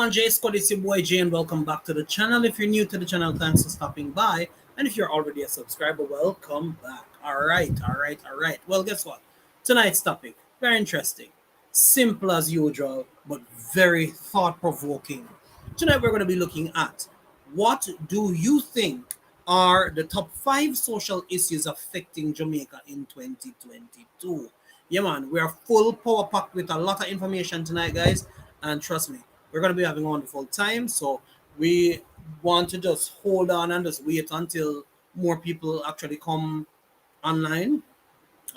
One J Scott, it's your boy Jay, and welcome back to the channel. If you're new to the channel, thanks for stopping by. And if you're already a subscriber, welcome back. All right. Well, guess what? Tonight's topic, very interesting. Simple as usual, but very thought-provoking. Tonight we're going to be looking at what do you think are the top 5 social issues affecting Jamaica in 2022? Yeah, man, we are full power packed with a lot of information tonight, guys. And trust me, we're going to be having a wonderful time. So we want to just hold on and just wait until more people actually come online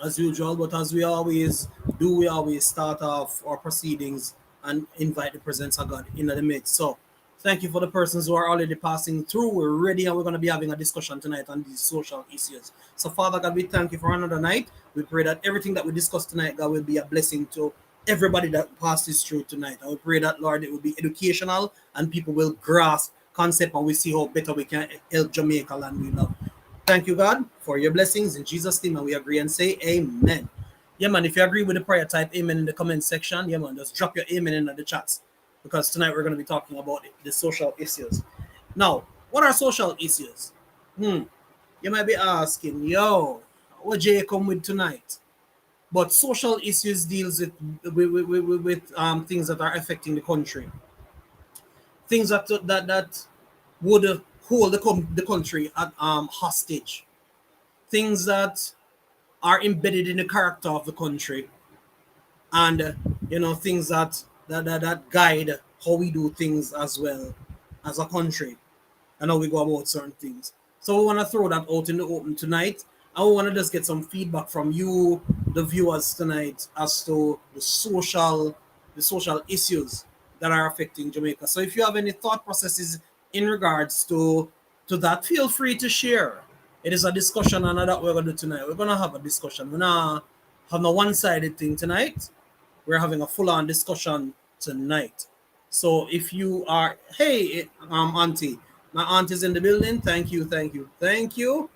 as usual. But as we always do, we always start off our proceedings and invite the presence of God in the midst. So thank you for the persons who are already passing through. We're ready and we're going to be having a discussion tonight on these social issues. So Father God, we thank you for another night. We pray that everything that we discuss tonight, God, will be a blessing to everybody that passes through tonight. I will pray that, Lord, it will be educational and people will grasp concept and we see how better we can help Jamaica land we love. Thank you, God, for your blessings in Jesus' name, and we agree and say amen. Yeah, man, if you agree with the prayer, type amen in the comment section. Yeah, man, just drop your amen in the chats because tonight we're going to be talking about the social issues. Now, what are social issues? You might be asking, yo, what Jay come with tonight? But social issues deals with things that are affecting the country, things that would hold the country at hostage, things that are embedded in the character of the country, and things that guide how we do things as well as a country and how we go about certain things. So we want to throw that out in the open tonight. I want to just get some feedback from you, the viewers tonight, as to the social issues that are affecting Jamaica. So if you have any thought processes in regards to that, feel free to share. It is a discussion, and that we're going to do tonight. We're going to have a discussion. We're not have no one-sided thing tonight. We're having a full-on discussion tonight. So if you are, hey, auntie, my aunt is in the building. Thank you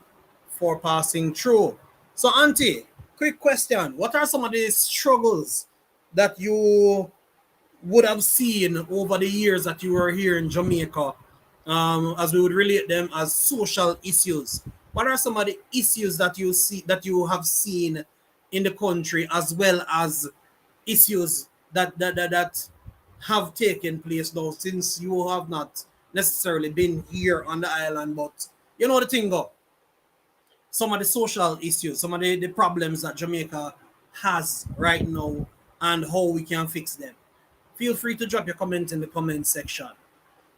for passing through. So, auntie, quick question. What are some of the struggles that you would have seen over the years that you were here in Jamaica, as we would relate them as social issues? What are some of the issues that you have seen in the country, as well as issues that have taken place now, since you have not necessarily been here on the island, but you know the thing go? Some of the social issues, some of the problems that Jamaica has right now, and how we can fix them. Feel free to drop your comment in the comment section.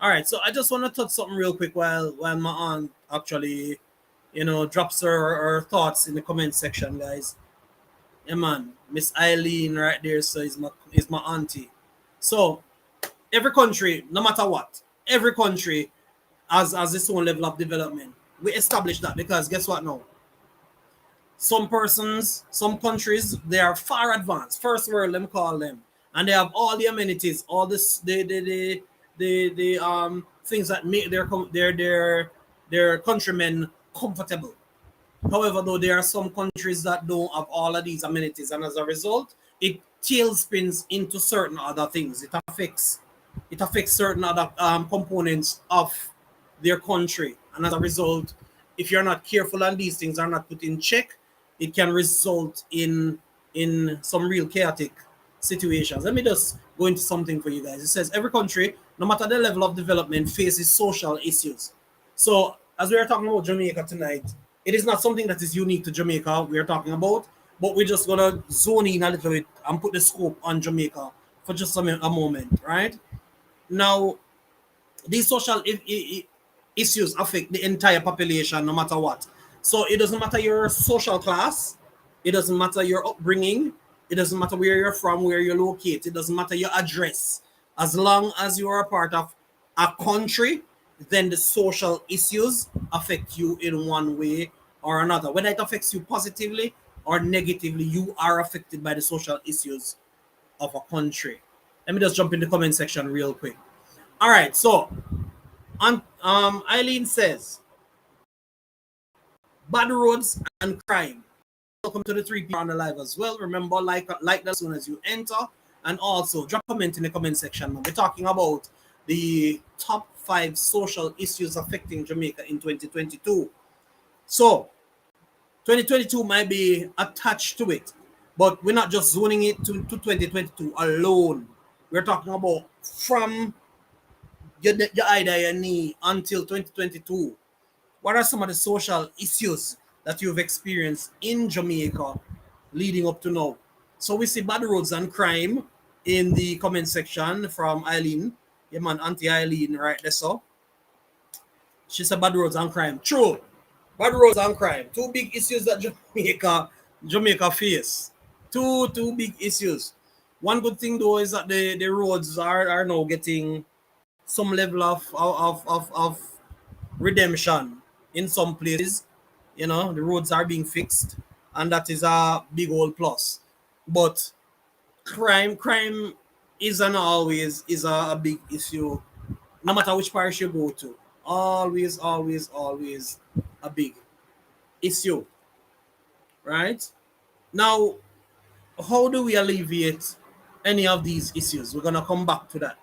All right, so I just want to touch something real quick while my aunt actually, drops her thoughts in the comment section, guys. Yeah, man, Miss Eileen right there, so is my auntie. So every country, no matter what, every country has its own level of development. We established that because guess what now? Some persons, some countries, they are far advanced, first world, let me call them, and they have all the amenities, all this, the things that make their countrymen comfortable. However, though, there are some countries that don't have all of these amenities, and as a result, it tailspins into certain other things. It affects certain other components of their country, and as a result, if you're not careful and these things are not put in check, it can result in some real chaotic situations. Let me just go into something for you guys. It says every country, no matter the level of development, faces social issues. So as we are talking about Jamaica tonight, it is not something that is unique to Jamaica we are talking about, but we're just gonna zone in a little bit and put the scope on Jamaica for just a moment, right? Now, these social issues affect the entire population no matter what. So it doesn't matter your social class, it doesn't matter your upbringing, it doesn't matter where you're from, where you're located, it doesn't matter your address. As long as you are a part of a country, then the social issues affect you in one way or another. Whether it affects you positively or negatively, you are affected by the social issues of a country. Let me just jump in the comment section real quick. All right, so Eileen says, bad roads and crime. Welcome to the 3 people on the live as well. Remember, like that as soon as you enter, and also drop a comment in the comment section. We're talking about the top 5 social issues affecting Jamaica in 2022. So 2022 might be attached to it, but we're not just zoning it to 2022 alone. We're talking about from your either your knee until 2022. What are some of the social issues that you've experienced in Jamaica leading up to now? So we see bad roads and crime in the comment section from Eileen. Yeah, man, Auntie Eileen, right there. So she said bad roads and crime. True. Bad roads and crime. Two big issues that Jamaica face. Two big issues. One good thing though is that the roads are now getting some level of redemption in some places. You know, the roads are being fixed, and that is a big old plus. But crime isn't always is a big issue, no matter which parish you go to. Always a big issue, right? Now, how do we alleviate any of these issues? We're gonna come back to that.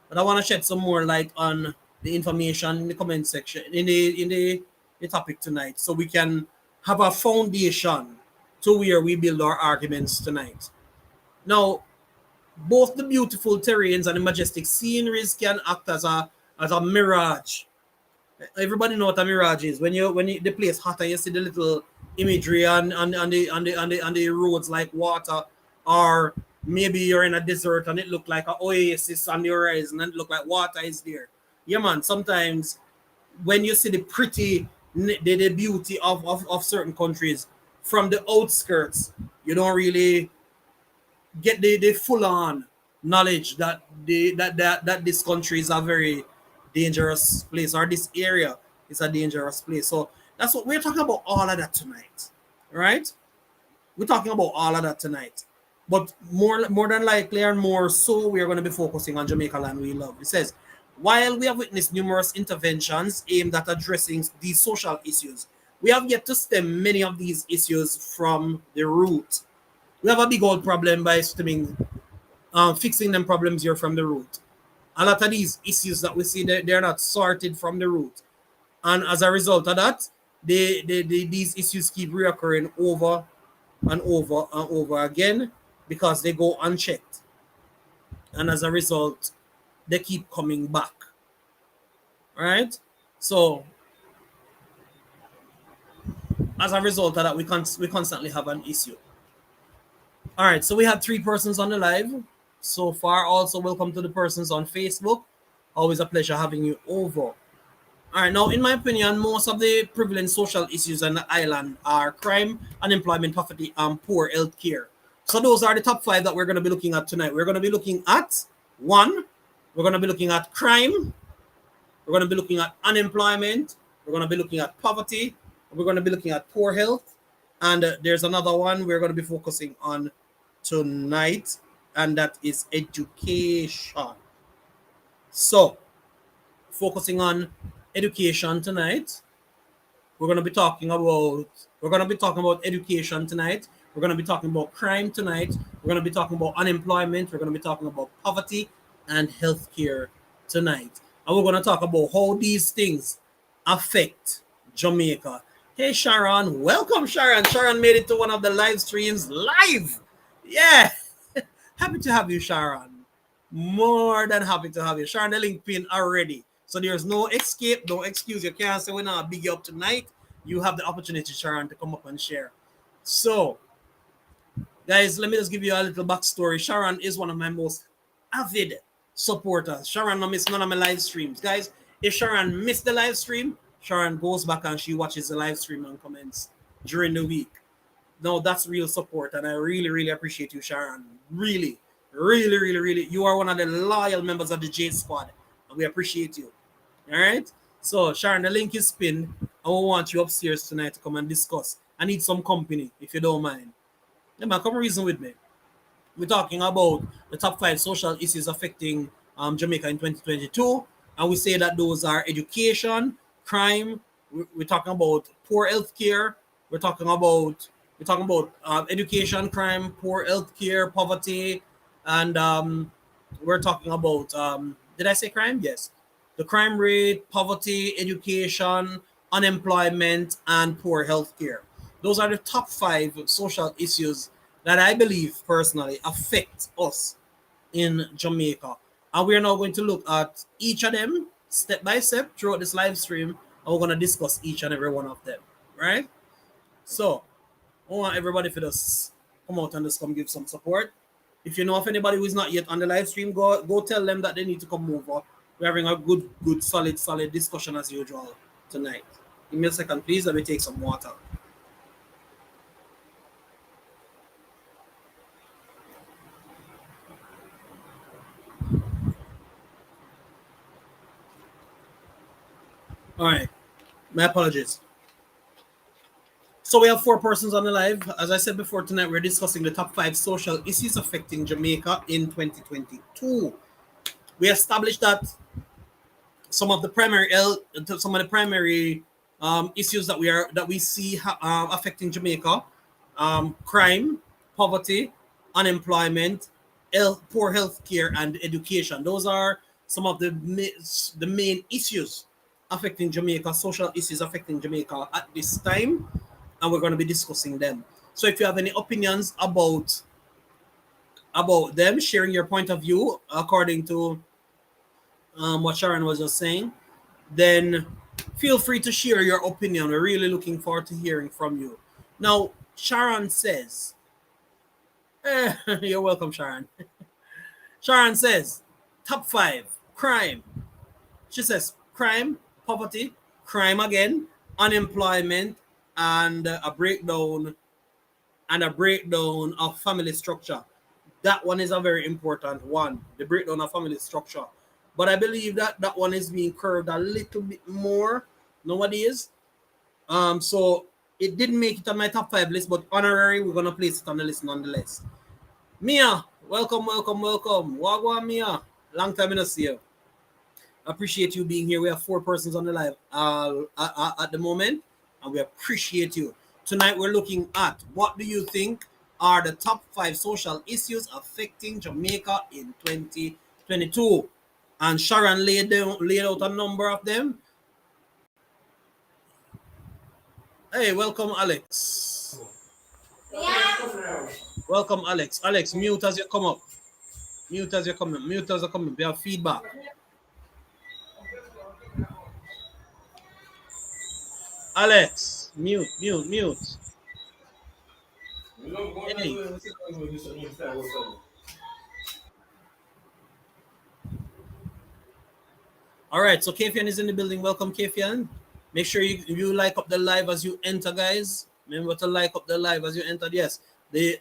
But I want to shed some more light on the information in the comment section in the topic tonight, so we can have a foundation to where we build our arguments tonight. Now, both the beautiful terrains and the majestic sceneries can act as a mirage. Everybody know what a mirage is. When the place hot and you see the little imagery on the roads like water, or maybe you're in a desert and it look like an oasis on the horizon and it look like water is there. Yeah, man. Sometimes when you see the pretty the beauty of certain countries from the outskirts, you don't really get the full on knowledge that that this country is a very dangerous place, or this area is a dangerous place. So that's what we're talking about, all of that tonight, right? We're talking about all of that tonight. But more than likely and more so, we are going to be focusing on Jamaica Land We Love. It says, while we have witnessed numerous interventions aimed at addressing these social issues, we have yet to stem many of these issues from the root. We have a big old problem by fixing them problems here from the root. A lot of these issues that we see, they're not sorted from the root. And as a result of that, these issues keep reoccurring over and over and over again because they go unchecked. And as a result, they keep coming back. All right? So, as a result of that, we constantly have an issue. All right, so we have 3 persons on the live so far. Also, welcome to the persons on Facebook. Always a pleasure having you over. All right, now, in my opinion, most of the prevalent social issues on the island are crime, unemployment, poverty, and poor health care. So those are the top 5 that we're going to be looking at tonight. We're going to be looking at 1, we're going to be looking at crime, we're going to be looking at unemployment, we're going to be looking at poverty, we're going to be looking at poor health, and there's another one we're going to be focusing on tonight, and that is education. So, focusing on education tonight, we're going to be talking about education tonight. We're going to be talking about crime tonight. We're going to be talking about unemployment. We're going to be talking about poverty and healthcare tonight. And we're going to talk about how these things affect Jamaica. Hey, Sharon. Welcome, Sharon. Sharon made it to one of the live streams live. Yeah. Happy to have you, Sharon. More than happy to have you. Sharon, the link pin already. So there's no escape, no excuse. You can't say we're not big up tonight. You have the opportunity, Sharon, to come up and share. So, guys, let me just give you a little backstory. Sharon is one of my most avid supporters. Sharon don't miss none of my live streams. Guys, if Sharon missed the live stream, Sharon goes back and she watches the live stream and comments during the week. No, that's real support, and I really, really appreciate you, Sharon. Really. You are one of the loyal members of the J Squad, and we appreciate you. All right? So, Sharon, the link is pinned. I will want you upstairs tonight to come and discuss. I need some company, if you don't mind. Yeah, man, come reason with me. We're talking about the top 5 social issues affecting Jamaica in 2022, and we say that those are education, crime. We're talking about poor health care. We're talking about education, crime, poor health care, poverty, and we're talking about Did I say crime? Yes. The crime rate, poverty, education, unemployment, and poor health care. Those are the top five social issues that I believe personally affect us in Jamaica. And we are now going to look at each of them step by step throughout this live stream. And we're going to discuss each and every one of them. Right? So, I want everybody to just come out and just come give some support. If you know of anybody who is not yet on the live stream, go tell them that they need to come over. We're having a good, solid discussion as usual tonight. Give me a second, please. Let me take some water. All right. My apologies. So we have four persons on the live. As I said before, tonight we're discussing the top five social issues affecting Jamaica in 2022. We established that some of the primary issues that we see affecting Jamaica, crime, poverty, unemployment, poor health care, and education. Those are some of the main issues affecting Jamaica, social issues affecting Jamaica at this time, and we're going to be discussing them. So if you have any opinions about them, sharing your point of view according to what Sharon was just saying, then feel free to share your opinion. We're really looking forward to hearing from you. Now, Sharon says, you're welcome, Sharon. Sharon says, top five, crime. She says, crime, poverty, crime again, unemployment, and a breakdown of family structure. That one is a very important one, the breakdown of family structure. But I believe that one is being curved a little bit more nowadays. So it didn't make it on my top five list, but honorary, we're gonna place it on the list nonetheless. Mia, welcome. Wagwan Mia. Long time I not see you. Appreciate you being here. We have four persons on the live at the moment, and we appreciate you. Tonight we're looking at what do you think are the top five social issues affecting Jamaica in 2022. And Sharon laid out a number of them. Hey, welcome, Alex. Yeah. Welcome, Alex. Alex, mute as you come up. Mute as you come up. Mute as you come up. We have feedback. Alex, mute. Hey. All right, so Kefian is in the building. Welcome, Kefian. Make sure you like up the live as you enter, guys. Remember to like up the live as you enter. Yes,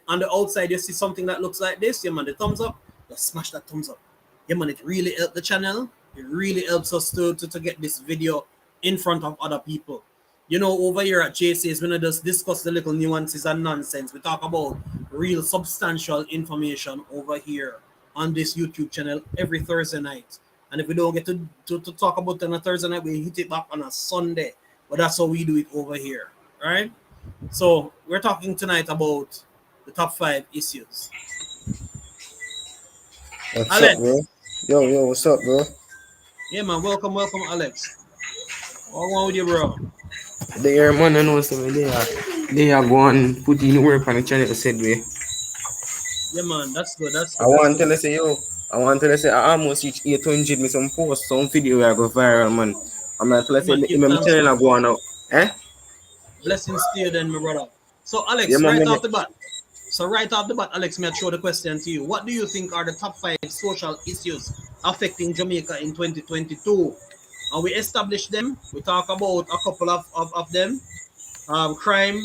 on the outside you see something that looks like this. Yeah, man, the thumbs up. Just smash that thumbs up. Yeah, man, it really helps the channel. It really helps us to get this video in front of other people. You know, over here at JC's, we're not just discuss the little nuances and nonsense. We talk about real substantial information over here on this YouTube channel every Thursday night. And if we don't get to talk about it on a Thursday night, we hit it back on a Sunday. But that's how we do it over here, right? So we're talking tonight about the top five issues. What's Alex. Up, bro? Yo, what's up, bro? Yeah, man, welcome, Alex. What's wrong with you, bro? The air man, I know something. They are going put in work on the channel, said we. Yeah, man, that's good. I want to say, I almost reach 800 me some post, some video where I go viral, man. I'm like, let's say, my channel I go on now. Blessings to you then, my brother. So, Alex, yeah, man, right off the bat, Alex, may I throw the question to you. What do you think are the top five social issues affecting Jamaica in 2022? And we established them. We talk about a couple of them. Crime,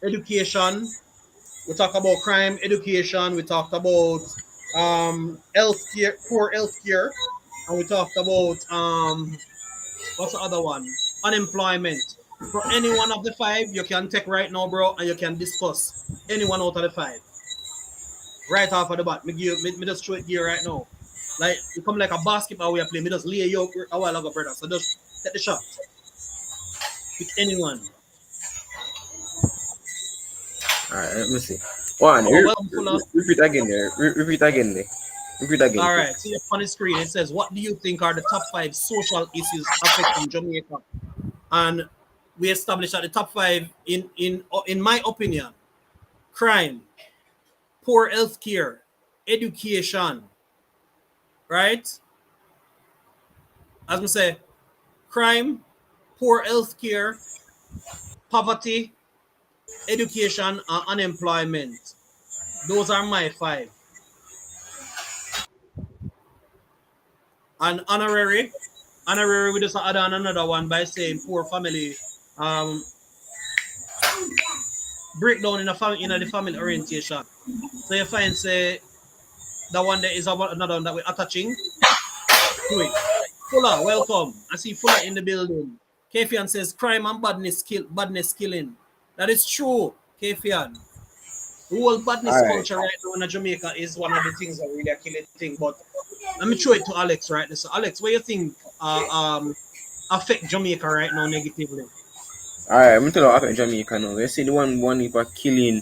education. We talk about crime, education. We talked about healthcare, poor healthcare, and we talked about what's the other one? Unemployment. For any one of the five, you can take right now, bro, and you can discuss any one out of the five. Right off of the bat, me just show it here right now. Like you come like a basketball we are playing. Me just lay you up a while ago, brother. So just take the shot. Pick anyone. Alright, let me see. One, repeat again there. Repeat again there. Repeat again, All please. right. See up on the screen. It says, "What do you think are the top 5 social issues affecting Jamaica?" And we established that the top 5, in my opinion, crime, poor health care, education, right? As we say, crime, poor health care, poverty, education, and unemployment. Those are my 5. And honorary, we just add on another one by saying poor family, um, breakdown in the family orientation. So you find say that one there is another one that we're attaching to it. Fuller, welcome. I see Fuller in the building. Kefian says crime and badness killing. That is true, Kefian. The whole All badness right. culture right now in Jamaica is one of the things that really are killing thing. But let me throw it to Alex right now. So Alex, what do you think affect Jamaica right now negatively? All right. I'm tell you what happened in Jamaica now. You see the one if a killing,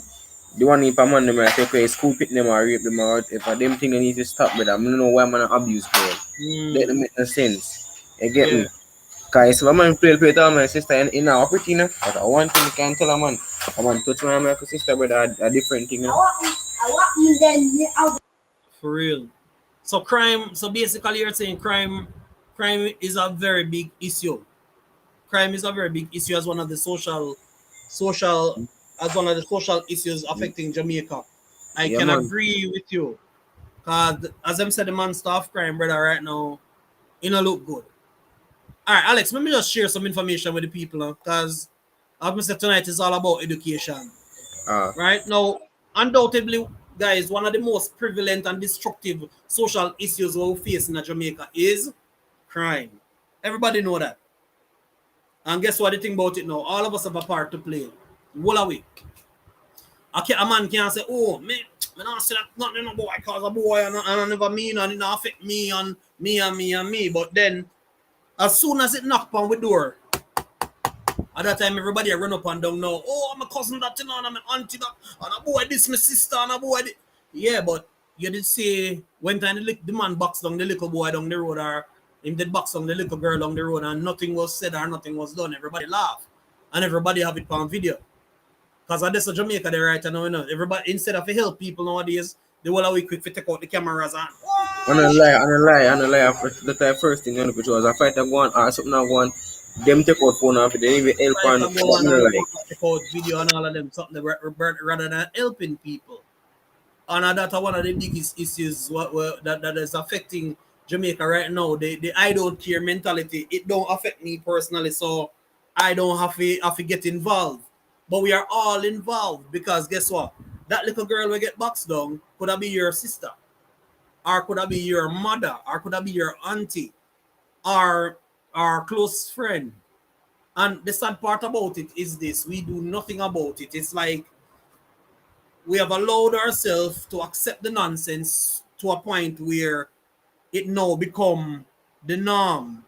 the one if a man them I take away school pick them or rape them or if them thing they need to stop with them. I don't know why man abuse girl. That don't Mm, make no sense. You get yeah. me? Cause if a man play to my sister in our pretty enough, but I want thing you can tell a man. I want touch my sister with a different thing. I want me then. For real. So crime. So basically, you're saying crime is a very big issue. Crime is a very big issue as one of the social as one of the social issues affecting Jamaica. I Yeah can man. agree with you. Cause as I'm said, the man stuff crime, brother, right now, it don't look good. All right, Alex, let me just share some information with the people, because as I said tonight is all about education. Ah, Right now, undoubtedly, guys, one of the most prevalent and destructive social issues we face in Jamaica is crime. Everybody know that. And guess what the thing about it now? All of us have a part to play. Wall away. A man can't say, oh, me not say that nothing no boy, cause a boy and I never mean and it not affect me and me and me and me. But then as soon as it knock on the door, at that time everybody run up and down now. Oh, I'm a cousin that you know, and I'm an auntie that, and a boy this my sister and a boy this. Yeah, but you did say when time the man box down the little boy down the road, or him did box down the little girl down the road, and nothing was said or nothing was done. Everybody laugh. And everybody have it on video. Because I this a Jamaica there right now, you know. Everybody instead of to help people nowadays, they will always quick to take out the cameras and on a wash. lie, on a lie, on a lie. The time first thing you know, which was a fight go on or something go on, them take out phone off, they even help Right on to go what on me and like. take out video and all of them something rather than helping people. And that's one of the biggest issues that is affecting Jamaica right now. The I don't care mentality. It don't affect me personally, so I don't have to get involved. But we are all involved because guess what? That little girl will get boxed down could have be your sister, or could have be your mother, or could have be your auntie, or our close friend. And the sad part about it is this: we do nothing about it. It's like we have allowed ourselves to accept the nonsense to a point where it now become the norm,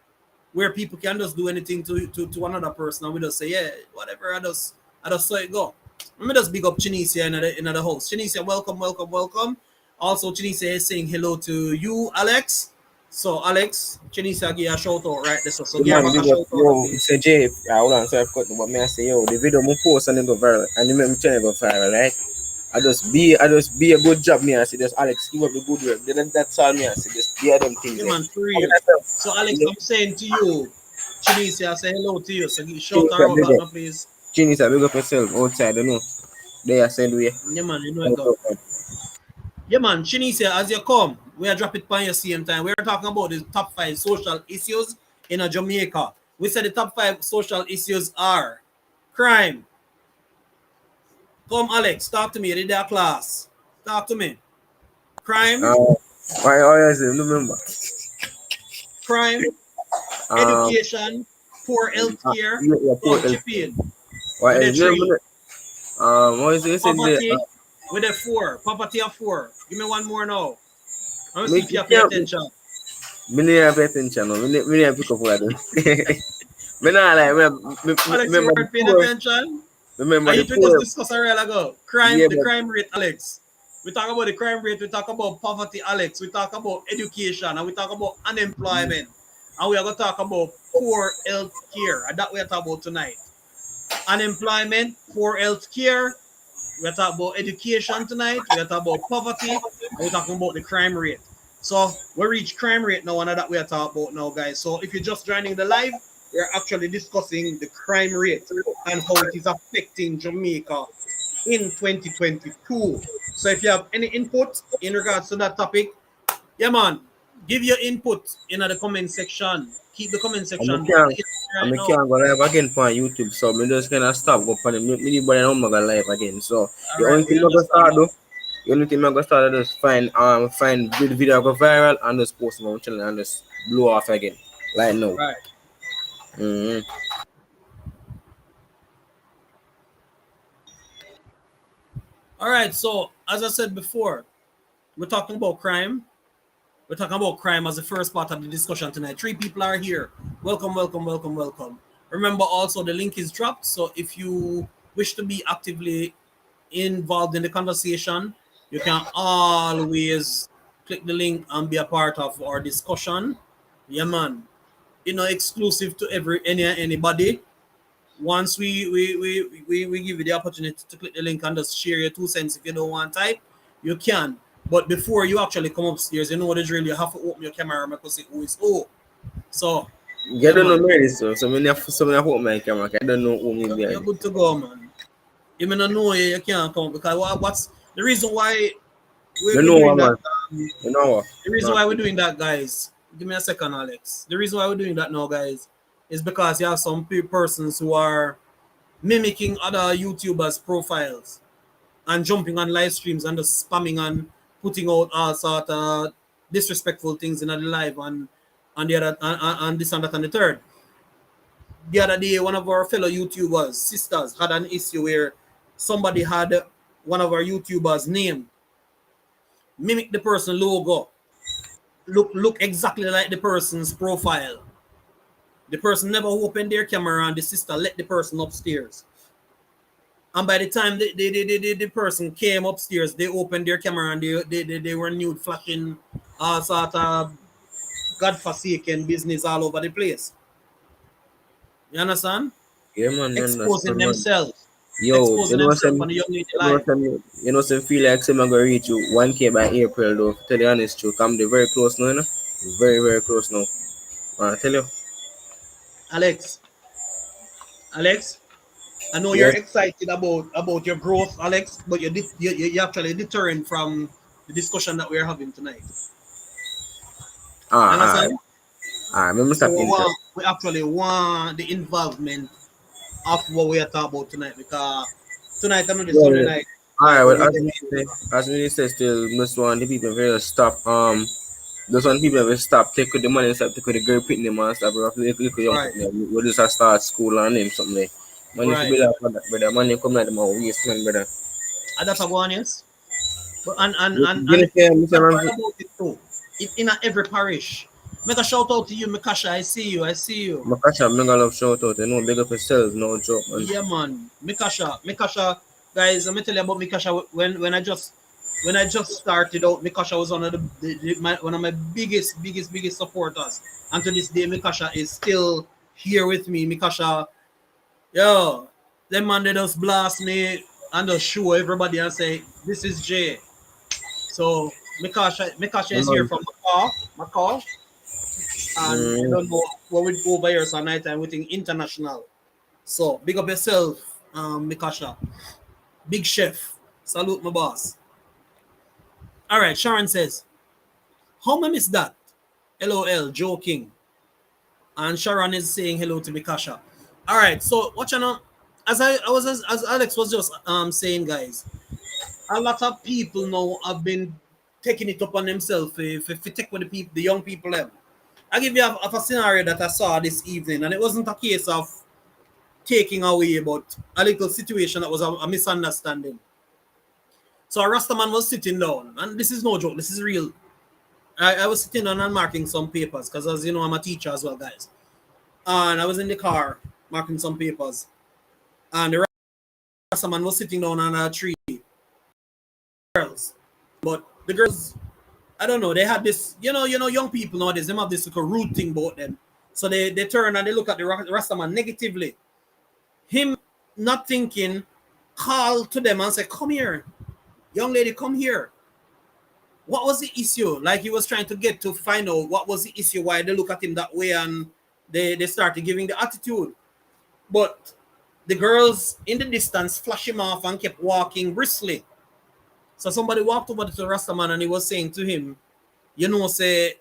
where people can just do anything to another person and we just say, yeah, whatever, I just saw it go. Let me just big up Chinisia in the house. Chinisia, welcome, welcome, welcome. Also, Chinisia is saying hello to you, Alex. So, Alex, Chinisia give you a shout out right there. So The give her man back a big up, shout out, yo, please. say Jay, hold on, so I've got what me I say, yo, the video mo post and it go viral, and the me channel go viral, right? I just be a good job, me I say, just Alex, keep up the good work. Then that's all me I say, just be a them things Yeah, there. man, for And real. So, Alex, myself, I'm saying to you, Chinisia, say hello to you. So, shout Chinese her a out big back up. now, please. Chinese a big up yourself outside, you know. They are send way. Yeah, man, you know it go. Yeah, man, Shinisia, as you come, we are drop it by your same time. We're talking about the top 5 social issues in a Jamaica. We said the top 5 social issues are crime. Come, Alex, talk to me. Read that class. Talk to me. Crime, Why always remember? crime, Um, education, poor health care. yeah, poor Come, chip healthcare. in. Why With a is three. what is it? Said the Poverty, with a 4. Poverty of 4. Give me one more now. Let me see me if you pay can't attention. me never pay attention. No, me never pick up what I do. Me not like Alex, you remember the weren't paying poor. attention? Remember I the used to just poor. discuss a while ago. Yeah, The but crime rate, Alex. We talk about the crime rate, we talk about poverty, Alex, we talk about education, and we talk about unemployment. And we are going to talk about poor health care. And that we are talking about tonight. Unemployment, poor health care. We are talking about education tonight. We are talking about poverty. And we're talking about the crime rate. So we reach crime rate now, and that we are talking about now, guys. So if you're just joining the live, we're actually discussing the crime rate and how it is affecting Jamaica in 2022. So if you have any input in regards to that topic, yeah, man, give your input in the comment section. Keep the comment And I section can't, right and I now. can't go live again for YouTube, so I just gonna stop go for the anybody know me go live again. So All the right, only we thing I go understand start that. do, the only thing I go start is find good video go viral and just post them on my channel and just blow off again. Like now. Right. Mm-hmm. All right. So as I said before, we're talking about crime. We're talking about crime as the first part of the discussion tonight. Three people are here. Welcome, welcome, welcome, welcome. Remember also the link is dropped. So if you wish to be actively involved in the conversation, you can always click the link and be a part of our discussion. Yeah, man. Exclusive to anybody. Once we give you the opportunity to click the link and just share your 2 cents. If you don't want type, you can. But before you actually come upstairs, you know the drill. You have to open your camera and make us see who is who. So, I yeah, don't know man, me so so I hope my camera. I don't know who me you're there. good to go, man. You may not know you can't come because what's the reason why You we're know doing what that? man. You know what? The reason No. why we're doing that, guys, give me a second, Alex. The reason why we're doing that now, guys, is because you have some persons who are mimicking other YouTubers' profiles and jumping on live streams and just spamming and putting out all sort of disrespectful things in the live and the other and this and that and the third. The other day, one of our fellow YouTubers, sisters, had an issue where somebody had one of our YouTubers' name mimic the person logo, look exactly like the person's profile. The person never opened their camera and the sister let the person upstairs. And by the time the person came upstairs, they opened their camera and they were nude, flashing all sort of godforsaken business all over the place. You understand? Yeah man, you Exposing understand man. themselves. Yo, Exposing themselves on the young lady live. some feel like some gonna reach you 1K by April though. To tell you honest truth, I'm very close now, you know? Very, very close now. I tell you. Alex, Alex, I know you're Yes. excited about your growth, Alex, but you're actually deterring from the discussion that we're having tonight. You Ah, understand? let me So stop into. we actually want the involvement of what we are talking about tonight because tonight I'm the Sunday Well, night alright, night where well we get to as we say still just want the people to stop just want people to stop take with the money, stop take with the girl picking them and stuff. If young right, picking them, we just have start school and them something like money for right. be like that, brother. Money come like them out waste man, brother. And that's a one, yes. But Get and it here, the Mr. sad part Ramsey. about it too, it in every parish. Make a shout out to you, Mikasha. I see you. I see you. My catch up, mega love shout out, you know, big up yourself, no joke, man. Yeah, man. Mikasha, guys. Let me tell you about Mikasha. When I just started out, Mikasha was one of one of my biggest supporters. And to this day, Mikasha is still here with me. Mikasha, yo, them man they just blast me and just show everybody and say, "This is Jay." So Mikasha You is here know, from Macau, and you mm, don't know what we do over here. So night time we think international. So big up yourself, Mikasha. Big chef. Salute my boss. All right, Sharon says, how many is that? LOL, joking. And Sharon is saying hello to Mikasha. All right, so what you know, as Alex was just saying, guys, a lot of people now have been taking it upon themselves if you take with the people, the young people them. I give you a scenario that I saw this evening, and it wasn't a case of taking away, but a little situation that was a misunderstanding. So a Rastaman was sitting down, and this is no joke, this is real. I was sitting down and marking some papers, because as you know, I'm a teacher as well, guys. And I was in the car marking some papers, and the Rastaman was sitting down on a tree. Girls. But the girls, I don't know, they had this, young people nowadays, they have this like a rude thing about them. So they turn and they look at the Rastaman negatively. Him not thinking, call to them and say, come here, young lady, come here. What was the issue? Like he was trying to get to find out what was the issue, why they look at him that way, and they started giving the attitude. But the girls in the distance flashed him off and kept walking briskly. So somebody walked over to the Rastaman and he was saying to him, say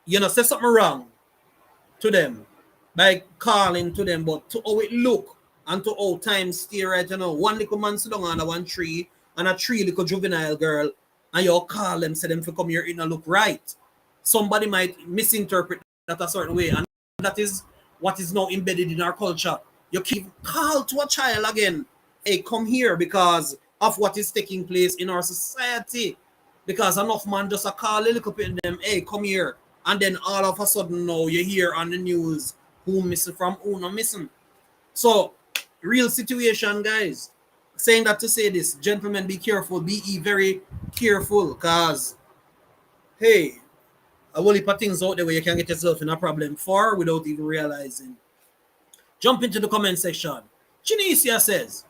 something wrong to them by calling to them, but to how it look and to how time stay right, one little man sit down under one tree and a tree little juvenile girl, and you call them, say them to come here, it not look right. Somebody might misinterpret that a certain way, and that is what is now embedded in our culture. You keep call to a child again, hey, come here, because of what is taking place in our society. Because enough man just a call a little bit them, hey, come here. And then all of a sudden now you hear on the news who missing from who not missing. So, real situation, guys. Saying that to say this, gentlemen, be careful, be very careful, because, hey, a whole heap of things out there where you can get yourself in a problem for without even realizing. Jump into the comment section. Tunisia says,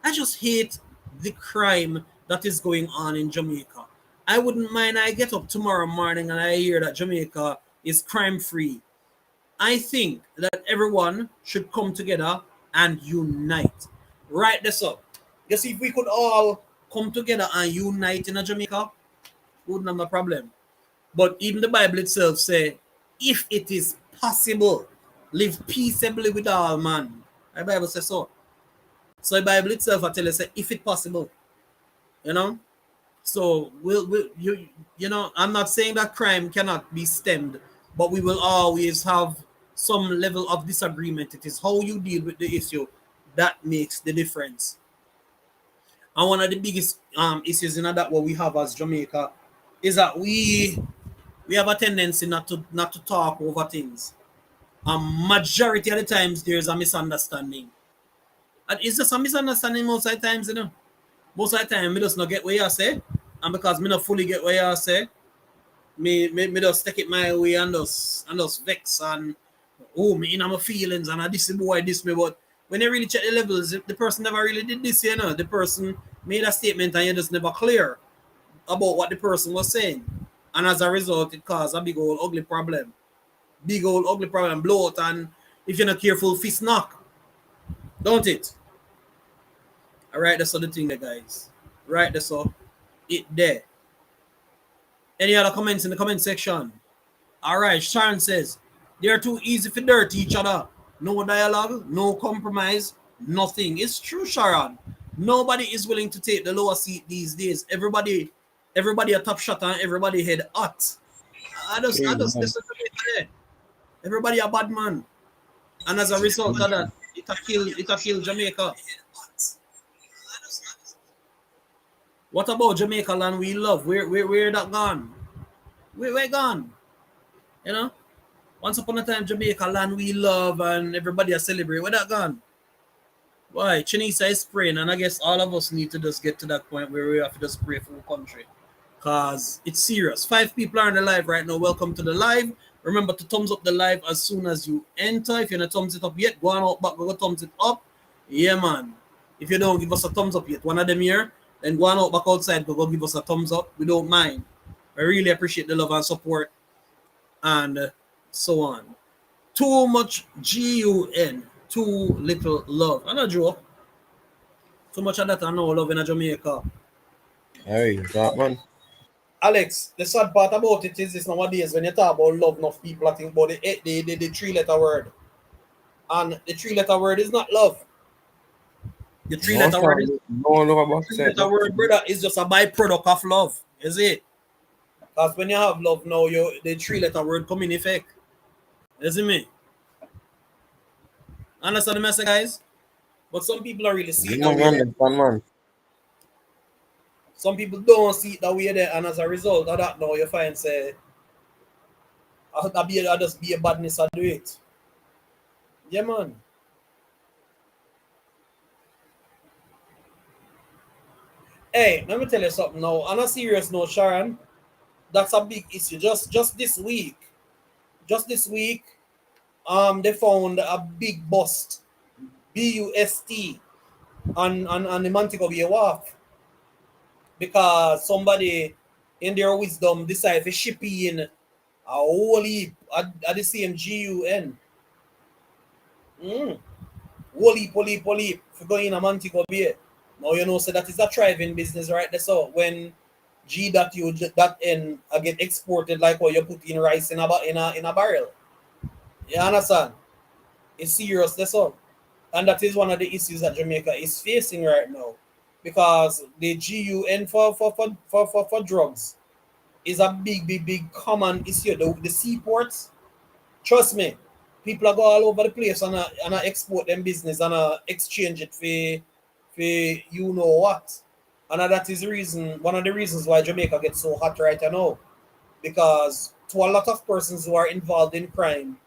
I just hate the crime that is going on in Jamaica. I wouldn't mind I get up tomorrow morning and I hear that Jamaica is crime free. I think that everyone should come together and unite. Write this up. You see, if we could all come together and unite in a Jamaica, we wouldn't have a problem. But even the Bible itself say, if it is possible, live peaceably with all man. The Bible says so. So the Bible itself I tell you, say, if it possible. So I'm not saying that crime cannot be stemmed, but we will always have some level of disagreement. It is how you deal with the issue that makes the difference. And one of the biggest issues in that what we have as Jamaica is that we have a tendency not to talk over things. Majority of the times there's a misunderstanding. And it's just a misunderstanding most of the times, Most of the time, me just not get what you say, and because me not fully get what you say, me just take it my way and just vex and me in my feelings and this boy this me. But when you really check the levels, the person never really did this, The person made a statement and you just never clear about what the person was saying, and as a result, it caused a big old ugly problem. Blow out, and if you're not careful, fist knock, don't it? All right, that's all the thing there, guys. Right, that's all. It there. Any other comments in the comment section? All right, Sharon says, they're too easy for dirty each other. No dialogue, no compromise, nothing. It's true, Sharon. Nobody is willing to take the lower seat these days. Everybody a top shot and everybody head hot. I just listen to it today. Everybody a bad man. And as a result of that, it kill Jamaica. What about Jamaica land we love? Where that gone? Where gone? Once upon a time, Jamaica land we love and everybody a celebrate. Where that gone? Why? Chinesa is praying, and I guess all of us need to just get to that point where we have to just pray for the country. Because it's serious. 5 people are on the live right now. Welcome to the live. Remember to thumbs up the live as soon as you enter. If you're not thumbs it up yet, go on out back, go thumbs it up. Yeah, man. If you don't give us a thumbs up yet, one of them here, then go on out back outside, go give us a thumbs up. We don't mind. I really appreciate the love and support and so on. Too much GUN, too little love. I'm not joke. Too much of that I know love in Jamaica. Hey, that man. Alex, the sad part about it is this nowadays when you talk about love, enough people I think about the 3-letter word. And the 3-letter word is not love. The 3-letter word is the word, brother, is just a byproduct of love. Is it? Because when you have love now, the 3-letter word come in effect. Is it me? Understand the message, guys? But some people are really see it that way. Some people don't see it that way there, and as a result of that now you find say I'll just be a badness I do it. Yeah, man. Hey, let me tell you something now. On a serious note, Sharon, that's a big issue. Just this week, just this week, they found a big bust, bust, on the Montego Bay Wharf because somebody, in their wisdom, decided to ship in a whole heap at the same GUN. Mm. Whole heap for going in a Montego Bay. Now you know, so that is a thriving business right there. So when G.U.N get exported like what you put in rice in a barrel. You understand? It's serious, that's all. And that is one of the issues that Jamaica is facing right now. Because the GUN for drugs is a big common issue. The seaports, trust me, people are go all over the place and export them business and exchange it for you know what. And that is the reason, one of the reasons why Jamaica gets so hot right now. Because to a lot of persons who are involved in crime,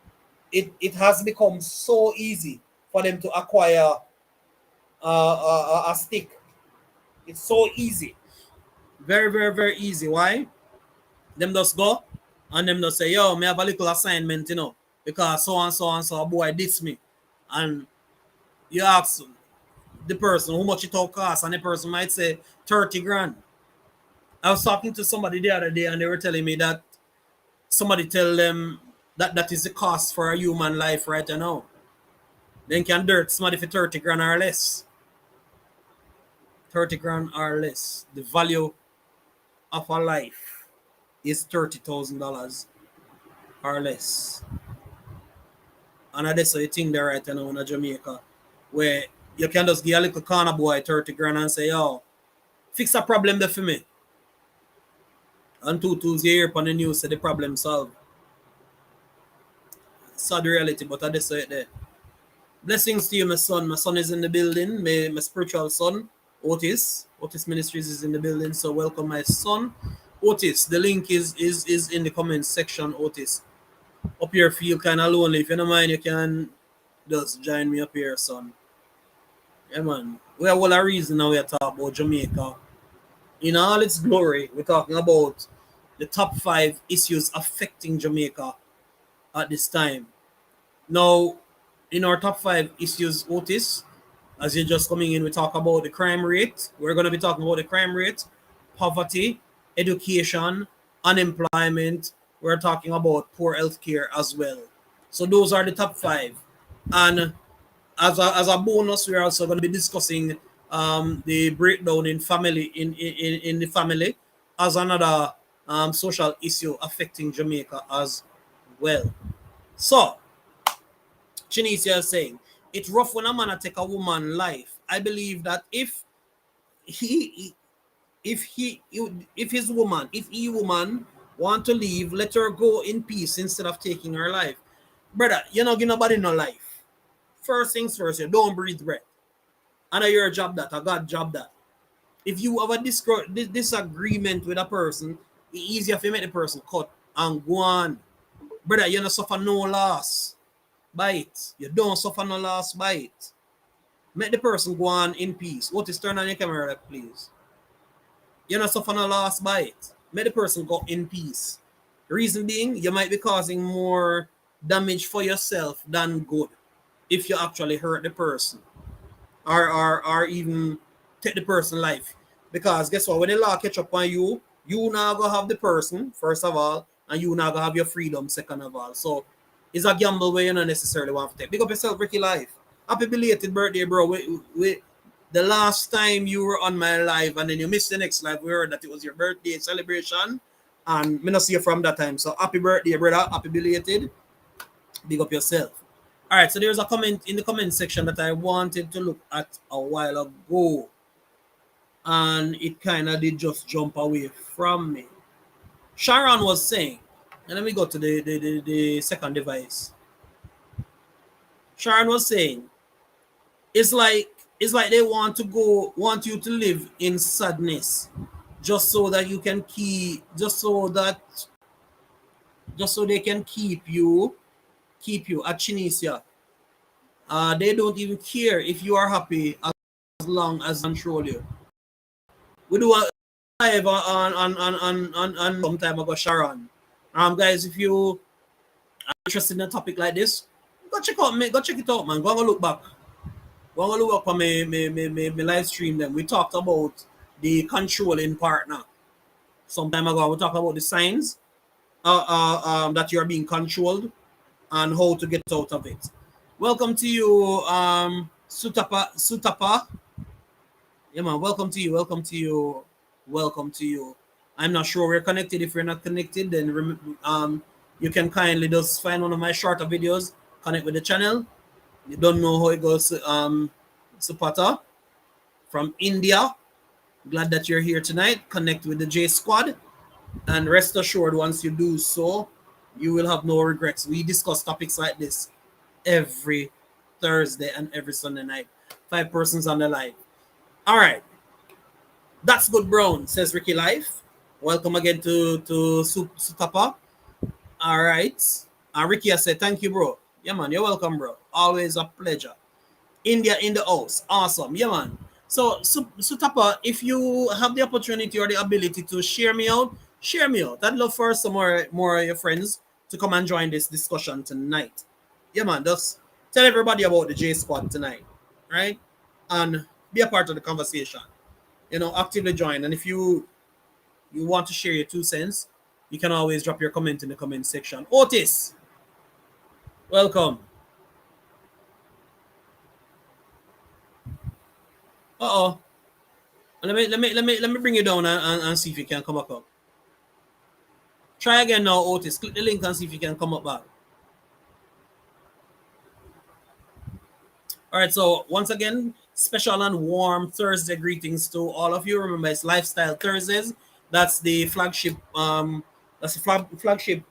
it has become so easy for them to acquire a stick. It's so easy. Very easy. Why? Them just go and them just say, yo, me have a little assignment, because so and so and so a boy diss me. And you ask the person how much it all costs, and the person might say 30 grand. I was talking to somebody the other day and they were telling me that somebody tell them that that is the cost for a human life right now. Then can dirt somebody for 30 grand or less. 30 grand or less. The value of a life is $30,000 or less. And that's what you think there right now in Jamaica, where you can just give a little corner boy 30 grand and say, yo, fix a problem there for me. And 2 2 year upon the news say the problem solved. Sad reality, but I just say it there. Blessings to you, my son. My son is in the building. My spiritual son, Otis. Otis Ministries is in the building. So welcome, my son, Otis. The link is in the comment section, Otis. Up here, feel kind of lonely. If you don't mind, you can just join me up here, son. Yeah, man. We have all a reason now we are talking about Jamaica. In all its glory, we're talking about the top 5 issues affecting Jamaica at this time. Now, in our top 5 issues, Otis, as you're just coming in, we talk about the crime rate. We're going to be talking about the crime rate, poverty, education, unemployment. We're talking about poor healthcare as well. So those are the top 5. And as a bonus, we're also going to be discussing the breakdown in family in the family as another social issue affecting Jamaica as well. So Tunisia is saying, it's rough when a man take a woman life. I believe that he if his woman, if he woman want to leave, let her go in peace instead of taking her life. Brother, you're not giving nobody no life. First things first, you don't breathe breath. And your job that, a God job that. If you have a disagreement with a person, it's easier for you make the person cut and go on. Brother, you don't suffer no loss by it. You don't suffer no loss by it. Make the person go on in peace. Otis, turn on your camera, please. You don't suffer no loss by it. Make the person go in peace. Reason being, you might be causing more damage for yourself than good if you actually hurt the person or even take the person's life. Because guess what? When the law catch up on you, you now go have the person, first of all, and you now go have your freedom, second of all. So it's a gamble where you don't necessarily want to take. Pick up yourself, Ricky Life. Happy belated birthday, bro. The last time you were on my live and then you missed the next live, we heard that it was your birthday celebration. And me not see you from that time. So happy birthday, brother. Happy belated. Big up yourself. All right, so there's a comment in the comment section that I wanted to look at a while ago, and it kind of did just jump away from me. Sharon was saying, and let me go to the second device. Sharon was saying, it's like they want you to live in sadness, just so that you can keep, just so they can keep you at Tunisia. They don't even care if you are happy as long as they control you. We do a live on some time ago, Sharon. Guys, if you are interested in a topic like this, go check out me. Go check it out, man. Go and look back. Go and look back on my live stream. Then we talked about the controlling partner. Some time ago, we talked about the signs that you are being controlled and how to get out of it. Welcome to you, Sutapa. Yeah, man. Welcome to you. Welcome to you. Welcome to you. I'm not sure we're connected. If we're not connected, then you can kindly just find one of my shorter videos, connect with the channel. You don't know how it goes, Supata from India. Glad that you're here tonight. Connect with the J Squad, and rest assured, once you do so, you will have no regrets. We discuss topics like this every Thursday and every Sunday night. 5 persons on the live. All right. That's good, Brown, says Ricky Life. Welcome again to Sutapa. All right. Ricky, I said, thank you, bro. Yeah, man. You're welcome, bro. Always a pleasure. India in the house. Awesome. Yeah, man. So, Sutapa, if you have the opportunity or the ability to share me out, share me out. I'd love for some more of your friends to come and join this discussion tonight. Yeah, man. Just tell everybody about the J Squad tonight, right? And be a part of the conversation. Actively join. And if you want to share your 2 cents, you can always drop your comment in the comment section. Otis, welcome. Uh-oh. Let me bring you down and see if you can come back up. Try again now, Otis. Click the link and see if you can come up back. All right, so once again, special and warm Thursday greetings to all of you. Remember, it's Lifestyle Thursdays. That's the flagship. Flagship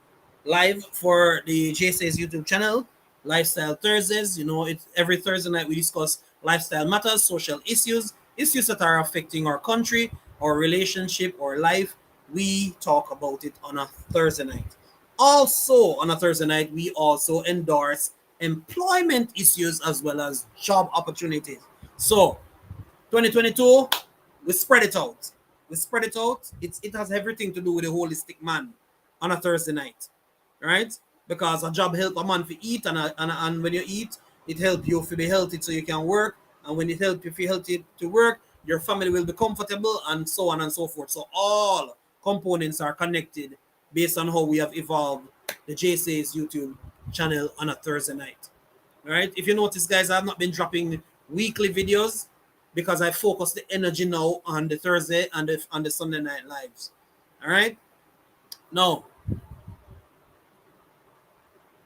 live for the JSA's YouTube channel. Lifestyle Thursdays. It's every Thursday night we discuss lifestyle matters, social issues that are affecting our country, our relationship, or life. We talk about it on a Thursday night. Also, on a Thursday night, we also endorse employment issues as well as job opportunities. So, 2022, we spread it out. We spread it out. It has everything to do with the holistic man on a Thursday night, right? Because a job help a man to eat, and when you eat, it helps you to be healthy so you can work. And when it helps you feel healthy to work, your family will be comfortable, and so on and so forth. So all components are connected based on how we have evolved the JSA's YouTube channel on a Thursday night. All right. If you notice, guys, I've not been dropping weekly videos because I focus the energy now on the Thursday and on the Sunday night lives. All right. Now,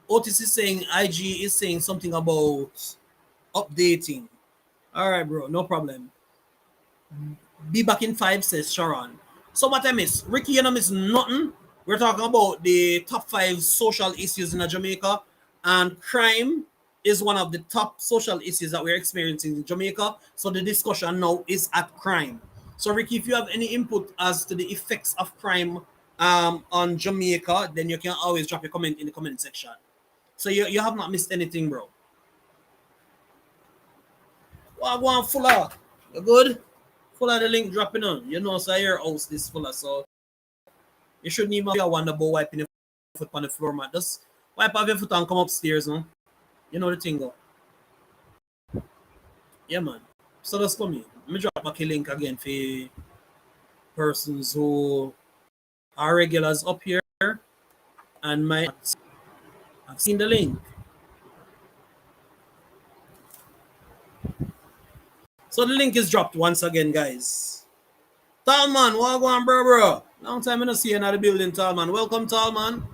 Otis is saying IG is saying something about updating. All right, bro. No problem. Be back in 5, says Sharon. So what I miss? Ricky, you know miss nothing. We're talking about the top 5 social issues in Jamaica, and crime is one of the top social issues that we're experiencing in Jamaica. So the discussion now is at crime. So Ricky, if you have any input as to the effects of crime on Jamaica, then you can always drop a comment in the comment section. So you have not missed anything, bro. Well, I want Fuller. You good? Fuller, the link dropping on. So your house this Fuller, so you shouldn't even wonder about wiping your foot on the floor, man. Just wipe off your foot and come upstairs, man. You know the thing, go. Yeah, man. So that's for me. Let me drop back a link again for persons who are regulars up here and might have seen the link. So the link is dropped once again, guys. Talman, what going, bro? Long time I don't see you in the building, Talman. Welcome, Talman.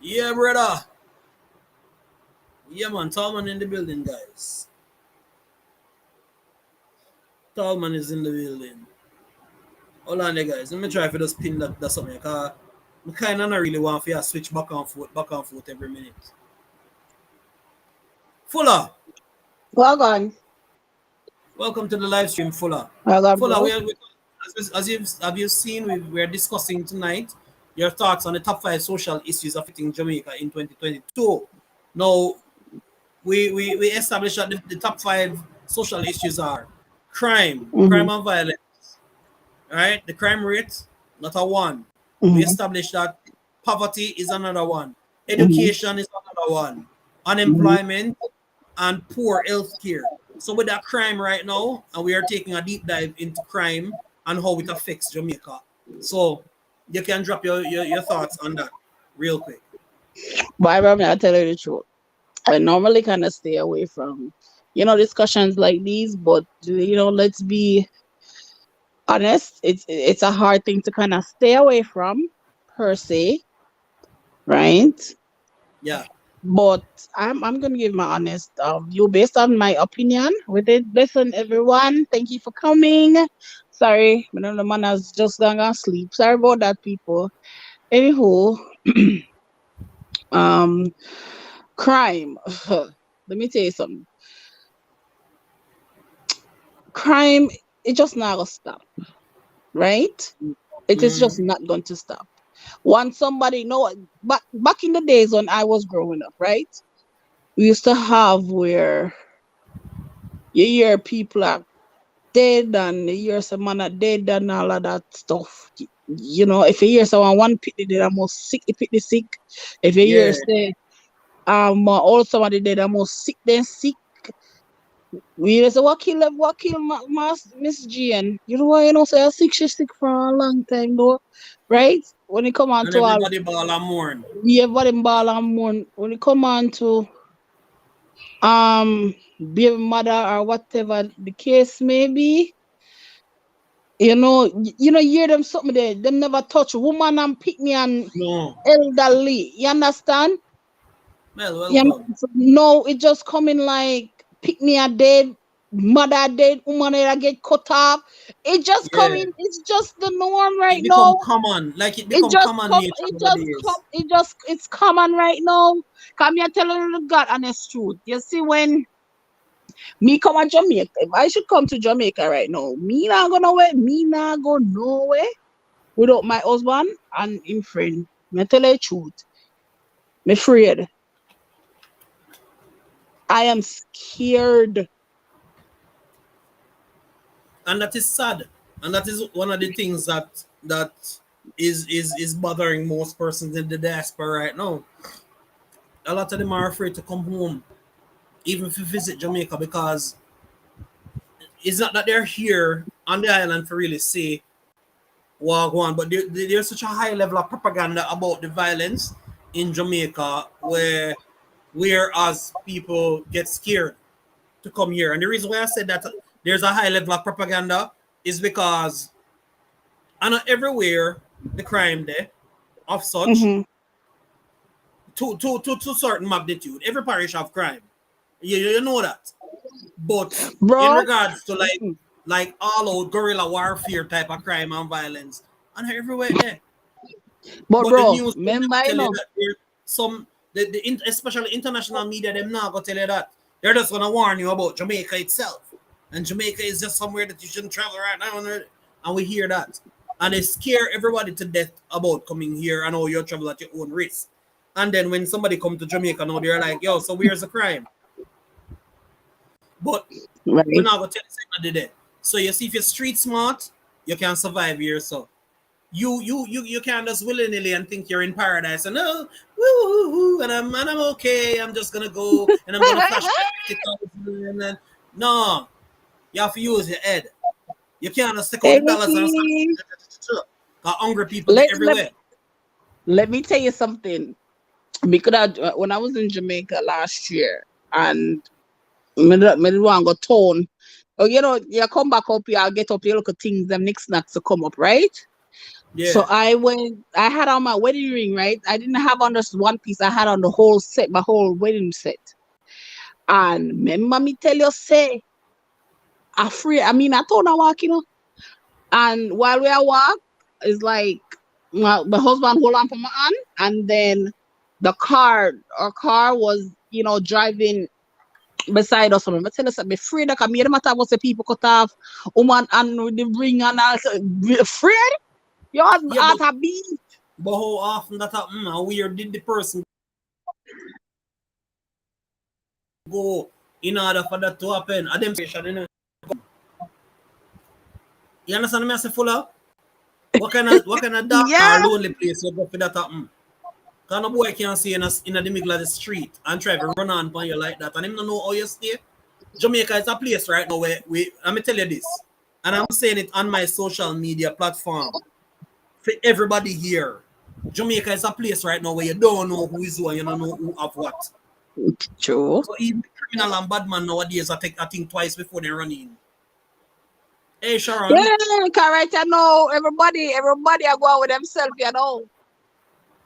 Yeah, brother. Yeah, man. Talman in the building, guys. Talman is in the building. Hold on there, guys. Let me try for just pin that something. Because I kind of not really want to switch back and forth every minute. Fuller. Well on. Welcome to the live stream, Fuller. Well on, Fuller, bro. have you seen, we're discussing tonight your thoughts on the top 5 social issues affecting Jamaica in 2022. Now, we established that the top 5 social issues are crime and violence, right? The crime rate, not a one. We Mhm. established that poverty is another one. Mhm. Education is another one. Mhm. Unemployment and poor health care. So with that crime right now, and we are taking a deep dive into crime and how it affects Jamaica. So you can drop your thoughts on that real quick. But I mean, I tell you the truth. I normally kind of stay away from, discussions like these. But let's be honest. It's a hard thing to kind of stay away from, per se, right? Yeah. But I'm gonna give my honest view based on my opinion with it. Listen, everyone, thank you for coming. Sorry, the man has just gone to sleep. Sorry about that, people. Anywho, um, crime. Let me tell you something. Crime, it just not gonna stop, right? It is just Mm-hmm. not going to stop. Once somebody know, back in the days when I was growing up, right? We used to have where you hear people are dead and you hear someone are dead and all of that stuff. If you hear someone one pity dead, almost sick, if it sick. If you hear Yeah. say all somebody dead, almost sick, then sick. We just say what kill Miss Jane? You know why say a sick, she sick for a long time though, right? When it come on And to all, everybody ball and mourn. we everybody ball and mourn. When it come on to baby mother or whatever the case may be, hear them something there. Them never touch woman and pick me and No. elderly. You understand? Well, You know, welcome. so no, it just coming like pick me a dead, mother dead, woman that get cut off. It just Yeah. coming. It's just the norm right It now. become common. Like it It become just common come. nature It just come. nowadays. It's common right now. Come here, telling you the God honest truth. You see when me come to Jamaica, if I should come to Jamaica right now, me not go nowhere. Me not go nowhere without my husband and him friend. Me tell you the truth. Me afraid. I am scared. And that is sad. And that is one of the things that is bothering most persons in the diaspora right now. A lot of them are afraid to come home, even if you visit Jamaica, because it's not that they're here on the island for really say what go on, but there's such a high level of propaganda about the violence in Jamaica whereas people get scared to come here. And the reason why I said that there's a high level of propaganda is because I know everywhere the crime there of such Hmm. to certain magnitude. Every parish have crime. You know that. But in Bro. regards to Mm-mm. like all out guerrilla warfare type of crime and violence, and everywhere there. But But the bro, news will remember, never tell you that there's some especially international media them not gonna tell you that. They're just gonna warn you about Jamaica itself. And Jamaica is just somewhere that you shouldn't travel right now. And we hear that. And they scare everybody to death about coming here and how you travel at your own risk. And then when somebody come to Jamaica now, they're like, yo, so where's the crime? But we're right? not gonna tell you something today. So you see, if you're street smart, you can survive here. So you can't just willy nilly and think you're in paradise and oh woo, woo, woo, and I'm okay. I'm just gonna go and I'm gonna flash my 50,000 and then no, you have to use your head. You can't just take out the dollars and start. Hey, Cause hungry people let, there let, everywhere. let me tell you something. Because when I was in Jamaica last year and me want go town. Oh, you come back up here, I'll get up, you look at things, them next snacks to come up, right? So Yeah, I had on my wedding ring, right? I didn't have on just one piece, I had on the whole set, my whole wedding set. And remember me tell you, say, I told her walk, and while we are walk, it's like my husband hold on for my hand, and then our car was, driving beside us. I tell us, I'm afraid that me the matter was the people cut off, woman and with the ring and all. Afraid? You yeah, heart a beat. but how often that happen? How weird did the person go in order for that to happen? Are them situation, you know? You understand me? I say full up. What kind of dark Yeah. or lonely place you go for that happen? Cause no boy can see in the middle of the street and try to run on you like that, and him don't know how you stay. Jamaica is a place right now where let me tell you this, and I'm saying it on my social media platform for everybody here. Jamaica is a place right now where you don't know who is who and you don't know who have what. True. So even criminal and bad man nowadays, I think twice before they run in. Hey Sharon, Yeah, correct. I know everybody are going with themselves, you know.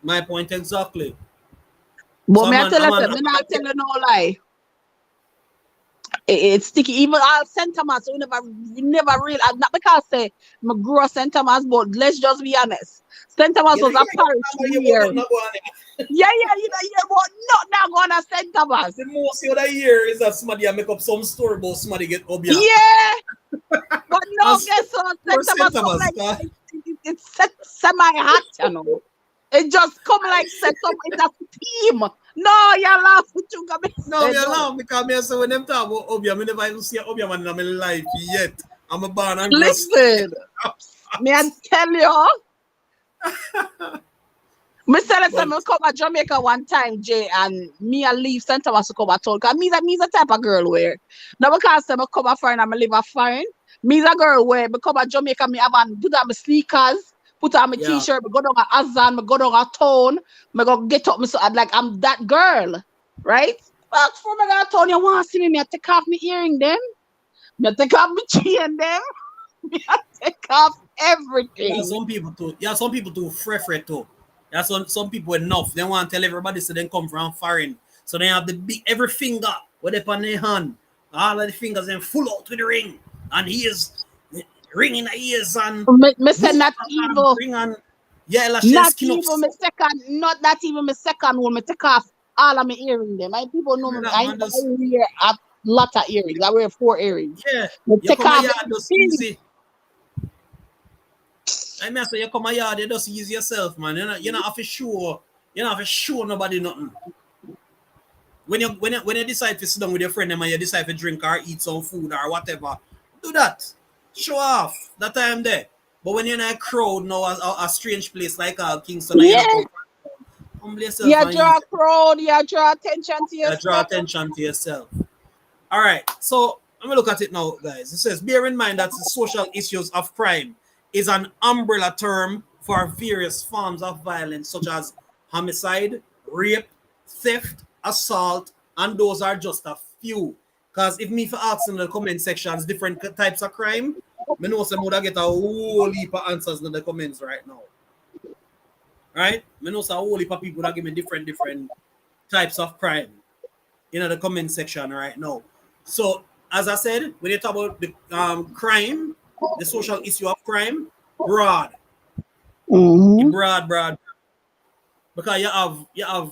my point exactly. But So me I tell you, I'm me not tell you no lie. It's sticky. Even all St. Thomas, we never really, not because say me grew up St. Thomas, but let's just be honest. St. Thomas you know, was a you parish go here. not go on there. Yeah, you know, yeah, but not now going to St. Thomas. The most you other year is that somebody make up some story about somebody get obia. Yeah, but no, As guess what? for St. Thomas St. come Thomas, like it's semi-hot, you know. It just come like set up in a steam. No, you laugh with you, come no, me laugh because me say when them talk about obia, me never even see a obia man in my life yet. I'm a born and gross. Listen, me I tell you. Me tell us, But me come to Jamaica one time, Jay, and me and leave St. Thomas to come at all. Cause me's a type of girl where, now because I come a foreign and I live a foreign, me's a girl where me come to Jamaica, me have on put on my sneakers, put on my yeah, t-shirt, me go down a Azan, me go down a town, me go get up, me so like I'm that girl, right? But before me go to town, you want to see me, I take off my earring them, me take off my chain them, me I take off yeah, everything. some people too frefre too. That's some people enough. They want to tell everybody so they come from foreign. So they have the big every finger with it on their hand. All of the fingers then full out with the ring. And he is ring in the ears and Me say blue not and evil. ring and yeah, lashes Not skin up. even my second, not that even my second one. Me take off all of my earrings. Them. My people know me. That I man know I just wear a lot of earrings. I wear 4 earrings. yeah, Me you take come a off yard just everything. easy. I mean, say you come a yard, you just use yourself, man. You're not have to show, you not have to show nobody nothing. When you decide to sit down with your friend and you decide to drink or eat some food or whatever, do that. Show off. That time there. But when you're in a crowd now, a strange place like Kingston, and you Yeah, not come, humble yourself you and draw easy. a crowd. You draw attention to Draw yourself. attention to yourself. All right. So let me look at it now, guys. It says, bear in mind that the social issues of crime is an umbrella term for various forms of violence, such as homicide, rape, theft, assault, and those are just a few. Because if me for asking in the comment sections different types of crime, me know some would get a whole heap of answers in the comments right now. Right? Me know some whole heap of people that give me different types of crime in the comment section right now. So, as I said, when you talk about the crime, the social issue of crime, broad, Mm-hmm. broad, because you have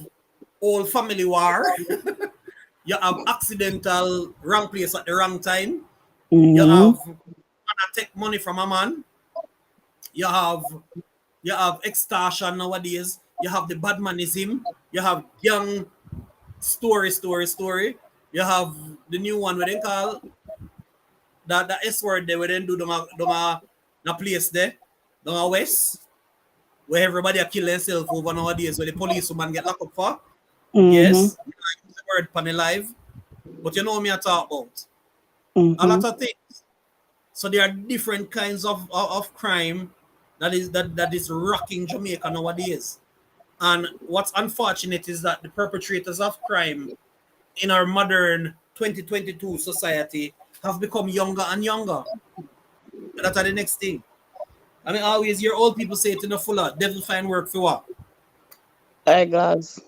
old family war, you have accidental wrong place at the wrong time, you Mm-hmm. have wanna take money from a man, you have extortion nowadays, you have the badmanism, you have young story. You have the new one where they call that S word there where they do the place there, down west, where everybody are killing themselves over nowadays, where the police woman get locked up for. Mm-hmm. Yes, you know, use the word pan live, but you know what me I talk about. A Mm-hmm. lot of things. So there are different kinds of crime that is rocking Jamaica nowadays. And what's unfortunate is that the perpetrators of crime in our modern 2022 society have become younger and younger. That's the next thing. I mean, always your old people say it in the fuller, devil find work for what? Hey guys.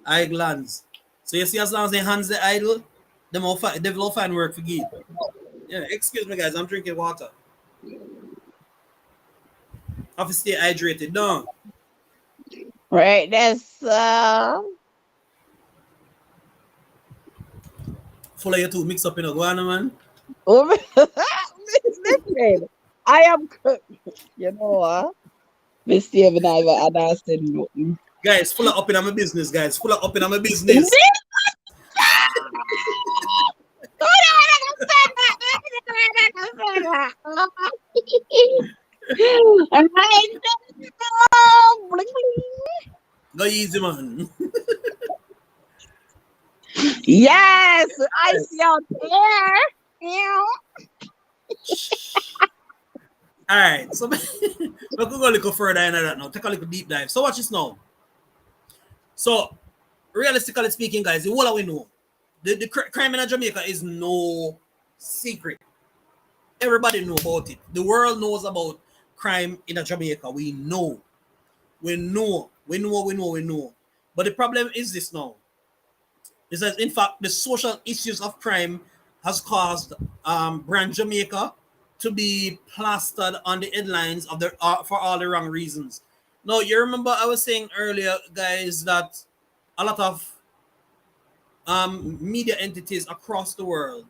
Eye glands. So you see, as long as their hands are idle, devil will find work for give. Yeah, excuse me, guys, I'm drinking water. Have to stay hydrated. No, Right. That's full of you two mix up in a guana, man. listen. I am you know what? Miss Steven I ever understand nothing. Guys, full of up in my business, guys. Full of up in my business. And I know. Bling, bling. Go easy, man. Yes, I see out there. Yeah. All right, so we could go a little further into that now. Take a little deep dive. So watch this now. So realistically speaking, guys, what do we know? The crime in Jamaica is no secret. Everybody know about it. The world knows about crime in Jamaica. We know. We know. We know. We know. We know. But the problem is this now. Is that in fact the social issues of crime has caused brand Jamaica to be plastered on the headlines of the for all the wrong reasons. Now you remember I was saying earlier, guys, that a lot of media entities across the world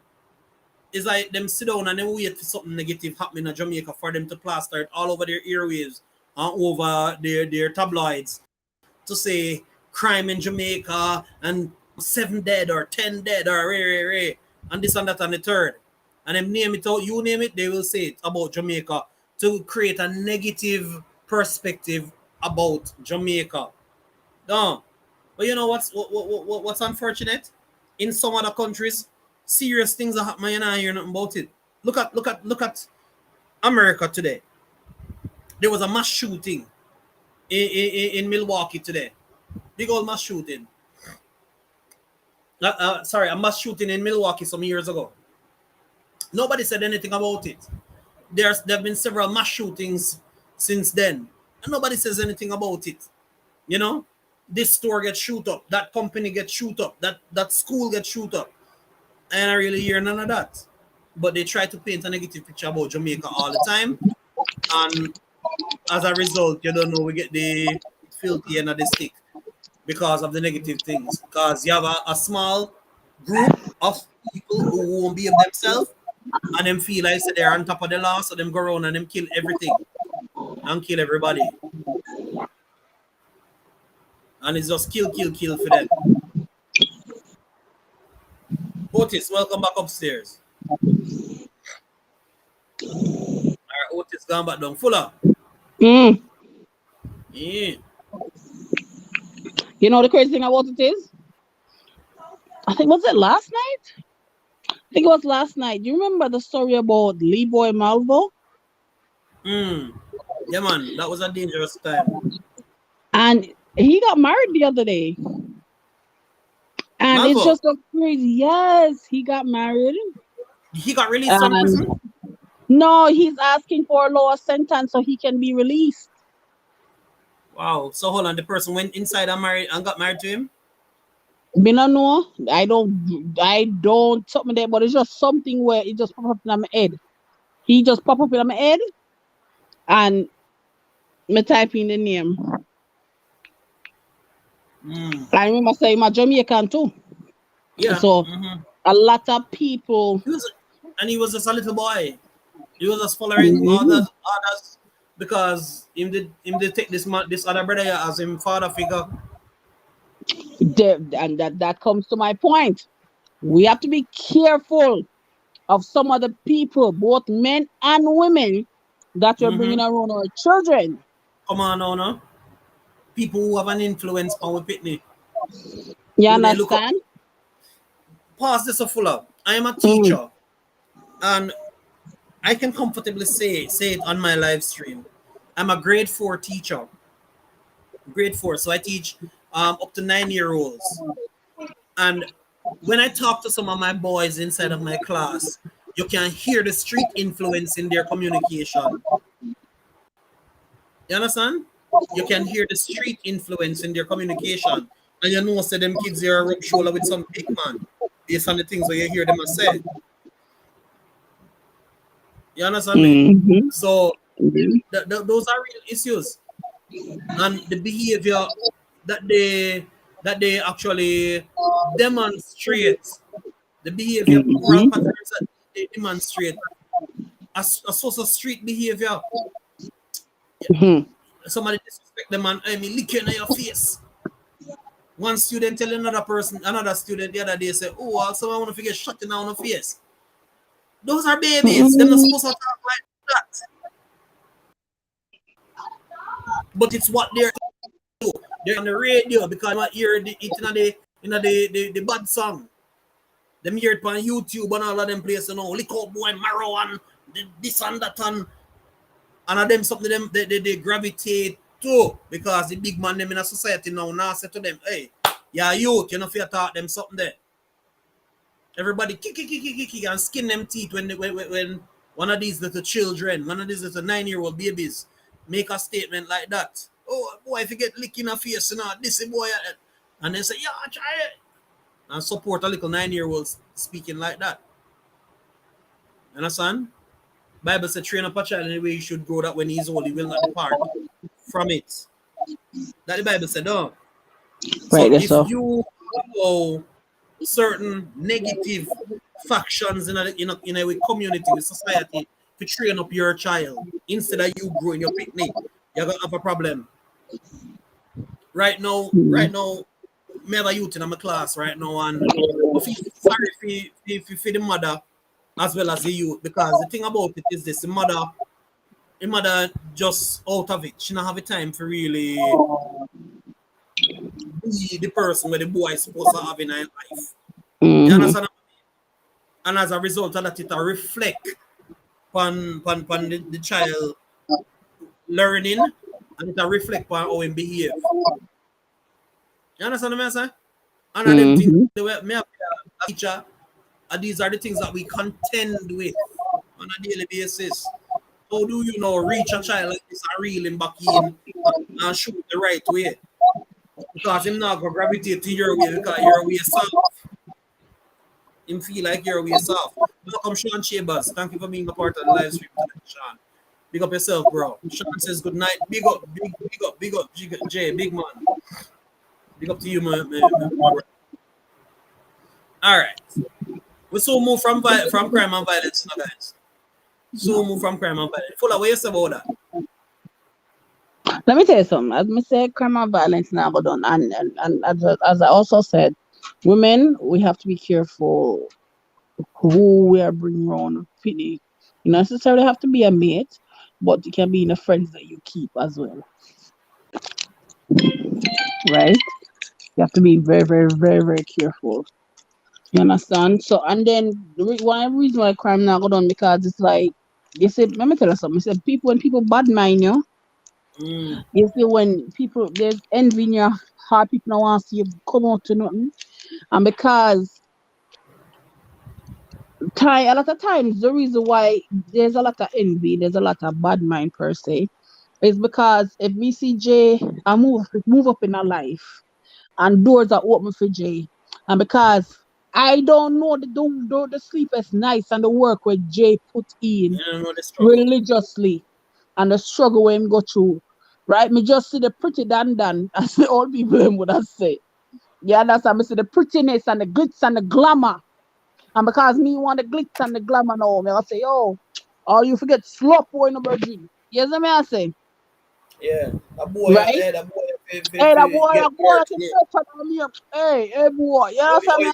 is like them sit down and they wait for something negative happening in Jamaica for them to plaster it all over their airwaves and over their tabloids to say crime in Jamaica and 7 dead or 10 dead or and this and that and the third. And them name it out, you name it, they will say it about Jamaica to create a negative perspective about Jamaica. No. But you know what's unfortunate? In some other countries, serious things are happening and I hear nothing about it. Look at America today. There was a mass shooting in Milwaukee today. Big old mass shooting. Sorry, a mass shooting in Milwaukee some years ago. Nobody said anything about it. There have been several mass shootings since then, and nobody says anything about it. You know, this store gets shoot up, that company gets shoot up, that school gets shoot up, and I really hear none of that. But they try to paint a negative picture about Jamaica all the time, and as a result, you don't know we get the filthy end of the stick because of the negative things. Because you have a small group of people who won't behave themselves and them feel like they're on top of the law, so them go around and them kill everything and kill everybody. And it's just kill for them. Otis, welcome back upstairs. Alright, Otis gone back down. Fuller. Mm. Yeah. You know the crazy thing about it is, I think was it last night? I think it was last night. You remember the story about Lee Boy Malvo? Yeah, man, that was a dangerous time. And he got married the other day. And it's Malvo, just so crazy. Yes, he got married. he got released from prison. No, he's asking for a lower sentence so he can be released. Wow. So hold on, the person went inside and got married to him. Me no know. I don't something there, but it's just something where it just pop up in my head. He just pop up in my head and me type in the name. I remember saying my Jamaican too. Yeah. So a lot of people He was just a little boy. He was just following others because him did take this other brother as him father figure. and that comes to my point. We have to be careful of some of the people, both men and women, that we're bringing around our children. Come on now, no? People who have an influence on with Pitney. You understand? Pause this a fuller. I am a teacher, and I can comfortably say it on my live stream. I'm a grade 4 teacher. Grade 4, so I teach up to 9-year-olds. And when I talk to some of my boys inside of my class, you can hear the street influence in their communication. You understand? You can hear the street influence in their communication. And you know, say them kids here rub shoulder with some big man based on the things that you hear them say. You understand me? So those are real issues. And the behavior that they actually demonstrate, the behavior, moral patterns that they demonstrate, as a source of street behavior. Somebody disrespect them and I mean lick you in your face. One student tell another student the other day say, "Oh, also I want to forget shut you down the face." Those are babies. They're not supposed to talk like that. but it's what they're do. They're on the radio because you hear it in the bad song. Them hear it on YouTube and all of them places, you know, lick out boy, marrow and this and that and of them something them they gravitate to because the big man them in a society now say to them, hey, yeah, youth, you know, if you talk them something there. Everybody kick and skin them teeth when one of these little children, one of these little 9-year-old babies make a statement like that. Oh boy, if you get licked in the face, you know, this boy, and they say, yeah, try it. And support a little 9-year-old speaking like that. You understand? Bible said, train up a child in the way he should grow, that when he's old, he will not depart from it. That the Bible said, no. Right, So if so. you allow certain negative factions in a community, with society, to train up your child instead of you growing your picnic, you're gonna have a problem. Right now, me have a youth in my class right now, and I feel sorry for the mother as well as the youth, because the thing about it is this: the mother just out of it. She don't have the time for really be the person where the boy is supposed to have in her life. You understand? And as a result of that, it reflect on the child learning, and it reflect on how he behave. You understand what I'm saying? And them things the way me a teacher, and these are the things that we contend with on a daily basis. How do you know reach a child like this and reel him back in and shoot the right way? Because him not gonna gravitate to your way because your way soft. Him feel like your way soft. Welcome, Sean Chambers. Thank you for being a part of the live stream today, Sean. Big up yourself, bro. Sean says good night. Big up, Jay, big man. Big up to you, my bro. All right. We so move from crime and violence, now, guys. So move from crime and violence. Full of what you say about that? Let me tell you something. As I say, crime and violence now go down, and as I also said, women, we have to be careful who we are bringing around. You not necessarily have to be a mate, but it can be in the friends that you keep as well, right? You have to be very, very, very, very careful. You understand? So, and then one reason why crime now go down, because it's like you said. Let me tell you something. You said when people bad mind you. You see, when people there's envy in your heart, people don't want to see you come out to nothing, and because a lot of times the reason why there's a lot of envy, there's a lot of bad mind per se, is because if we see Jay I move up in our life and doors are open for Jay, and because I don't know the sleepless nights and the work where Jay put in You don't know the struggle. religiously and the struggle we him go through. Right? Me just see the pretty dan, as the old people them would have said. Yeah, that's how I see the prettiness and the glitz and the glamour. And because me want the glitz and the glamour now, me I say, yo, oh, you forget slop boy no virgin. Yes, I mean I say. Yeah, Right? that boy, Hey, get that boy, hurt. that better than me. Hey, boy. You know what I mean?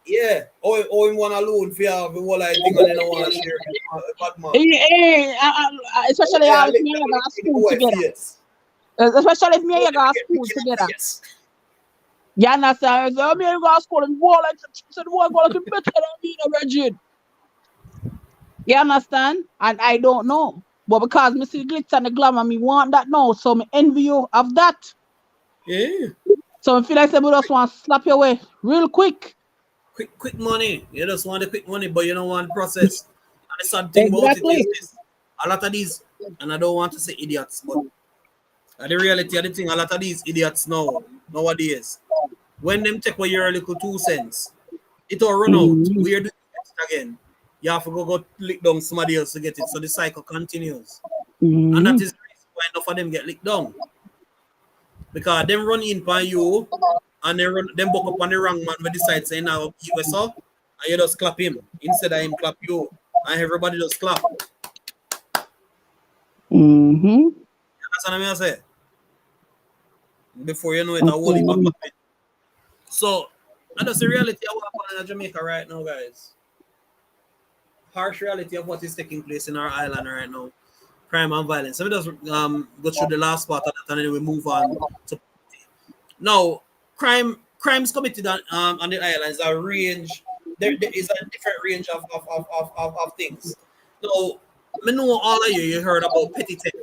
Yeah, or him one alone for have the whole like thing and they don't want to share it. Bad man. Hey, especially Yeah, if lick me and you go to the school boy together. face. Especially if me and Boy, you go to get school lick in the together. face. You understand? So me and you go to school and boy like so the boy go like better than me, no virgin. You understand? And I don't know. But because me see the glitz and the glamour, me want that now. So me envy you of that. Yeah. So I feel like somebody just want to slap your way real quick. Quick money. You just want the quick money, but you don't want the process. And the sad thing about it is Exactly. this. A lot of these, and I don't want to say idiots, but the reality of the thing, a lot of these idiots nowadays, when them take away your little 2 cents, it will run out. Mm-hmm. Where do you get it again? You have to go lick down somebody else to get it. So the cycle continues. And Mm-hmm. that is the reason why enough of them get licked down. Because them run in by you and them buck up on the wrong man when decide saying now you saw and you just clap him instead of him clap you. And everybody just clap. Mm-hmm. That's what I say. Before you know it, a whole heap of Okay. clapping. So and that's the reality of what happening in Jamaica right now, guys. Harsh reality of what is taking place in our island right now. crime and violence. Let me just go through the last part of that, and then we move on to now. Crimes committed on the islands are range. There is a different range of things. Now, I know all of you heard about petty theft.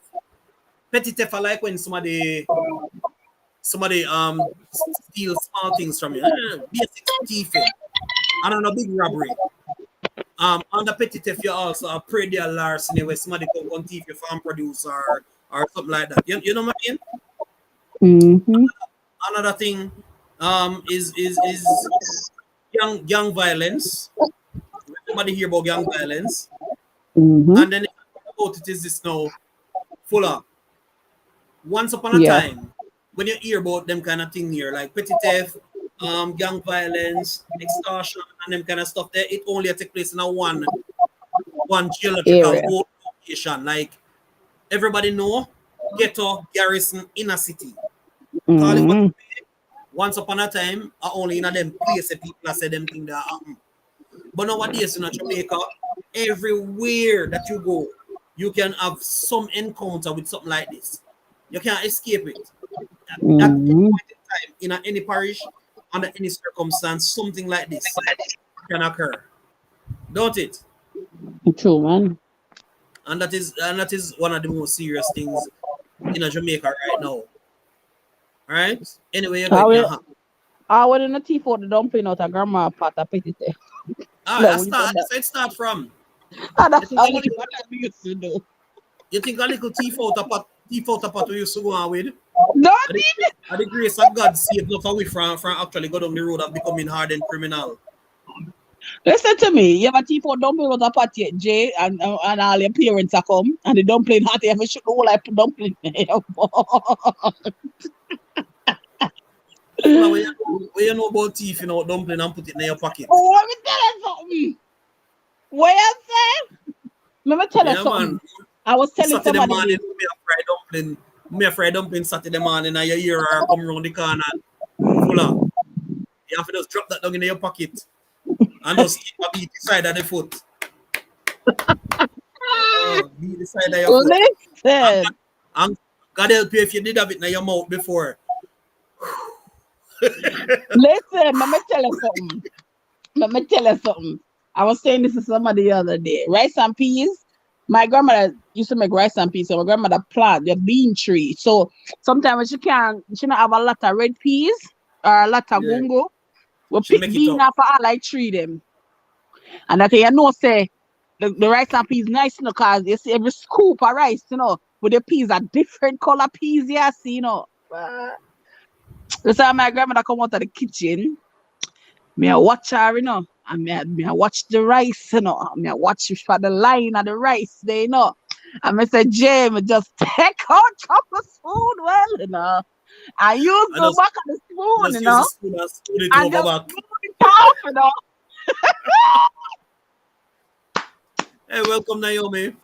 Petty theft are like when somebody steals small things from you. Basic thieving. And on a big robbery. Under petty theft, you also have predial larceny where somebody come on thief your farm produce or something like that. You know what I mean? Mm-hmm. Another thing is gang violence. Somebody hear about gang violence. Mm-hmm. And then about it is this now, fuller. Once upon a Yeah. time, when you hear about them kind of thing here, like petty theft, gang violence, extortion, and them kind of stuff, there it only take place in a one geological Area. location. Like everybody know, ghetto garrison in a city. Call it what Mm-hmm. once upon a time, only in a them place people say them thing that happen. But nowadays in Jamaica, everywhere that you go, you can have some encounter with something like this. You can't escape it. At any Mm-hmm. point in time, in any parish, under any circumstance, something like this can occur. Don't it? True, man. And that is one of the most serious things in Jamaica right now. Right? Anyway, you go, it How can will happen. how will the tea for the dumpling out of grandma pot of petty theft? No, we done that. That's where it start from. Ah, You that's think a only little, what we used to do. you think a little thief out a pot we used to go on with? Don't At the, even at the grace of God saved us away from actually go down the road of becoming hardened criminal. listen to me. You ever tea for dumpling out of pot yet, Jay, and all your parents are come and the dumpling hot. You ever shoot the whole like dumpling in your pot. Well, when you know about thief, you know, dumpling and put it in your pocket. Oh, let me tell you something. What you say? Let me tell you Yeah, something. man. I was telling Saturday somebody morning, this. me a fried dumpling Saturday morning, and you hear her come around the corner full of. You have to just drop that down in your pocket and just keep a beat the side of the foot. Beat the side of your foot. And, Listen. and God help you if you did have it in your mouth before. Listen, let me tell you something. Let me tell you something. I was saying this to somebody the other day. Rice and peas. My grandmother used to make rice and peas. So my grandmother plant the bean tree. So sometimes she not have a lot of red peas or a lot of Yeah, gungo. We she pick make it bean up. up for all like tree them. And that you know say the rice and peas nice, you know, cause you see every scoop of rice, you know, with the peas are different color peas, yeah, see, you know. So my grandmother come out of the kitchen. Me I watch her, you know, and me I watch the rice, you know, me I watch for the line of the rice, there, you know. And me say, Jamie, just take out the spoon, well, you know, and use I the just back of the spoon, you use the know, spoon and spoon it and over just back. spoon it off, you know. Hey, welcome Naomi.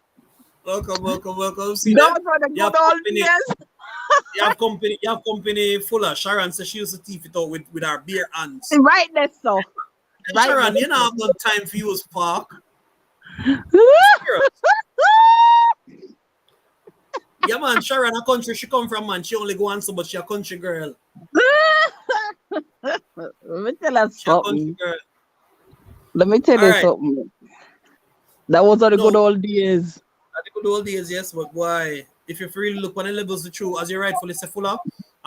Welcome. See there? Those were the You have good old company. days. You have company fuller. Sharon says she used to teeth it out with her bare hands. Right there, so. And Right there, Sharon, you know so. have no time for use fork. Serious. Yeah, man, Sharon, a country she come from, man. She only go on so, but she a country girl. Let me tell you She a country something. girl. Let me tell All you right. something. That was the No, good old days. at the good old days, yes, but why? If you really look on the levels the true, as you rightfully say, fuller,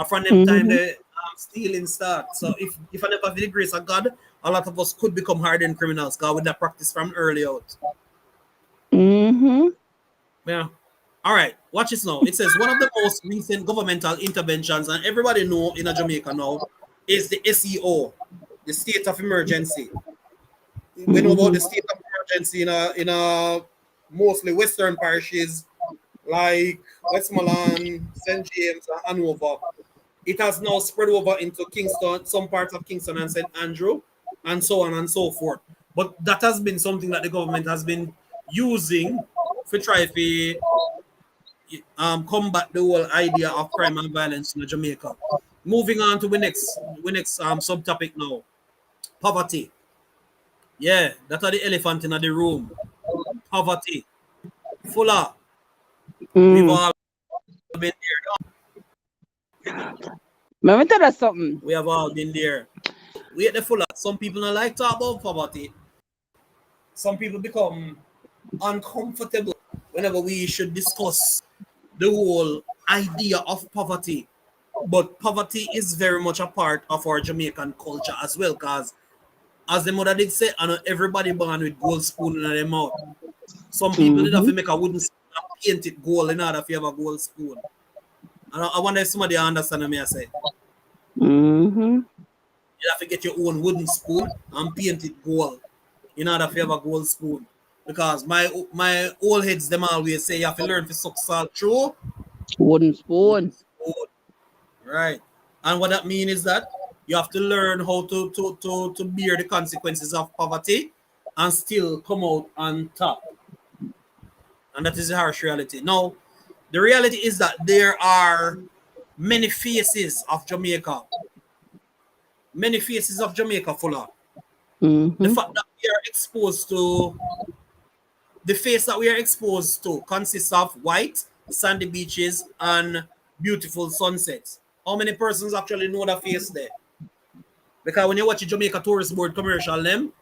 from them time Mm-hmm. the stealing start. So if I never have the grace of God, a lot of us could become hardened criminals, because with that practice from early out. Mm-hmm. Yeah. All right. Watch this now. It says one of the most recent governmental interventions, and everybody know in Jamaica now, is the SEO, the state of emergency. We know about Mm-hmm. the state of emergency in a mostly western parishes like Westmoreland, St. James, and Hanover. It has now spread over into Kingston, some parts of Kingston and St. Andrew, and so on and so forth. But that has been something that the government has been using to try to combat the whole idea of crime and violence in Jamaica. Moving on to the next subtopic now. Poverty. Yeah, that are the elephant in the room. Poverty. Fuller. We've Mm. all been Let me tell you something. we have all been there. We at the full. Some people don't like talk about poverty. Some people become uncomfortable whenever we should discuss the whole idea of poverty. But poverty is very much a part of our Jamaican culture as well, because as the mother did say, I know everybody born with gold spoon in their mouth. Some people did have to Mm-hmm. make a wooden spoon and paint it gold in order if you have a gold spoon. And I wonder if somebody understand what I say. Mm-hmm. You have to get your own wooden spoon and paint it gold in order if you have a gold spoon. Because my old heads them always say you have to learn to suck salt through Wooden wooden spoon. spoon. Right. And what that means is that you have to learn how to bear the consequences of poverty and still come out on top. And that is the harsh reality. Now, the reality is that there are many faces of Jamaica. Many faces of Jamaica fuller. The Mm-hmm. fact that we are exposed to the face that we are exposed to consists of white, sandy beaches, and beautiful sunsets. How many persons actually know that face there? Because when you watch a Jamaica Tourist Board commercial, them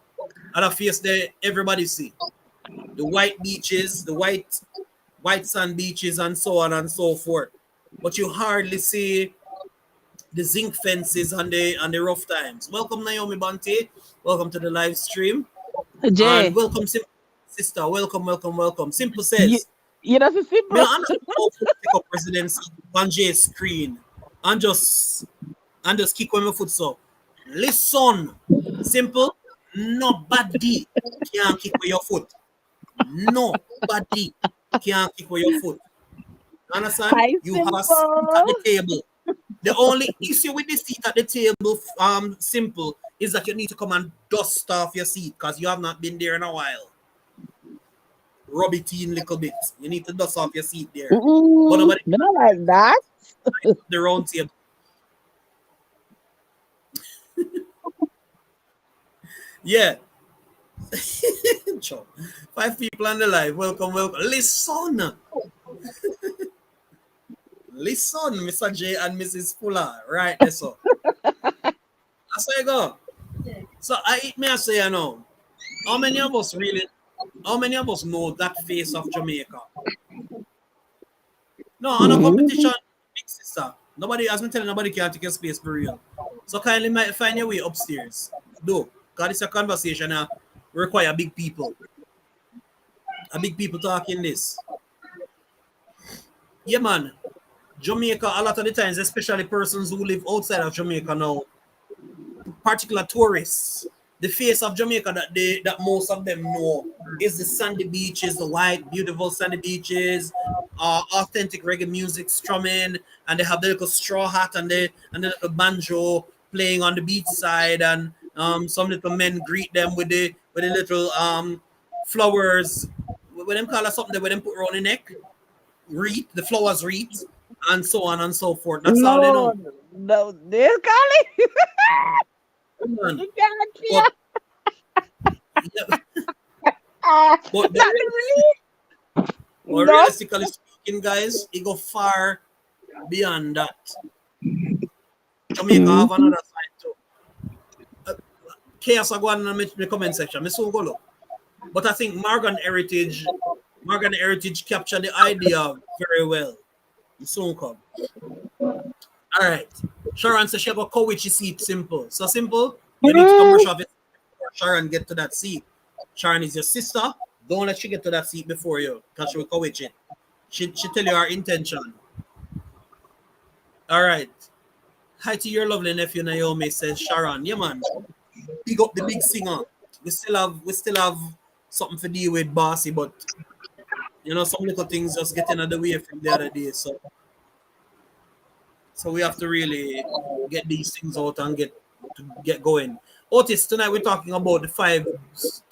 and a face there, everybody see the white beaches, the white sand beaches, and so on and so forth. But you hardly see the zinc fences and the rough times. Welcome Naomi Banti. Welcome to the live stream. And Jay, welcome sister. Welcome, welcome, welcome. Simple you, says, that's a me simple. not understand how to take up residency on J's screen and just kick on my foot so. Listen. Simple. Nobody can kick with your foot. Nobody can kick with your foot. Understand? Hi, You have a seat at simple. the table. The only issue with the seat at the table, simple, is that you need to come and dust off your seat because you have not been there in a while. Rub it in a little bit. You need to dust off your seat there. But Mm-mm. nobody Me not like that. can the round table. Yeah. Sure. 5 people on the live. Welcome, welcome. Listen, Mr. J and Mrs. Fuller. Right there, so. That's how you go. So I say, how many of us really, how many of us know that face of Jamaica? No, on a Mm-hmm. competition, big sister. Nobody, as me telling nobody can take your space for real. So kindly might find your way upstairs. Do. Because it's a conversation require big people. A big people talking this. Yeah, man. Jamaica, a lot of the times, especially persons who live outside of Jamaica now, particular tourists, the face of Jamaica that most of them know is the sandy beaches, the white, beautiful sandy beaches, authentic reggae music strumming, and they have the little straw hat and the little banjo playing on the beach side, and some little men greet them with the little flowers. What them call it something where them put around the neck, wreath, the flowers wreath, and so on and so forth. That's all they No, know. no, this Carly. Come on. You can't see But her. yeah, but the Not the But no. realistically speaking, guys, it go far beyond that. Jamaica have Mm-hmm. another side too. Chaos are going in the comment section. Me soon go look. But I think Morgan Heritage captured the idea very well. Me soon come. All right. Sharon says she have a coach seat simple. So simple, you need to come brush Mm-hmm. off it before Sharon get to that seat. Sharon is your sister. Don't let she get to that seat before you, because she will coach it. She tell you her intention. All right. Hi to your lovely nephew Naomi, says Sharon. Yeah, man. Big up the big singer. We still have something to deal with, bossy, but some little things just getting out of the way from the other day. So we have to really get these things out and get going. Otis, tonight we're talking about the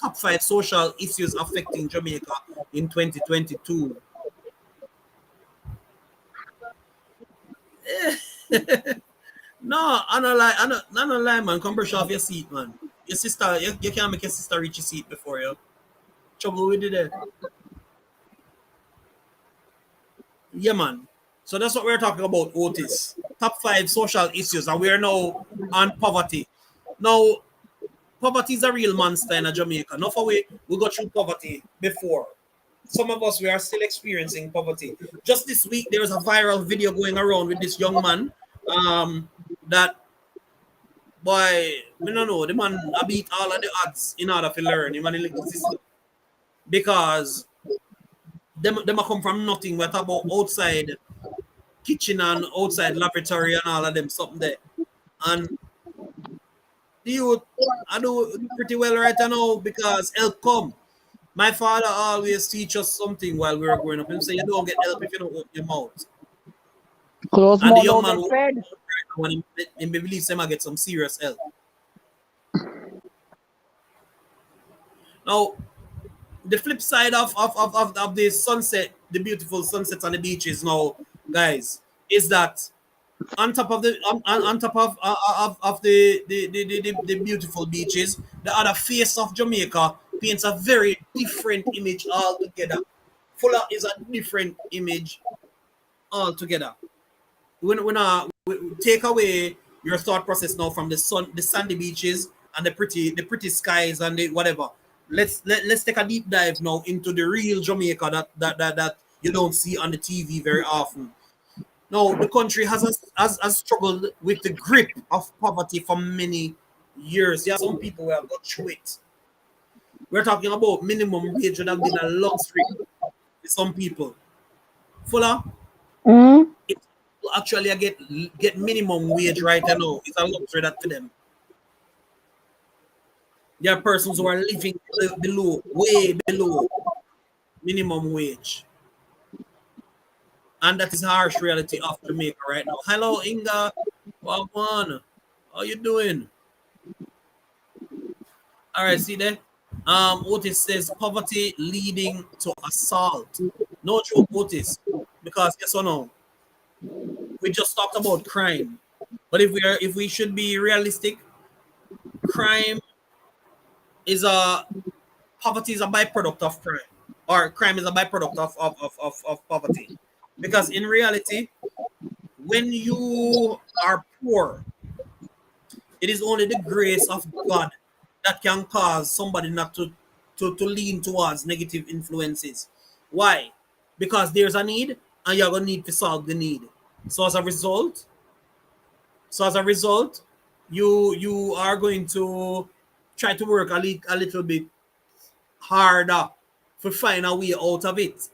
top five social issues affecting Jamaica in 2022. No, I don't lie, man. Come brush off your seat, man. Your sister, you can't make your sister reach your seat before you. Trouble with it there. Yeah, man. So that's what we're talking about, Otis. Top 5 social issues, and we are now on poverty. Now, poverty is a real monster in Jamaica. Not for we got through poverty before. Some of us we are still experiencing poverty. Just this week, there was a viral video going around with this young man. That boy, we don't know. The man I beat all of the odds in order to learn. The man in the system because them a come from nothing. We're talking about outside kitchen and outside laboratory and all of them something there. And the youth, I do pretty well right now because help come. My father always teach us something while we were growing up. He say you don't get help if you don't open your mouth. Close And the more young don't man get fed. when he believes him I get some serious help. Now the flip side of the sunset, the beautiful sunsets on the beaches now, guys, is that on top of on top of the beautiful beaches, the other face of Jamaica paints a very different image altogether. Fuller is a different image altogether. We take away your thought process now from the sandy beaches and the pretty skies and the whatever. Let's take a deep dive now into the real Jamaica that you don't see on the TV very often. Now, the country has struggled with the grip of poverty for many years. Yeah, some people have got through it. We're talking about minimum wage would have been a luxury with some people. Fuller, Mm. if people actually get minimum wage right now, it's a luxury that for them. There are persons who are living below, way below minimum wage. And that is harsh reality of Jamaica right now. Hello, Inga. Wagwan. How you doing? All right, see there. Otis says poverty leading to assault. No joke, Otis, because yes or no, we just talked about crime, but if we should be realistic, crime is a poverty is a byproduct of crime, or crime is a byproduct of poverty, because in reality, when you are poor, it is only the grace of God that can cause somebody not to lean towards negative influences. Why? Because there's a need and you're gonna need to solve the need. So as a result, so as a result, you are going to try to work a little bit harder to find a way out of it.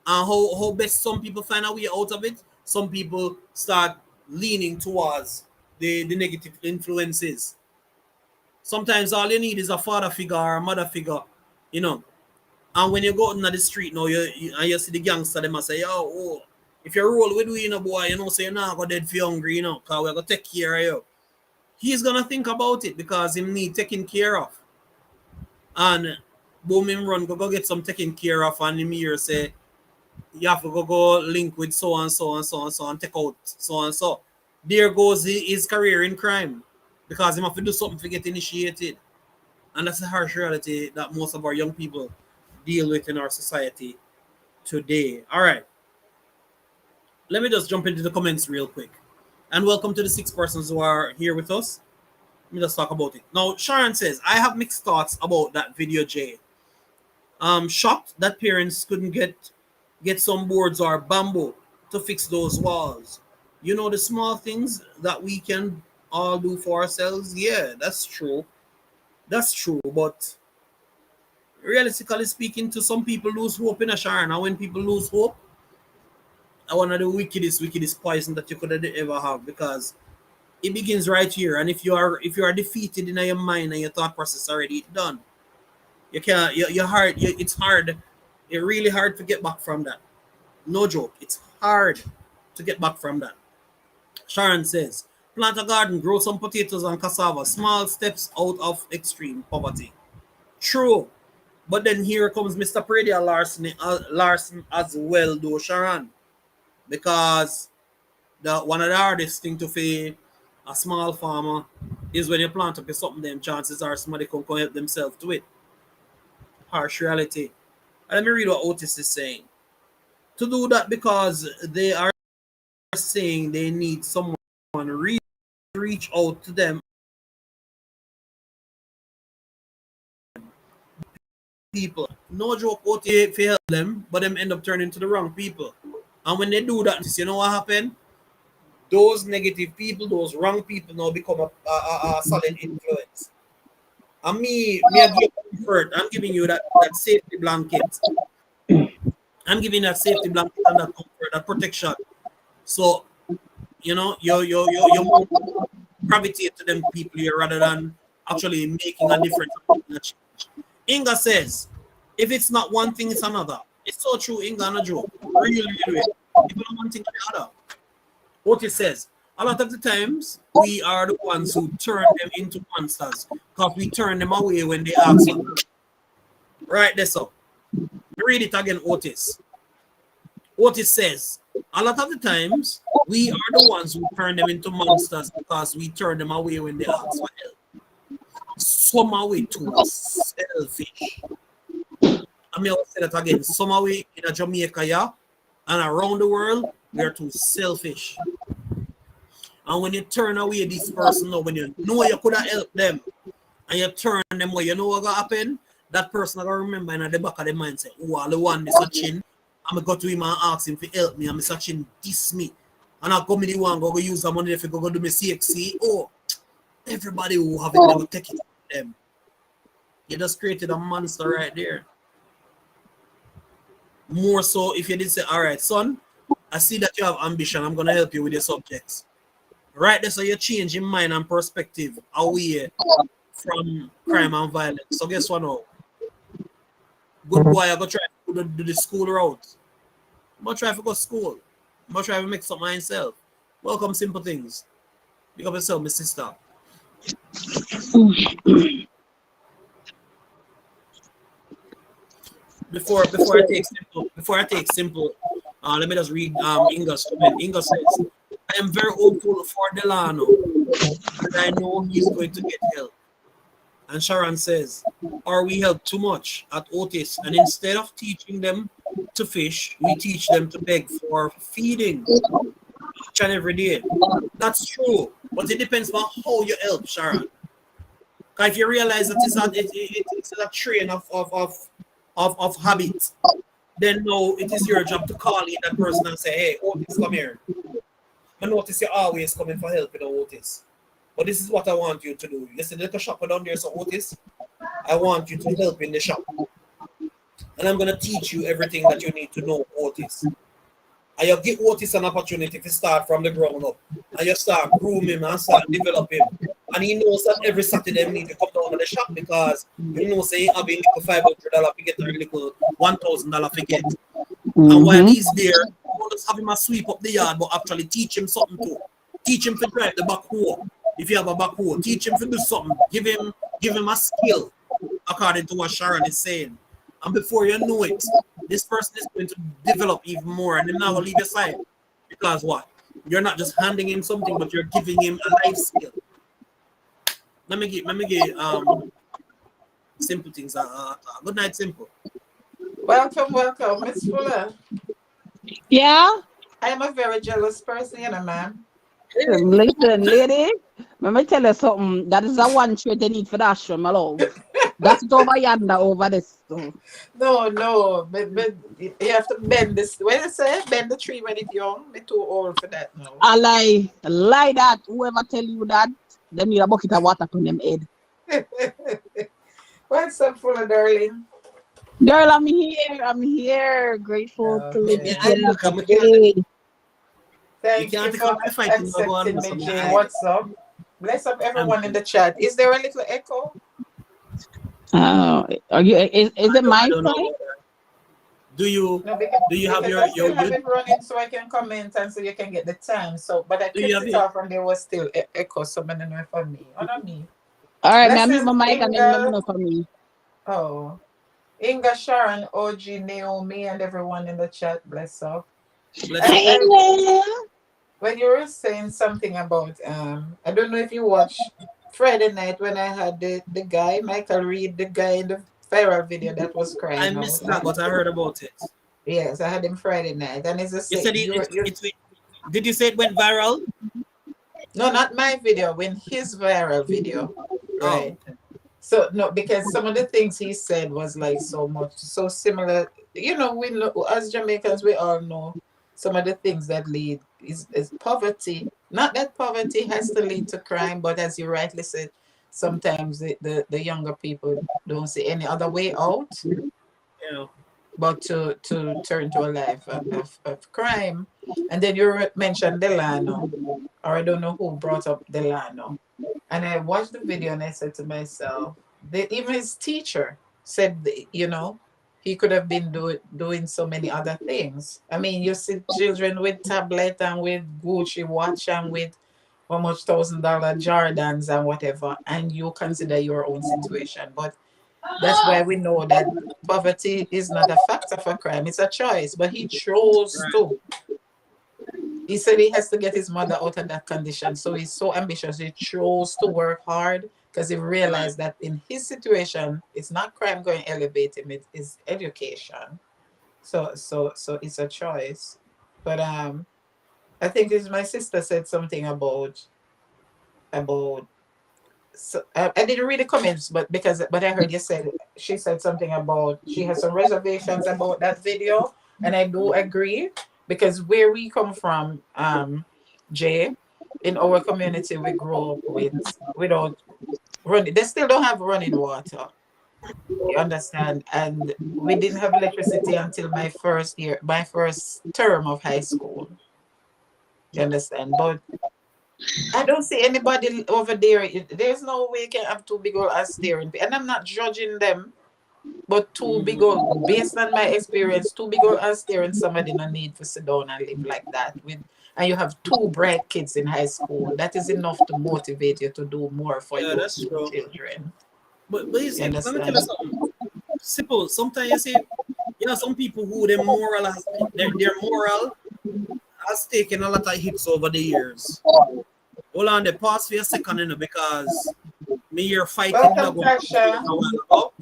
And how best some people find a way out of it? Some people start leaning towards the negative influences. Sometimes all you need is a father figure or a mother figure, you know. And when you go out in the street now, and you see the gangster, they must say, oh, if you roll with we, boy, say you're not going to dead for hungry, because we're going to take care of you. He's going to think about it because he need taken care of. And boom, him run, go get some taken care of, and him here say, you have to go link with so and so and so and so and take out so and so. There goes his career in crime because he have to do something to get initiated. And that's the harsh reality that most of our young people deal with in our society today. All right. Let me just jump into the comments real quick. And welcome to the 6 persons who are here with us. Let me just talk about it. Now, Sharon says, I have mixed thoughts about that video, Jay. Shocked that parents couldn't get some boards or bamboo to fix those walls. The small things that we can all do for ourselves. Yeah, that's true. That's true. But realistically speaking, to some people lose hope in a Sharon. And when people lose hope, one of the wickedest poison that you could ever have, because it begins right here. And if you are defeated in your mind and your thought process already, it's done. You can't. It's hard. It's really hard to get back from that. No joke. It's hard to get back from that. Sharon says, plant a garden, grow some potatoes and cassava. Small steps out of extreme poverty. True. But then here comes Mr. Pradia Larson as well, though, Sharon. Because one of the hardest thing to feed a small farmer is when you plant up something, them chances are somebody can come help themselves to it. Harsh reality. And let me read what Otis is saying. to do that because they are saying they need someone to reach out to them people. No joke, OTA if you help them, but them end up turning to the wrong people. And when they do that, you know what happened? Those negative people, those wrong people now become a solid influence. And me I give you comfort. I'm giving you that safety blanket. I'm giving that safety blanket and that comfort, that protection. So, you know, you more gravitate to them people here rather than actually making a difference. Inga says, if it's not one thing, it's another. It's so true, Inga, no joke. Really, really. If it's not one thing, it's the other. What it says, a lot of the times, we are the ones who turn them into monsters because we turn them away when they ask us. Right there, so. Read it again, Otis. Otis says, a lot of the times, we are the ones who turn them into monsters because we turn them away when they ask for help. Some are way too selfish. I mean, I'll say that again. Some are way in Jamaica, yeah, and around the world, we are too selfish. And when you turn away this person, or when you know you could have helped them, and you turn them away, you know what gonna happen? That person gonna remember in the back of their mind say, oh, all the one Mr. Chin, I'm gonna go to him and ask him to help me, and Mr. Chin diss me. And I'll come in the one, go use the money if you go do me CXC. Oh, everybody who have it, they will take it from them. You just created a monster right there. More so if you did say, all right, son, I see that you have ambition. I'm going to help you with your subjects. Right there, so you change your mind and perspective away from crime and violence. So guess what now? Good boy, I go try to do the school route. I'm going to try to go to school. I'm going to try to make something myself. Welcome, simple things. Pick up yourself, my sister. Before I take simple, let me just read Inga's comment. Inga says, I am very hopeful for Delano, and I know he's going to get help. And Sharon says, or we help too much at Otis, and instead of teaching them to fish, we teach them to beg for feeding each and every day. That's true, but it depends on how you help, Sharon. Because if you realize that it's a train of habits, then no, it is your job to call in that person and say, hey, Otis, come here. I notice you're always coming for help with Otis. But this is what I want you to do. You see the little shop down there, so Otis, I want you to help in the shop. And I'm going to teach you everything that you need to know, Otis. And you give Otis an opportunity to start from the ground up. And you start grooming him and start developing him. And he knows that every Saturday he need to come down to the shop because he knows he have a little $500 to get or a little $1,000 to get. And while he's there, don't just have him a sweep up the yard, but actually teach him something too. Teach him to drive the backhoe. If you have a backhoe, teach him to do something. Give him a skill, according to what Sharon is saying. And before you know it, this person is going to develop even more, and then now will leave your side. Because what? You're not just handing him something, but you're giving him a life skill. Let me get simple things. Good night, simple. Welcome, Miss Fuller. Yeah. I am a very jealous person, you know, ma'am. Listen, lady, let me tell you something. That is a one trait they need for the ashram, my love. That's it over yonder, over this. So. No, but you have to bend this. When you say bend the tree when it's young, I'm too old for that now. I lie that. Whoever tell you that, they need a bucket of water on them head. What's up, Fuller, darling? Girl, I'm here. Grateful to live today. Thank you for accepting me, Jane. What's up? Bless up everyone in the chat. Is there a little echo? Are you? Is it my side? Do you have your have it running so I can comment and so you can get the time? So, but I clicked it off and there was still echo. So I don't know for me. Or not me. All right, ma'am. Mute my mic and then let me know for me. Oh, Inga, Sharon, OG, Naomi, and everyone in the chat. Bless up. When you were saying something about I don't know if you watched Friday night when I had the guy Michael Reed, the guy in the viral video that was crying. I missed that, but I heard about it. Yes, I had him Friday night, and it's a You said did you say it went viral? no, not my video. When his viral video, Oh, right? So no, because some of the things he said was like so similar. You know, we know as Jamaicans, we all know some of the things that lead is poverty. Not that poverty has to lead to crime, but as you rightly said, sometimes the younger people don't see any other way out yeah. but to turn to a life of crime. And then you mentioned Delano, or I don't know who brought up Delano. And I watched the video and I said to myself, even his teacher said, you know, he could have been doing so many other things. I mean, you see children with tablet and with Gucci watch and with how much $1,000 Jordans and whatever, and you consider your own situation. But that's why we know that poverty is not a factor for crime. It's a choice. But he chose Right. to. He said he has to get his mother out of that condition. So he's so ambitious. He chose to work hard because he realized that in his situation, it's not crime going to elevate him. It is education. So it's a choice. But I think it's my sister said something about so, I didn't read the comments, but I heard you said she said something about she has some reservations about that video, and I do agree because where we come from, Jay, in our community we grew up without running. They still don't have running water. You understand? And we didn't have electricity until my first term of high school. You understand? But I don't see anybody over there. There's no way you can have two big old ass staring. And I'm not judging them, but two big old, based on my experience, two big old ass staring, somebody no need to sit down and live like that. And you have two bright kids in high school. That is enough to motivate you to do more for your children. But you see, let me tell you something. Simple. Sometimes you see, some people who their moral has taken a lot of hits over the years. Hold on, the pause for a second, because me here fighting a while,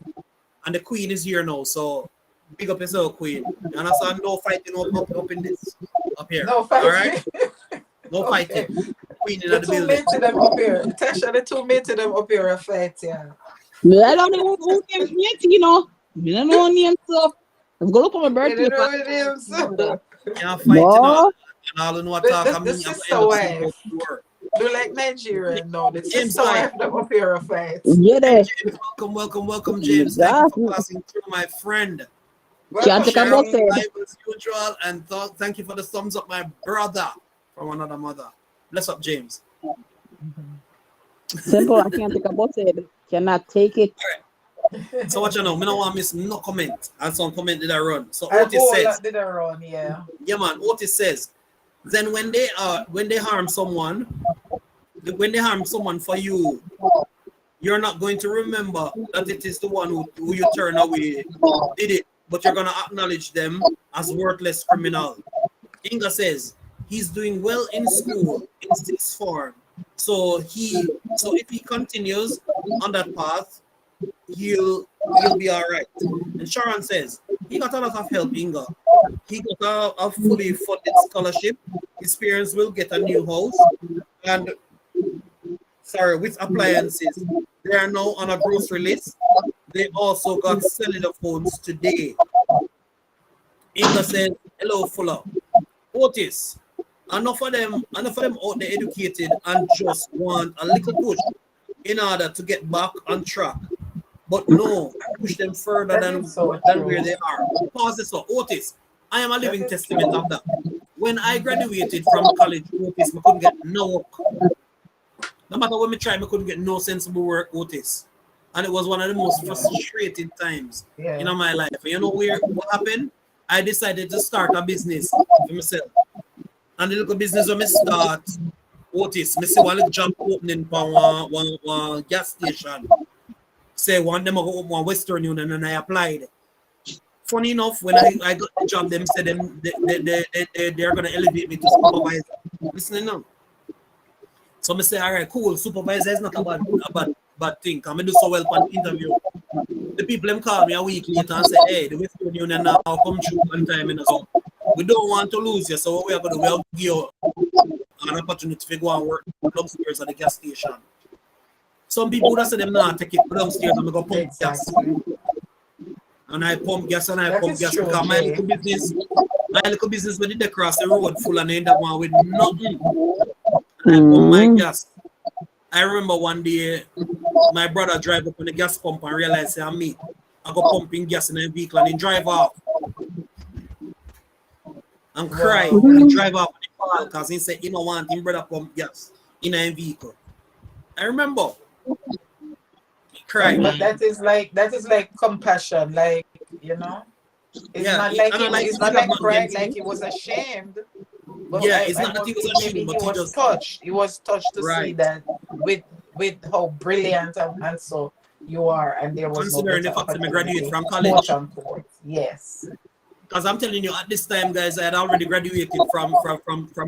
and the queen is here now. So big up yourself, queen. You understand? No fighting up in this up here. No fighting. All right? No fighting. Queen in the building. Them up here. Tasha, the two mates of them up here are fight, yeah. I don't know who names yet, you know. I don't know names, so I'm going to look on my birthday. Yeah, fighting and all in what talk. The sister wife. Do like Nigerian now. The sister wife up here a fight. Yeah, James, welcome, James. Thank you for passing through, my friend. Can't take a boss as usual, and thank you for the thumbs up, my brother from another mother. Bless up, James. Simple. I can't take a boss head. Cannot take it. All right. So what you know? Me don't want to miss no comment. And some comment did I run. So Otis says, did I run? Yeah. Yeah, man. Otis says, then when they harm someone, for you, you're not going to remember that it is the one who you turn away did it, but you're gonna acknowledge them as worthless criminal. Inga says he's doing well in school in sixth form, so if he continues on that path, he'll be all right. And Sharon says he got a lot of help. Inga, he got a fully funded scholarship. His parents will get a new house, and with appliances. They are now on a grocery list. They also got cellular phones today. Inga says, hello, Fuller. Otis, enough of them out there educated and just want a little push in order to get back on track. But no, push them further than where they are. Pause this up. Otis, I am a living testament of that. When I graduated from college, Otis, I couldn't get no work. No matter what I tried, I couldn't get no sensible work, Otis. And it was one of the most frustrating times in my life. And you know what happened? I decided to start a business for myself. And the little business when I start, Otis, I see one little job opening for one gas station. Say one of them go open one Western Union, and I applied. Funny enough, when I got the job, them said they're gonna elevate me to supervisor. Listening now. So I say, all right, cool. Supervisor is not a bad bad thing. Can I do so well on the interview? The people them call me a week later and say, hey, the Western Union now come through one time in so we don't want to lose you, so what we are gonna do, we'll give you an opportunity to go and work downstairs at the gas station. Some people would have said them not take it downstairs and go pump gas. And I pump gas and I That pump is gas true, because my little business with it across the road full and I end up one with nothing. And I pump my gas. I remember one day my brother drive up on the gas pump and realize I'm me. I go pumping gas in the vehicle and he drive off. And cry and drive off the car because he said he don't want him brother pump gas in a vehicle. I remember. He cried. But that is like compassion, like, you know. It's Yeah, not he- like and I he, like it's to not have like not pride, against like him. he was ashamed. But Yeah, I, it's I not that must he was think maybe ashamed, he but he was just touched. He was touched to see right. that with how brilliant and so you are, and there was no Considering the better fact that I graduated opportunity, from quote college. unquote. Yes, Because I'm telling you, at this time, guys, I had already graduated from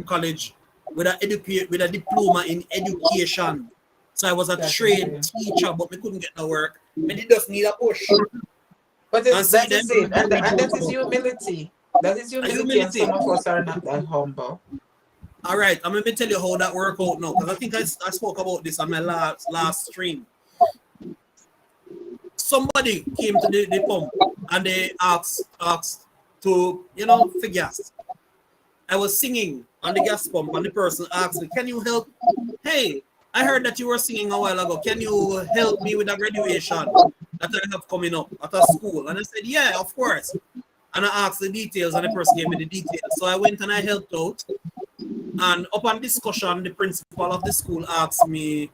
college with a diploma in education. So I was a that is trained it. teacher, but we couldn't get the work. But it just need a push. But And see that them is it, and reach that out is to humility. That is a humility, and humility. some of us are not that humble. All right, I'm going to tell you how that work out now. Because I think I spoke about this on my last stream. Somebody came to the pump and they asked to, for gas. I was singing on the gas pump and the person asked me, can you help? Hey, I heard that you were singing a while ago. Can you help me with a graduation that I have coming up at a school? And I said, yeah, of course. And I asked the details and the person gave me the details. So I went and I helped out. And upon discussion, the principal of the school asked me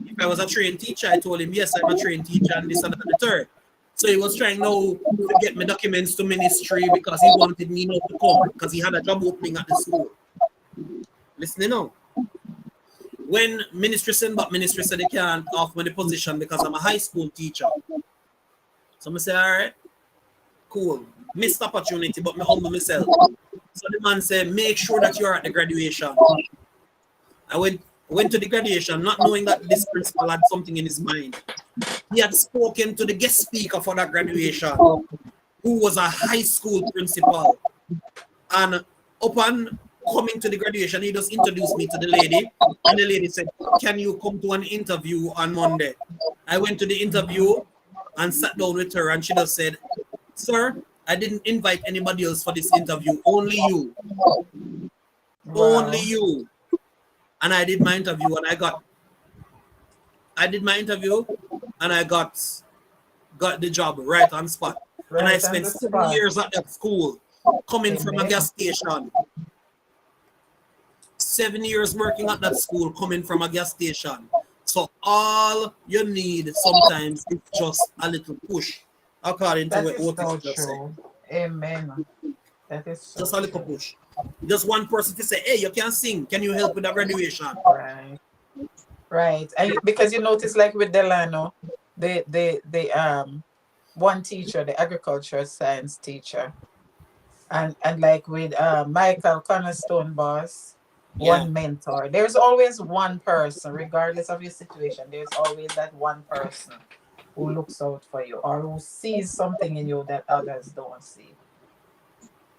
if I was a trained teacher. I told him, yes, I'm a trained teacher and this and that and the third. So he was trying now to get me documents to ministry because he wanted me not to come because he had a job opening at the school. Listening now. When ministry sent back, ministry said they can't offer me the position because I'm a high school teacher. So I say, all right, cool. Missed opportunity, but me humble myself. So the man said, make sure that you're at the graduation. I went to the graduation not knowing that this principal had something in his mind. He had spoken to the guest speaker for that graduation, who was a high school principal. And upon coming to the graduation, he just introduced me to the lady. And the lady said, can you come to an interview on Monday? I went to the interview and sat down with her and she just said, sir, I didn't invite anybody else for this interview, only you. Wow. Only you. And I did my interview and I got the job right on spot. Right And I on spent the 7 spot. years at that school, coming from a Amen. gas station. 7 years working at that school, coming from a gas station. So all you need sometimes is just a little push, according to That what is Otis so just said. true. Amen. That is so Just a little true. push. Just one person to say, hey, you can sing. Can you help with the graduation? Right. Right. And because you notice, like with Delano, the one teacher, the agricultural science teacher, and like with Michael Cornerstone boss, Yeah. one mentor. There's always one person, regardless of your situation. There's always that one person who looks out for you or who sees something in you that others don't see.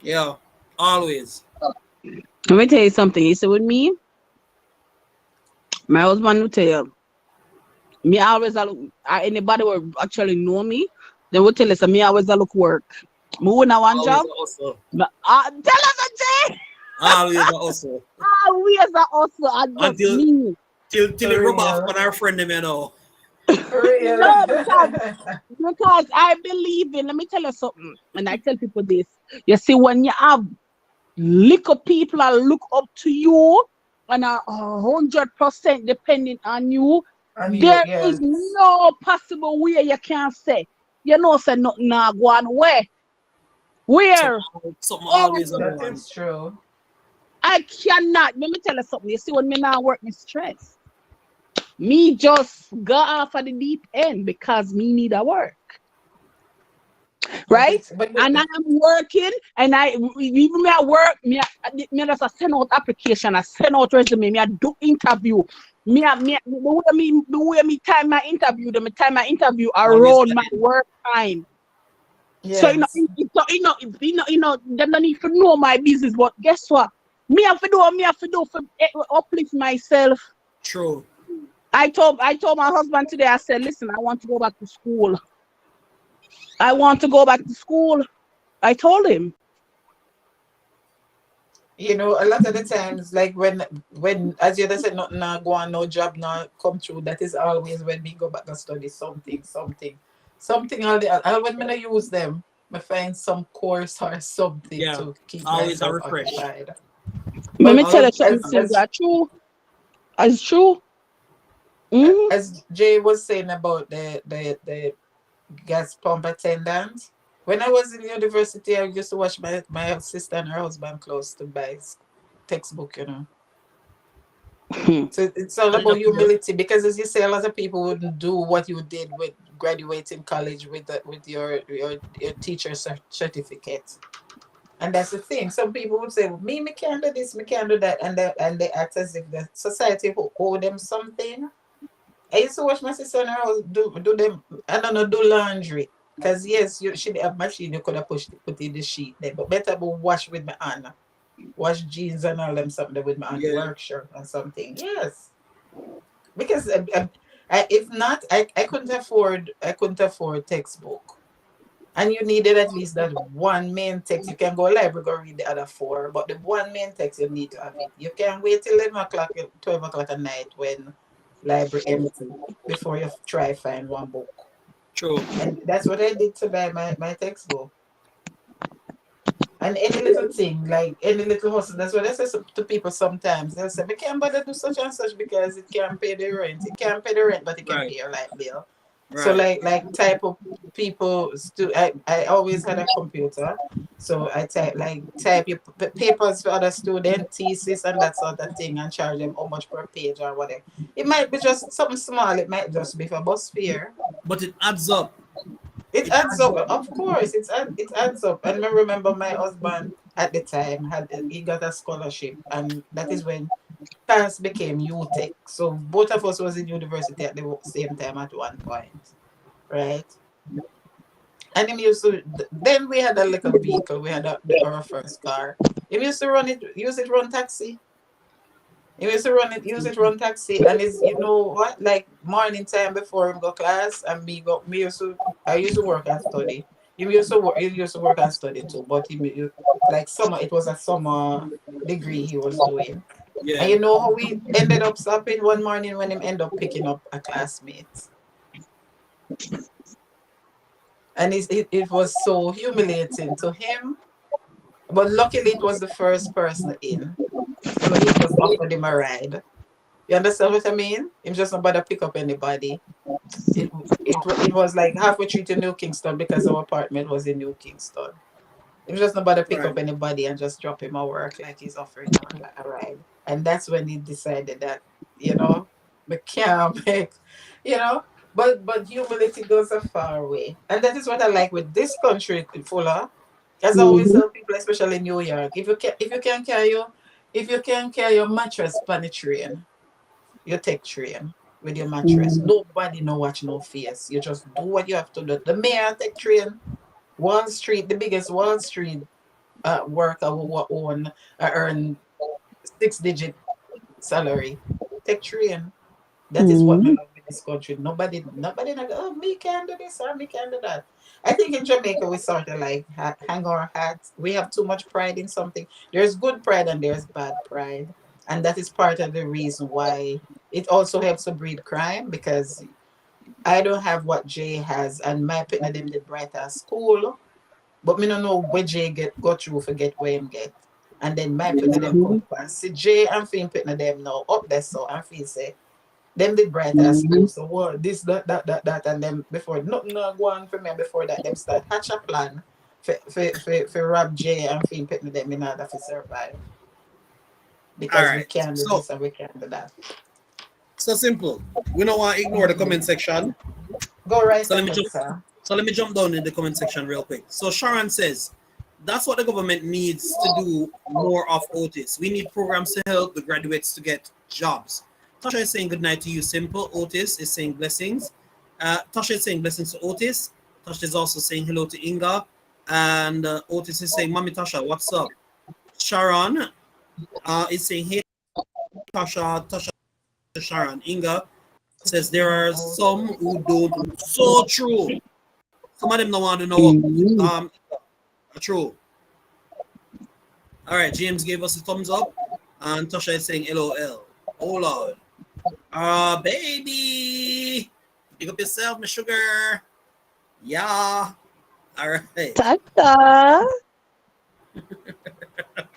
Yeah. Always. Let me tell you something. You see, with me, my husband will tell you, me always anybody will actually know me, they will tell us me always look work. Me win a one Always job. also. Tell us a day. Always also. Always also and just Until me. till For you rub off real. on our friend them, you know. For real. No, because I believe in, let me tell you something, and I tell people this. You see, when you have little people that look up to you and are 100% depending on you, And you, there yes. is no possible way you can say, say nothing now go on where Something always on That one. is true. I cannot. Let me tell you something. You see, when me now work, me stress. Me just go off at the deep end because me need a work. Right? But And I'm working, and even me at work, me just send out application, I send out resume, me I do interview. The way me time my interview, Always around my ahead. work time. So Yes. them don't need to know my business. But guess what? Me have to do for uplift myself. True. I told my husband today, I said, listen, I want to go back to school. I want to go back to school. I told him. You know, a lot of the times, like when as you just said, nothing now go on, no job now come through. That is always when we go back and study something. All when I use them, I find some course or something Yeah. to keep Always a myself refresh. occupied. Let But me tell Always you something, as Sylvia. True. It's true. Mm-hmm. as Jay was saying about the gas pump attendant. When I was in university, I used to watch my sister and her husband close to buy textbook, you know. So it's all And about enough to do. humility because, as you say, a lot of people wouldn't do what you did with graduating college with your teacher certificate. And that's the thing. Some people would say, me can't do this, me can't do that. And they act as if the society owe them something. I used to watch my sister and her house do them, I don't know, do laundry. Because yes, she didn't have machine, you could have put in the sheet there. But better go wash with my hand. Wash jeans and all them something with my hand, Yeah. work shirt and something. Yes. Because if not, I couldn't afford textbook. And you needed at least that one main text. You can go library, go read the other four, but the one main text you need to have it. You can't wait till 11 o'clock, 12 o'clock at night when library empty before you try find one book. True. And that's what I did to buy my textbook. And any little thing, like any little hustle, that's what I say to people sometimes. They'll say, we can't bother do such and such because it can't pay the rent. It can't pay the rent, but it can Right. pay your light bill. So Right. like type of people I always had a computer. So I type your papers for other student, thesis and that sort of thing and charge them how much per page or whatever. It might be just something small, it might just be for bus fare. But it adds up. It It adds adds up, up. of course. It adds up. And I remember my husband at the time he got a scholarship, and that is when parents became UTech. So both of us was in university at the same time at one point, right? And him used to. Then we had a little vehicle. We had our first car. He used to use it run taxi. He used to use it run taxi, and it's you know what, like morning time before him go class, and I used to work and study. He used to work and study too, but like summer, it was a summer degree he was doing. And Yeah. you know how we ended up stopping one morning when him end up picking up a classmate, and it was so humiliating to him. But luckily, it was the first person in, so he just offered him a ride. You understand what I mean? Him just not bother pick up anybody. It was like halfway through to New Kingston because our apartment was in New Kingston. Him just not bother pick Right. up anybody and just drop him at work like he's offering a ride. And that's when he decided that, we can't make, you know. But humility goes a far way. And that is what I like with this country, Fuller. As I always Mm-hmm. tell people, especially in New York, if you can carry your mattress on the train, you take train with your mattress. Nobody no watch no face. You just do what you have to do. The mayor take train. Wall Street, the biggest Wall Street worker who earn 6-digit salary. Take train. That is what me Mm-hmm. love in this country. Nobody like, oh, me can do this or me can do that. I think in Jamaica we sort of like hang our hats. We have too much pride in something. There's good pride and there's bad pride, and that is part of the reason why it also helps to breed crime because I don't have what Jay has, and my partner them did bright at school, but me don't know where Jay go through for get where him get. And then my partner them come up and see Jay and Finn partner them now up there so and feel say them did bright at Mm-hmm. school. So what this, that and then before nothing no go on for me before that them start hatch a plan for rob Jay and Finn partner them in order to survive. All Because we right. can do So this and we can do that. so simple. We don't want to ignore the comment section. Go right So let me ahead, jump. sir. So let me jump down in the comment section real quick. So Sharon says, that's what the government needs to do more of Otis. We need programs to help the graduates to get jobs. Tasha is saying good night to you, Simple. Otis is saying blessings. Tasha is saying blessings to Otis. Tasha is also saying hello to Inga. And Otis is saying, Mommy Tasha, what's up? Sharon is saying, hey, Tasha, Tasha, Sharon. Inga says, there are some who don't. So true. Some of them don't want to know. True. All right, James gave us a thumbs up. And Tasha is saying, LOL. Oh, Lord. Baby. Pick up yourself, my sugar. Yeah. All right. Tata.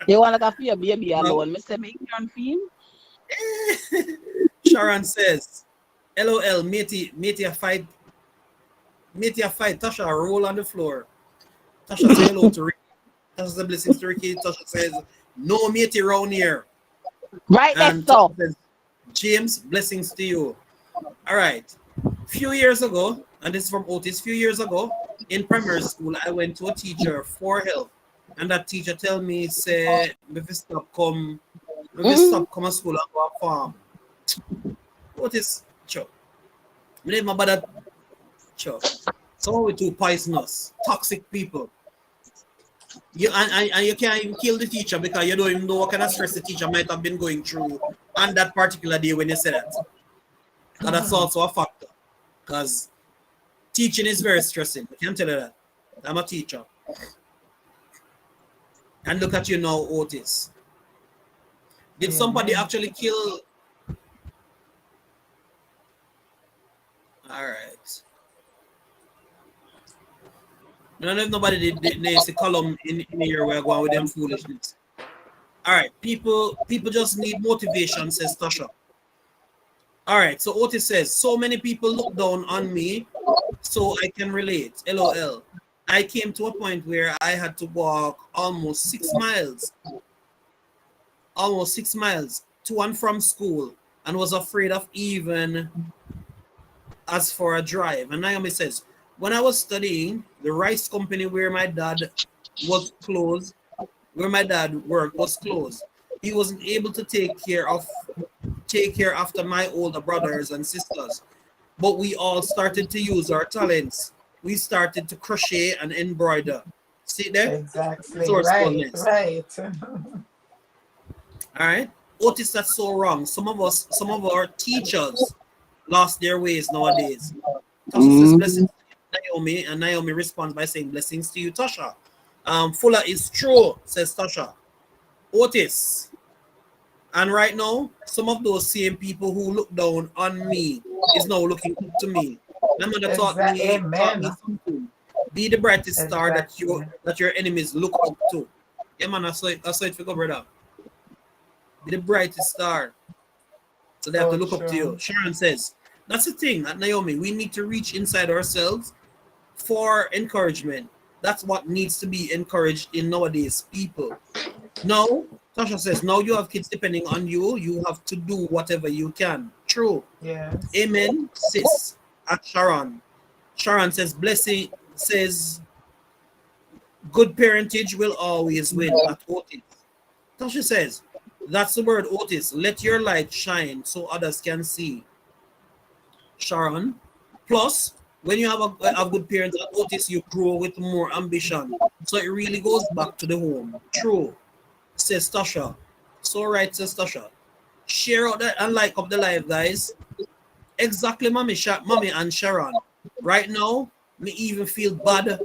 You want to talk for your baby alone? Mr. Make you feel? Sharon says, LOL, matey a fight. Matey a fight. Tasha, roll on the floor. Tasha say hello to Ricky. Tasha says blessings to Ricky. Tasha says, no matey around here. Right And next door. says, James, blessings to you. All right. Few years ago, and this is from Otis, few years ago, in primary school, I went to a teacher for help. And that teacher tell me, say, if you stop come to school and go farm. Otis, sure. My name about that, sure. So we too poisonous, toxic people. And you can't even kill the teacher because you don't even know what kind of stress the teacher might have been going through on that particular day when you said that. And that's also a factor. Because teaching is very stressing. I can tell you that. I'm a teacher. And look at you now, Otis. Did somebody actually kill? All right. I don't know if nobody did there's a column in here where going with them foolishness. All right, people just need motivation, says Tasha. All right, so Otis says, so many people look down on me, so I can relate. LOL. I came to a point where I had to walk almost 6 miles to and from school and was afraid of even as for a drive. And Naomi says, when I was studying, the rice company where my dad was closed, where my dad worked was closed. He wasn't able to take care after my older brothers and sisters. But we all started to use our talents. We started to crochet and embroider. See there? Exactly. Resourcefulness. Right. All right. Otis, that's so wrong. Some of our teachers lost their ways nowadays. Tasha says blessings to Naomi, and Naomi responds by saying blessings to you, Tasha. Fuller is true, says Tasha. Otis. And right now, some of those same people who look down on me is now looking up to me. My mother taught me something. Be the brightest star that your enemies look up to. Yeah, man, I saw it for go, brother. Be the brightest star. So they have to look up to you. Sharon says, that's the thing at Naomi. We need to reach inside ourselves for encouragement. That's what needs to be encouraged in nowadays people. Now, Tasha says, now you have kids depending on you. You have to do whatever you can. True. Yeah. Amen, sis. At Sharon. Sharon says, blessing says, good parentage will always win at Otis. Tasha says, that's the word, Otis. Let your light shine so others can see. Sharon. Plus, when you have a good parent at Otis, you grow with more ambition. So it really goes back to the home. True, says Tasha. So right, says Tasha. Share out that and like up the live, guys. Exactly, mommy and Sharon. Right now, me even feel bad.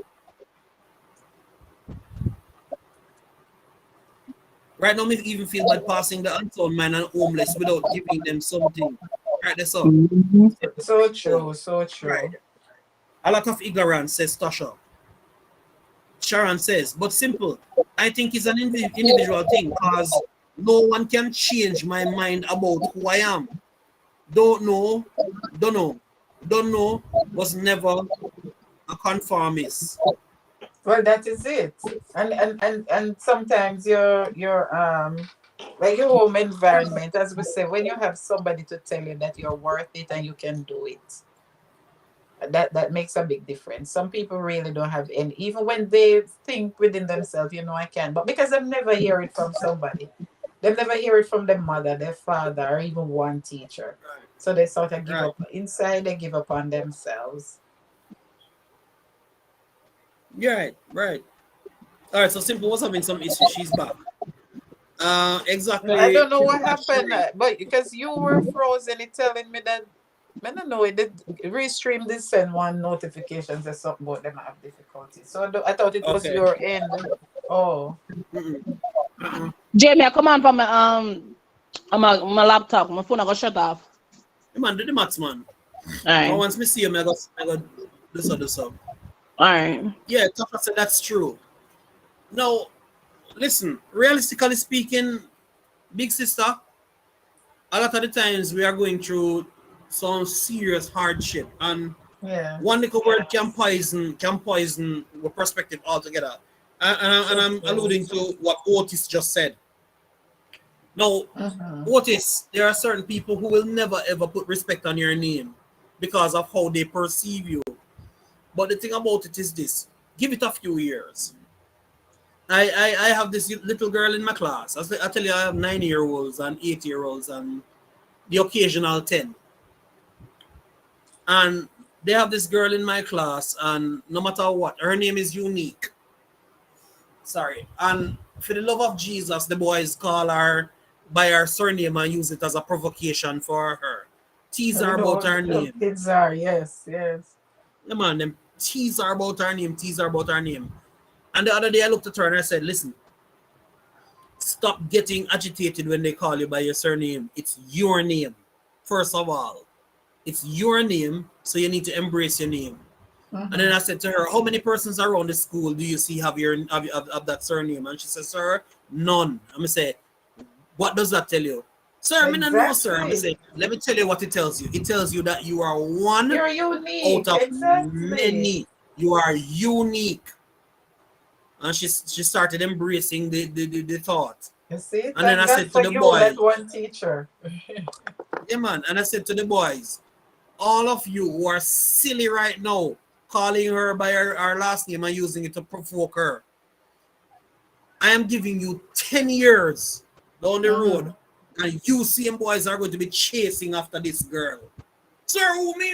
Right now, me even feel bad passing the untold man and homeless without giving them something. Right, that's all. So true, so true. Right. A lot of ignorance, says Tasha. Sharon says, but simple. I think it's an individual thing because no one can change my mind about who I am. Don't know, was never a conformist. Well, that is it. And sometimes your like your home environment, as we say, when you have somebody to tell you that you're worth it and you can do it, that makes a big difference. Some people really don't have any, even when they think within themselves, I can, but because I've never hear it from somebody, They never hear it from their mother, their father, or even one teacher. Right. So they sort of give Right. up inside. They give up on themselves. Yeah. Right. Right. All right. So Simple was having some issues. She's back. I Exactly. don't know what happened, Sherry. but because you were frozen, it telling me that I don't know. It did restream did send one notification that something about them have difficulty. So I thought it was Okay. your end. Oh, Mm-mm. Uh-uh. Jamie, I come on from my laptop. My phone I got shut off. Hey, man, do the maths, man. All Now, right. once me see him, I got this up. All right. Yeah, Tata said that's true. Now, listen, realistically speaking, big sister, a lot of the times we are going through some serious hardship, and yeah. one little word can poison the perspective altogether. And So I'm true. alluding to what Otis just said. Now, Mm-hmm. Otis, there are certain people who will never ever put respect on your name because of how they perceive you. But the thing about it is this: give it a few years. I have this little girl in my class. I tell you, I have 9-year-olds and 8-year-olds and the occasional 10. And they have this girl in my class, and no matter what, her name is unique. Sorry. And for the love of Jesus, the boys call her by her surname and use it as a provocation for her. Tease You her about know, her the name. kids are yes, yes. Yeah, man, them tease her about her name, tease her about her name. And the other day I looked at her and I said, listen, stop getting agitated when they call you by your surname. It's your name, first of all. It's your name, so you need to embrace your name. And then Mm-hmm. I said to her, how many persons around the school do you see have that surname? And she said, sir, none. I'm going to say, what does that tell you? Sir, I mean, no, sir. I'm going to Exactly. say, let me tell you what it tells you. It tells you that you are one You're out unique. of Exactly. many. You are unique. And she started embracing the thought. You see, And then thank I God said to for the you, that boys, one teacher. yeah, man. And I said to the boys, all of you who are silly right now, calling her by her last name and using it to provoke her, I am giving you 10 years down the road, Mm-hmm. and you same boys are going to be chasing after this girl. Sir, who me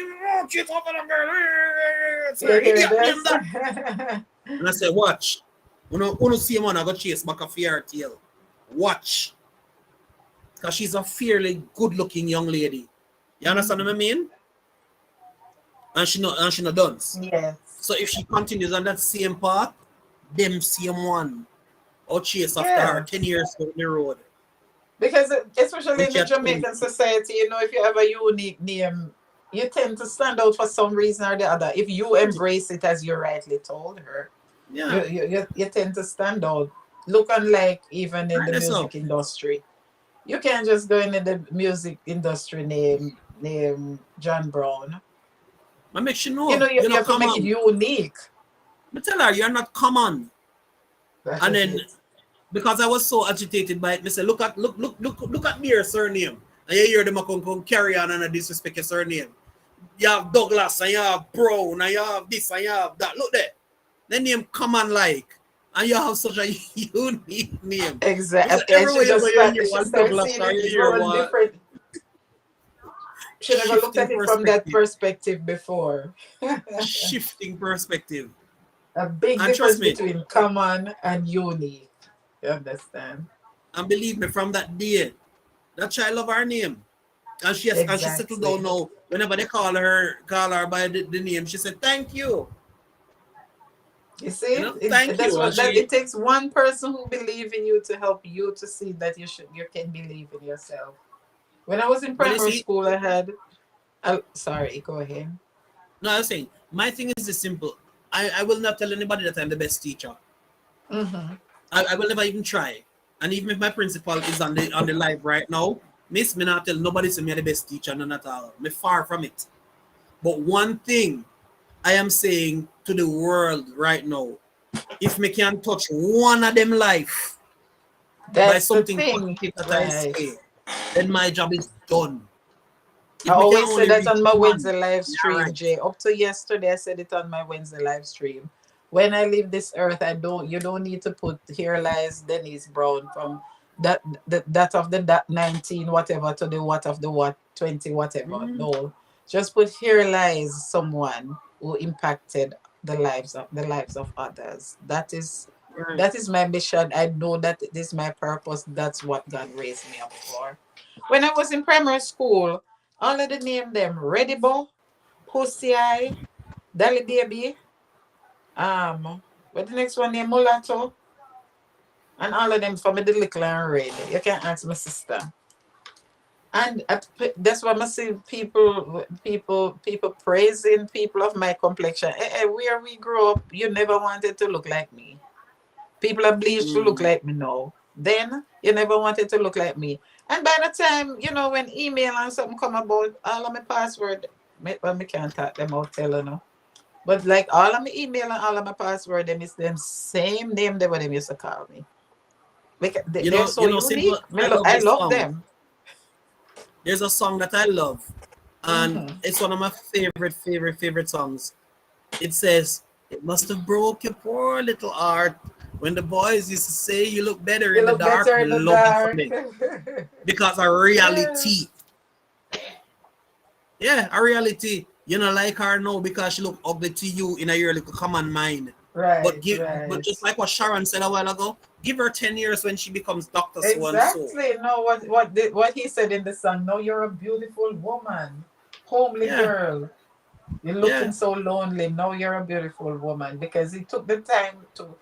chase after the girl? You Sir, hear idiot name this? that. And I said, watch. Uno see man, I go chase back a fear tail. Watch. Because she's a fairly good looking young lady. You understand what I Mhm. mean? And she not done. Yes. So if she continues on that same path, them same one or chase after her Yeah. 10 years down the road. Because especially When in she the had 20. Jamaican society, if you have a unique name, you tend to stand out for some reason or the other. If you embrace it as you rightly told her, Yeah. you tend to stand out. Look unlike even in Right the there so. music industry. You can't just go into the music industry name John Brown. I make she You know. know, you, You you know, have to come make it on. unique. I tell her you're not common. That And is then it. because I was so agitated by it, I said, look at me your surname. And you hear them come carry on and disrespect your surname. You have Douglas and you have Brown and you have this and you have that. Look there. The name common like. And you have such a unique name. Because Exactly. And everywhere she you go, just you start hear she one starts Douglas seeing or you it hear grown one different. She never looked shifting at it from that perspective. perspective before. Shifting perspective. A big And trust difference me, between common and unique. You understand? and believe me, from that day, that child love her name. And she settled down Exactly. now. Whenever they call her by the name, she said, thank you. You see, Thank that's you. And what that she it takes one person who believe in you to help you to see that you can believe in yourself. When I was in well you primary see, school, sorry, go ahead. no, I was saying, my thing is this simple. I will not tell anybody that I'm the best teacher. Mm-hmm. I will never even try. And even if my principal is on the live right now, miss me not tell nobody say me the best teacher, none at all. Me far from it. But one thing I am saying to the world right now, if me can touch one of them life by That's the something thing, positive that I right? say, then my job is done. I If me can always say only that reach on my one, Wednesday live you're stream, right. Jay. Up to yesterday, I said it on my Wednesday live stream. When I leave this earth, you don't need to put here lies Denise Brown from that of the that 19 whatever to the what of the what 20 whatever. Mm, No, just put here lies someone who impacted the lives of others. right. That is my mission. I know that this is my purpose. That's what God raised me up for. When I was in primary school, all of the name them Ready Bo, Pussy Eye, Dolly Baby, what the next one name Mulatto, and all of them for me the little and red. You can ask my sister. And that's why I see people praising people of my complexion. Where we grew up, you never wanted to look like me. People are bleached to look Mm. like me now. Then you never wanted to look like me. And by the time, when email and something come about, all of my password, well, me can't talk them out, tell you know. But like all of my email and all of my password, them is them same name they what them used to call me. Because they're so Simple. unique. I love I this love song. them. There's a song that I love, and Mm-hmm. it's one of my favorite songs. It says, "It must have broke your poor little heart when the boys used to say you look better You in the look dark." better Me in the love that for dark. me because a Yeah. reality, yeah, a reality. You know, like her now because she look ugly to you in a year like common mind. Right, But right. just like what Sharon said a while ago, give her 10 years when she becomes Doctor So and So. Exactly. No, what he said in the song. No, you're a beautiful woman, homely Yeah, girl. You're yeah, looking so lonely. No, you're a beautiful woman because he took the time to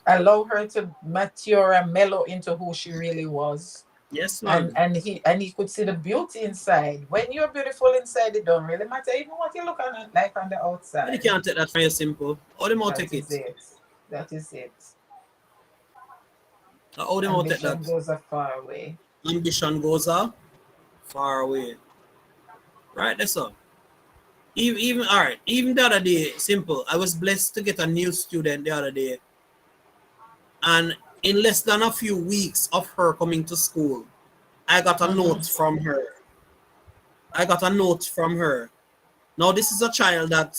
allow her to mature and mellow into who she really was. yes, And man. he could see the beauty inside. When you're beautiful inside, it don't really matter even what you look on like on the And you outside. can't take that from you simple. How them out That take is it? it. That is it. How them out take that? Ambition goes a far way. Ambition goes far away. Right, that's all. Even all right. Even the other day, simple. I was blessed to get a new student the other day, and in less than a few weeks of her coming to school, I got a note Mm-hmm. from her. I got a note from her. Now this is a child that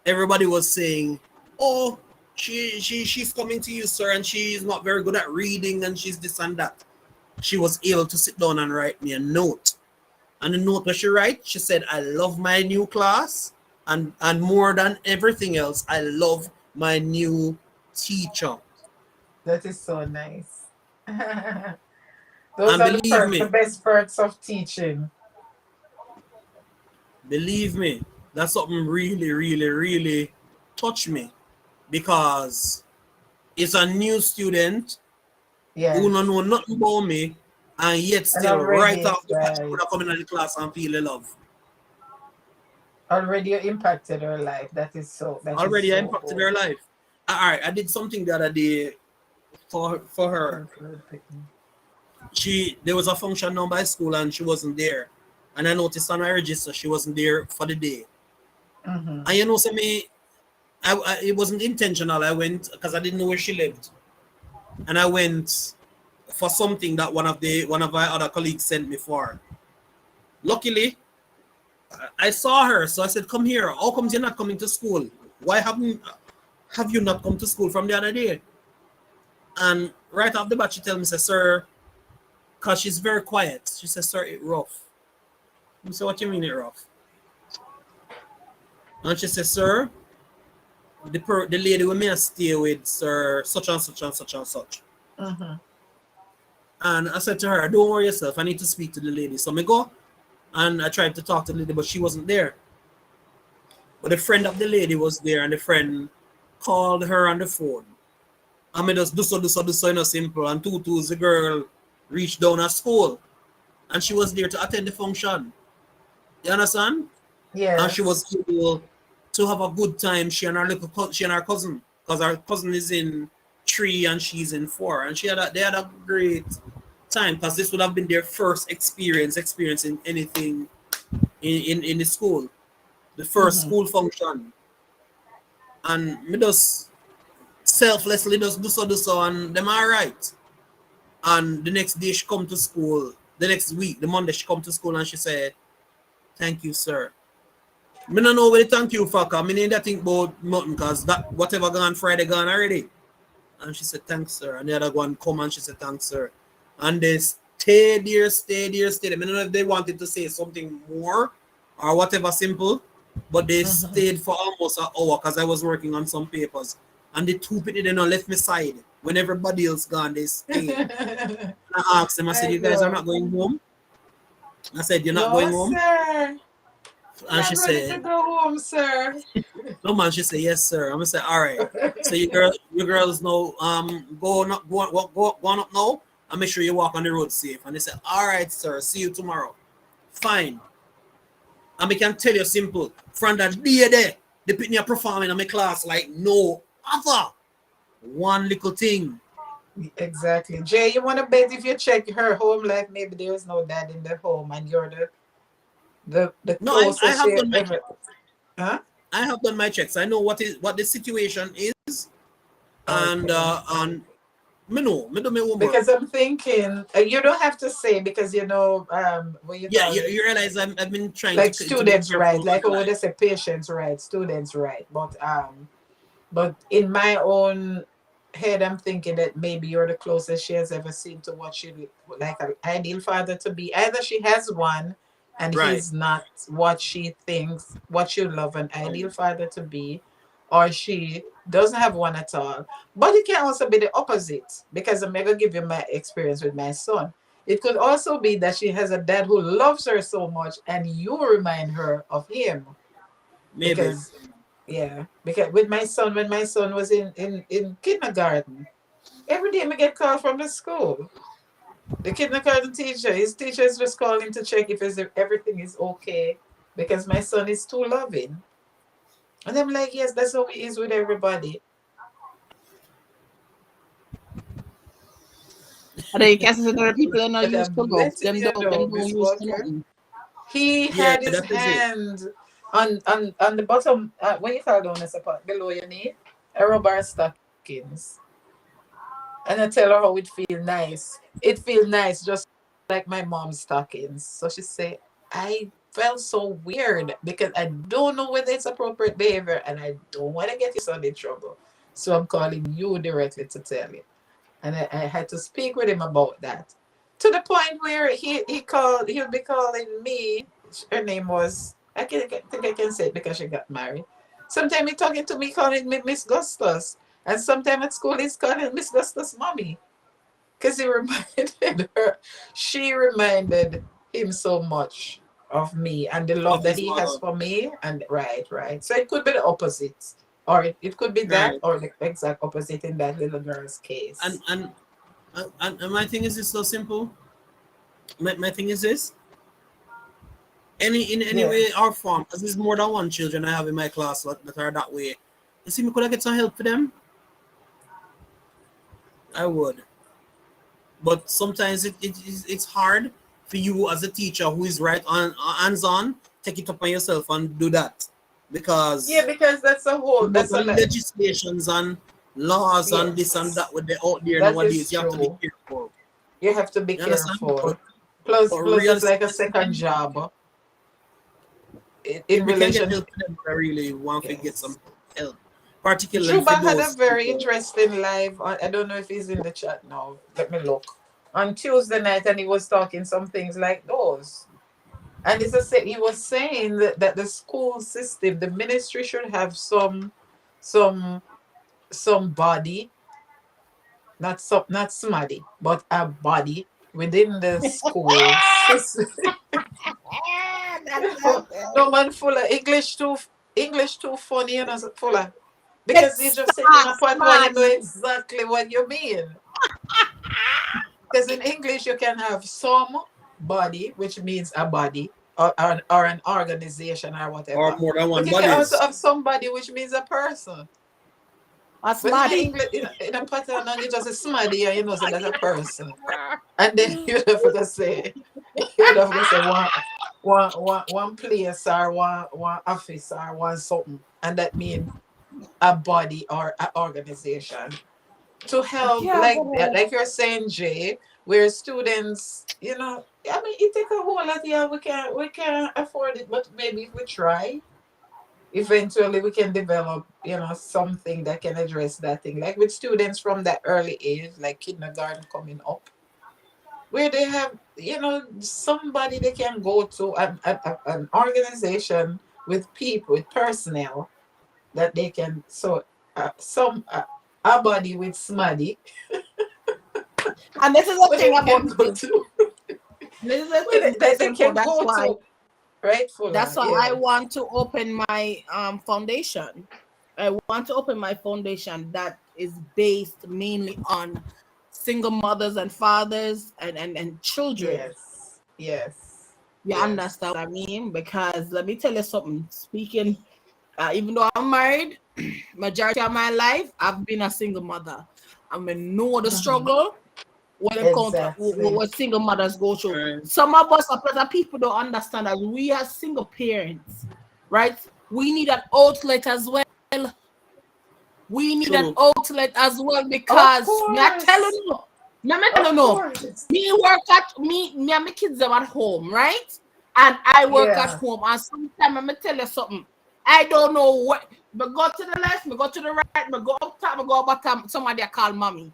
everybody was saying, "Oh, she's coming to you, sir, and she's not very good at reading, and she's this and that." She was able to sit down and write me a note. And the note that she write, she said, "I love my new class, and more than everything else, I love my new teacher." That is so nice. Those And are the believe perks, the me, best perks of teaching. believe me, that's something really touched me because it's a new student who don't Yes. know nothing about me, and yet And still right already, off the bat, she could right. have come in the class and feel the love. Already you impacted her life. That is Already I so impacted good. her life. All right, I did something the other day for her. There was a function down by school and she wasn't there, and I noticed on my register she wasn't there for the day. Mm-hmm. And so it wasn't intentional. I went because I didn't know where she lived, and I went for something that one of my other colleagues sent me for. Luckily, I saw her, so I said, "Come here. How comes you're not coming to school? Why have you not come to school from the other day?" And right off the bat, she tells me, say, "Sir," because she's very quiet. She says, "Sir, it rough." I said, "What you mean it rough?" And she says, "Sir, the lady we may stay with, sir, such and such and such and such." Mm-hmm. And I said to her, "Don't worry yourself. I need to speak to the lady." So I go and I tried to talk to the lady, but she wasn't there. But the friend of the lady was there, and the friend called her on the phone. I mean, just do so, simple. And the girl reached down at school, and she was there to attend the function. You understand? And she Yes. was able to have a good time. She and her cousin, because her cousin is in 3 and she's in 4, and they had a great time because this would have been their first experiencing anything in the school, the first Mm-hmm. school function. And me just selflessly just do so, and them all right. And the next day she come to school, the next week, the Monday she come to school and she said, "Thank you, sir." Me no know where the thank you for, cause me need to think about nothing, cause that whatever gone Friday gone already. And she said, "Thanks, sir." And the other one come and she said, "Thanks, sir." and they stayed there, stayed there, stayed there. I don't know if they wanted to say something more or whatever simple, but they Mhm. stayed for almost an hour because I was working on some papers. And the two people then left me side. When everybody else gone, they stayed. And I asked them, I said, I you guys are know. not going home? I said, you're not No, going home? sir. And Not she ready to said, go home, sir. no man, she said, yes, sir. I'm gonna say, all right. So you girls know go on up now and make sure you walk on the road safe. And they said, all right, sir, see you tomorrow. Fine. And we can tell you simple, from that day there, they put me a performing in my class like no other. One little thing. Exactly. Jay, you want to bet if you check her home life, maybe there is no dad in the home and you're the No, I closest have she done my ever. Huh? I have done my checks. I know what the situation is, Okay. and me do my homework. Because I'm thinking you don't have to say because what you Yeah, call it, you realize I've been trying like to be students' careful right, with like my oh life. they say patients' right, students' right, but in my own head, I'm thinking that maybe you're the closest she has ever seen to what she like an ideal father to be. Either she has one and Right. he's not what she thinks, what you love an ideal Right. father to be, or she doesn't have one at all. But it can also be the opposite because I'm going to give you my experience with my son. It could also be that she has a dad who loves her so much and you remind her of him Maybe. because yeah, because with my son, when my son was in kindergarten, every day I get called from the school. The kindergarten teacher, his teacher is just calling to check if everything is okay because my son is too loving. And I'm like, yes, that's how he is with everybody. And then you can see other people are not But used to I'm love. letting you Them know, don't Miss used to Walker, nothing. he Yeah, had his that is it. hand on the bottom, what you call down the part below your knee, a rubber stockings. And I tell her how it feel nice. It feel nice, just like my mom's stockings. So she say, I felt so weird because I don't know whether it's appropriate behavior and I don't want to get your son in trouble. So I'm calling you directly to tell you. And I had to speak with him about that. To the point where he'll be calling me. Her name was I think I can say it because she got married. Sometimes he's talking to me calling me Miss Gustus. And sometimes at school he's calling Miss Gustus mommy. Because he reminded her, she reminded him so much of me and the love Of that his he has mother. for me. And right, right. So it could be the opposite. Or it could be that Right. or the exact opposite in that little girl's And case. and and my thing is this so simple. My thing is this. In any Yeah. way or form, because there's more than one children I have in my class that are that way. You see me could I get some help for them? I would. But sometimes it's hard for you as a teacher who is right on hands on, take it upon yourself and do that. Yeah, Because because because that's a of lot. legislations and laws and this and Yes, that with the out there that is nowadays, you have to be true. careful. You have to be You understand? careful. But Plus, it's like a realistically second speaking, job in if we can get relation. help for them, I really want to get some Yes. help. Particularly for Juba had a those very people. interesting live. I don't know if he's in the chat now. Let me look. On Tuesday night, and he was talking some things like those. And he was saying that the school system, the ministry should have some body, not smarty, but a body within the school system. No man full of English too funny, full of because you just say it in Smart, a point where you know smart. exactly what you mean. Because in English you can have some body, which means a body or an organization or Or whatever. more than But one you can also bodies. have somebody, which means a person. A But in a smarty. English, in a pattern, and you just say somebody, and you know, so that's a person. And then you'd have to say, you'd have to say one place or one office or one something, and that means a body or an organization to help, Yeah, like but like you're saying, Jay, where students, I mean, it take a whole lot. Yeah, we can afford it, but maybe if we try, eventually we can develop, something that can address that thing. Like with students from that early age, like kindergarten coming up, where they have, somebody they can go to, an organization with people, with personnel that they can, so some a body with smuddy And this is the where thing they about can go me. to, This is the where thing, they simple. can go to, right, That's Fuller? why I Yes. want to open my foundation. I want to open my foundation that is based mainly on single mothers and fathers and children. Yes. Yes. You Yes. understand what I mean? Because let me tell you something. Speaking, even though I'm married, majority of my life I've been a single mother. I mean, know the Mhm. struggle when it comes to Exactly. what single mothers go through. Right. Some of us, a lot of people don't understand that we as single parents, right? We need an outlet as well. We need an True. outlet as well Of because me I tell course. you no, me tell you Of no. course. Me work at me and my kids them at home, right? And I work at Yeah. home. And sometimes me tell you something. I don't know what. Me go to the left, me go to the right, me go up top, me go bottom. Somebody I call mommy.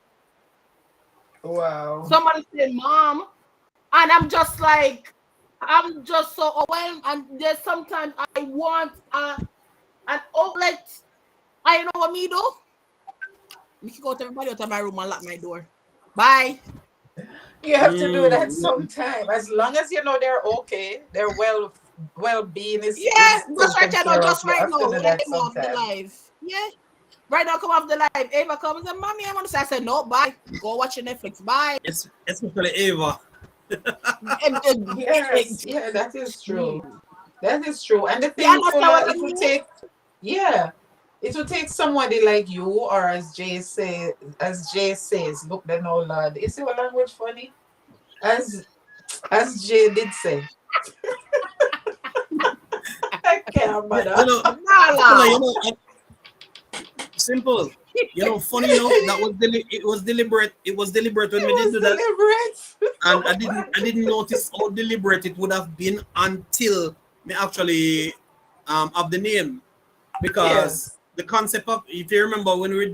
Wow. Somebody say mom, and I'm just like, I'm just so overwhelmed. And there's sometimes I want an outlet. I know what me do. Me kick out everybody out of my room and lock my door. Bye. You have to do that Yeah. sometime. As long as you know they're okay, their well-being Yeah, is just right taken now, care of. just You right have to now, do when I that came off the sometime. live. Yeah. Right now, come off the live. Ava comes and mommy, I want to say, I said, no, bye. Go watch your Netflix. Bye. It's especially Ava. Yes, yeah, that is You true. That is true. And the thing, understand Fuller, what I it would mean? take, yeah, it would take somebody like you, or as Jay says, look, then no lad. You see what language funny? As Jay did say, I can't, Yeah, mother. Fuller, Nala. simple. Funny enough, it was deliberate. It was deliberate when It we did was do that, deliberate. and I didn't notice how deliberate it would have been until me actually have the name, because Yes. the concept of, if you remember, when we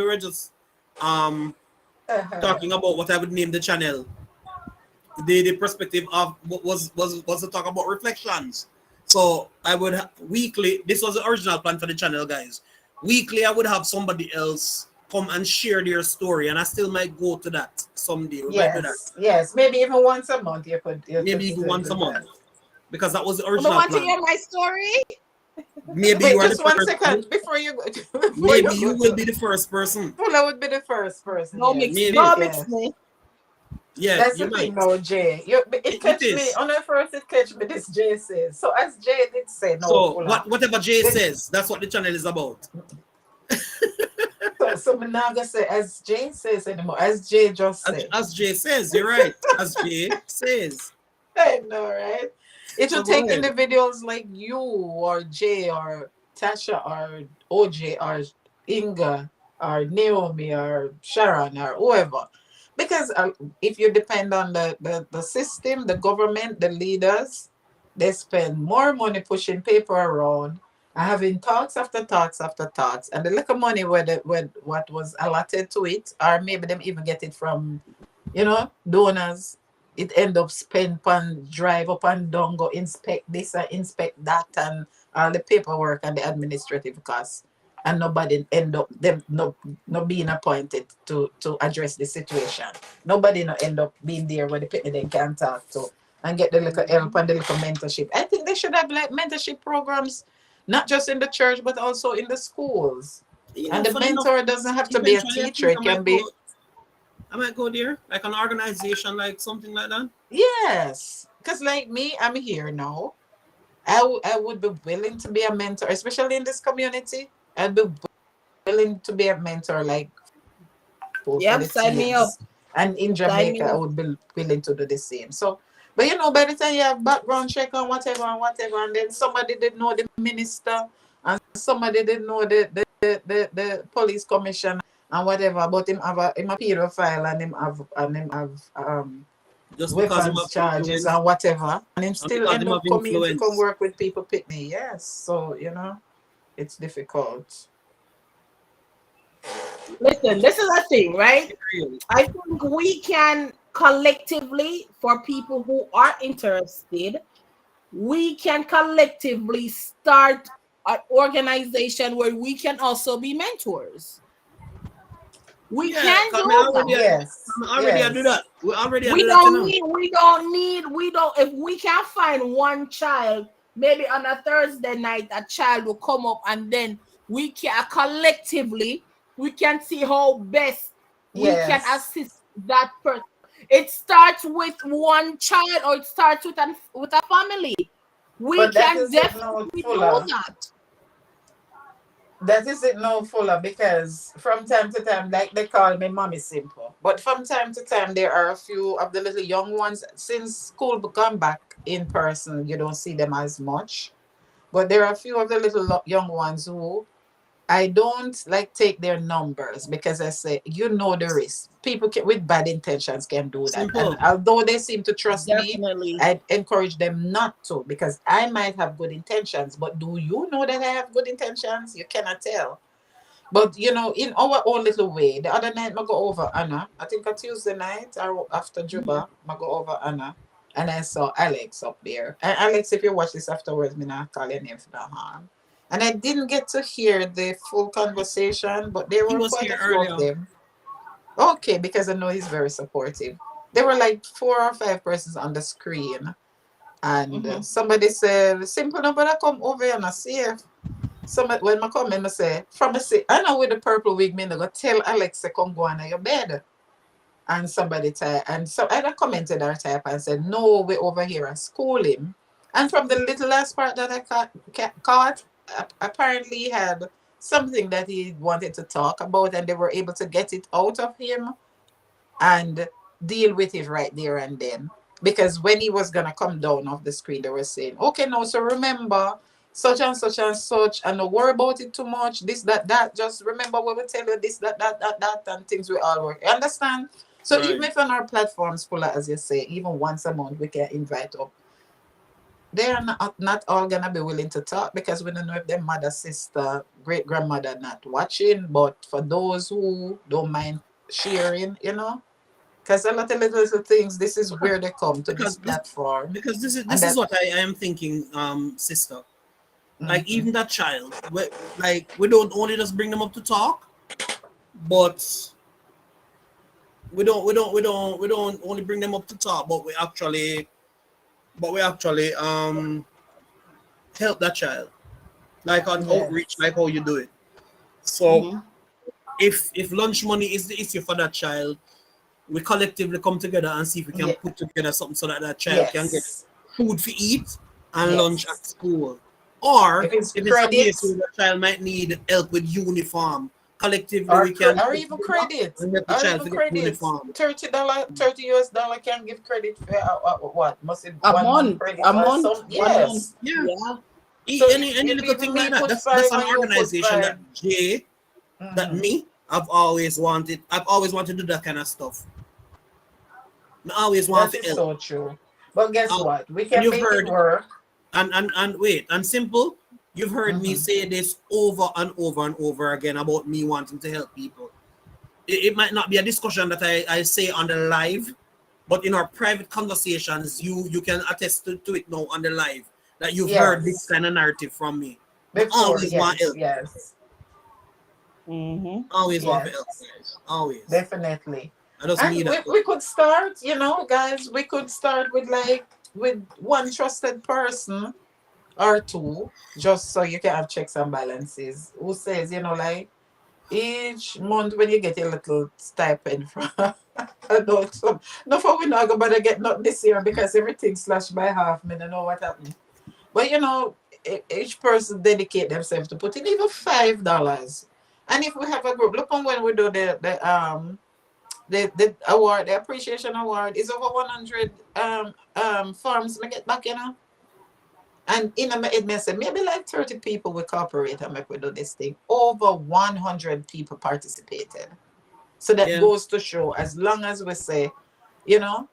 were just um Uh-huh. talking about what I would name the channel, the perspective of what was to talk about reflections. So I would weekly. This was the original plan for the channel, guys. Weekly, I would have somebody else come and share their story, and I still might go to that someday. We might do that, Yes. Yes. Maybe even once a month you could maybe even still once do a month, that. because that was the But original want to plan. hear my story? Maybe you Wait, are the just one first. second before you go before Maybe you you go will to be the first person. Fuller would be the first person, yes. Maybe, Don't mix Yes. me. yeah, That's you the thing might. now, Jay. It It catch me is. on the first it catch me this Jay says. So as Jay did say no So Fuller. whatever Jay The, says, that's what the channel is about. so me now gonna say as Jay says anymore. As Jay just said. As Jay says, you're right. As Jay says. I know, right? It So will go take ahead. individuals like you or Jay or Tasha or OJ or Inga or Naomi or Sharon or whoever. Because if you depend on the system, the government, the leaders, they spend more money pushing paper around and having talks after talks after talks. And the little money where what was allotted to it, or maybe them even get it from, donors, it end up spend pan drive up and down, go inspect this and inspect that and all the paperwork and the administrative costs. And nobody end up them no being appointed to address the situation. Nobody no end up being there where the people they can talk to and get the little help and the little mentorship. I think they should have like mentorship programs, not just in the church but also in the schools. And the Funny enough, mentor doesn't have to be a eventually I teacher, think it can be. I might go there, like an organization, like something like that. Yes, because like me, I'm here now. I would be willing to be a mentor, especially in this community. I'd be willing to be a mentor, like for Yep, the sign me up. teens. And in Sign me Jamaica, I up. would be willing to do the same. So, but by the time you have background check and whatever, and then somebody didn't know the minister, and somebody didn't know the police commissioner and whatever, but him a pedophile and him have Just because him weapons have charges influence, and whatever, and him and still because end him up have coming in to come influence. work with people pick me. Yes, so it's difficult. Listen, this is a thing, right? Real. I think we can collectively, for people who are interested, we can collectively start an organization where we can also be mentors. We Yeah, can come do already, that. Yes, already I do yes. that. We already I We do that, you don't know. need, if we can find one child, maybe on a Thursday night, a child will come up and then we can collectively, we can see how best we can Yes. assist that person. It starts with one child or it starts with a family. We But that can is it no definitely do fuller. that. That is it no fuller because from time to time, like they call me mommy simple. But from time to time there are a few of the little young ones since school become back in person, you don't see them as much. But there are a few of the little young ones who I don't like take their numbers because I say, you know, the risk. People with bad intentions can do that. And Simple. although they seem to trust me, Definitely. I encourage them not to because I might have good intentions. But do you know that I have good intentions? You cannot tell. But you know, in our own little way, the other night I go over Anna. I think a Tuesday night or after Mhm. Juba, I go over Anna. And I saw Alex up there. And Alex, if you watch this afterwards, me not call your name for no harm. And I didn't get to hear the full conversation, but there He were was quite here a few of earlier. them. Okay, because I know he's very supportive. There were like 4 or 5 persons on the screen. And Mhm. somebody said, simple no, but I come over here and I see if somebody, when I come in, I say, from I say, I know with the purple wig, me, I go tell Alex to come go on your bed. And somebody type, and so I commented or type and said, no, we're over here and school him. And from the little last part that I caught, apparently he had something that he wanted to talk about, and they were able to get it out of him and deal with it right there and then. Because when he was gonna come down off the screen, they were saying, okay, no, so remember such and such and such, and don't worry about it too much. This, that, that. Just remember what we tell you, this, that, that, that, that, and things we all work. You understand? So even Right. if on our platforms, full as you say, even once a month we can invite up, they are not all gonna be willing to talk because we don't know if their mother, sister, great grandmother not watching. But for those who don't mind sharing, you know, because a lot of little things, this is where they come to this Because this platform. because And this is that what I am thinking, sister. Like mhm. even that child, like we don't only just bring them up to talk, but we don't only bring them up to talk, but we actually help that child, like on outreach, Yes. like how you do it. So Mhm. if lunch money is the issue for that child, we collectively come together and see if we can Yeah. put together something so that that child can get Yes. food to eat and lunch at Yes. school. Or If it's if it's a credit case where the child might need help with uniform, collectively we can or put even together credit and help the child to get uniform. $30, $30 can give credit for what must it A 1 month month. credit A or month. some, 1 month. yes. Yeah. Yeah. So Any if little even thing like me that. put That's five an and you put organization that five. me, Mm-hmm. I've always wanted. I've always wanted to do that kind of stuff. I always want That to is help. so true. But guess Uh, what? We and can you've make it heard work. and wait and simple. You've heard me Mm-hmm. say this over and over and over again about me wanting to help people. It might not be a discussion that I say on the live, but in our private conversations, you can attest to it now on the live that you've heard this Yes. kind of narrative from me. I Before, always want yes, help. yes, Mhm. Always want to help, yes. guys. Always. Definitely. I just And need we, that help. we could start, you know, guys, we could start with like with one trusted person or two, just so you can have checks and balances. Who says, you know, like each month when you get a little stipend from adult some no for we not gonna bother get not this year because everything slashed by half. Me don't know what happened. But you know, each person dedicate themselves to put in even $5. And if we have a group, look on when we do the award, the appreciation award is over 100 farms we get back, you know. And in a it may say maybe like 30 people will cooperate and make we do this thing. Over 100 people participated. So that Yeah. goes to show as long as we say, you know,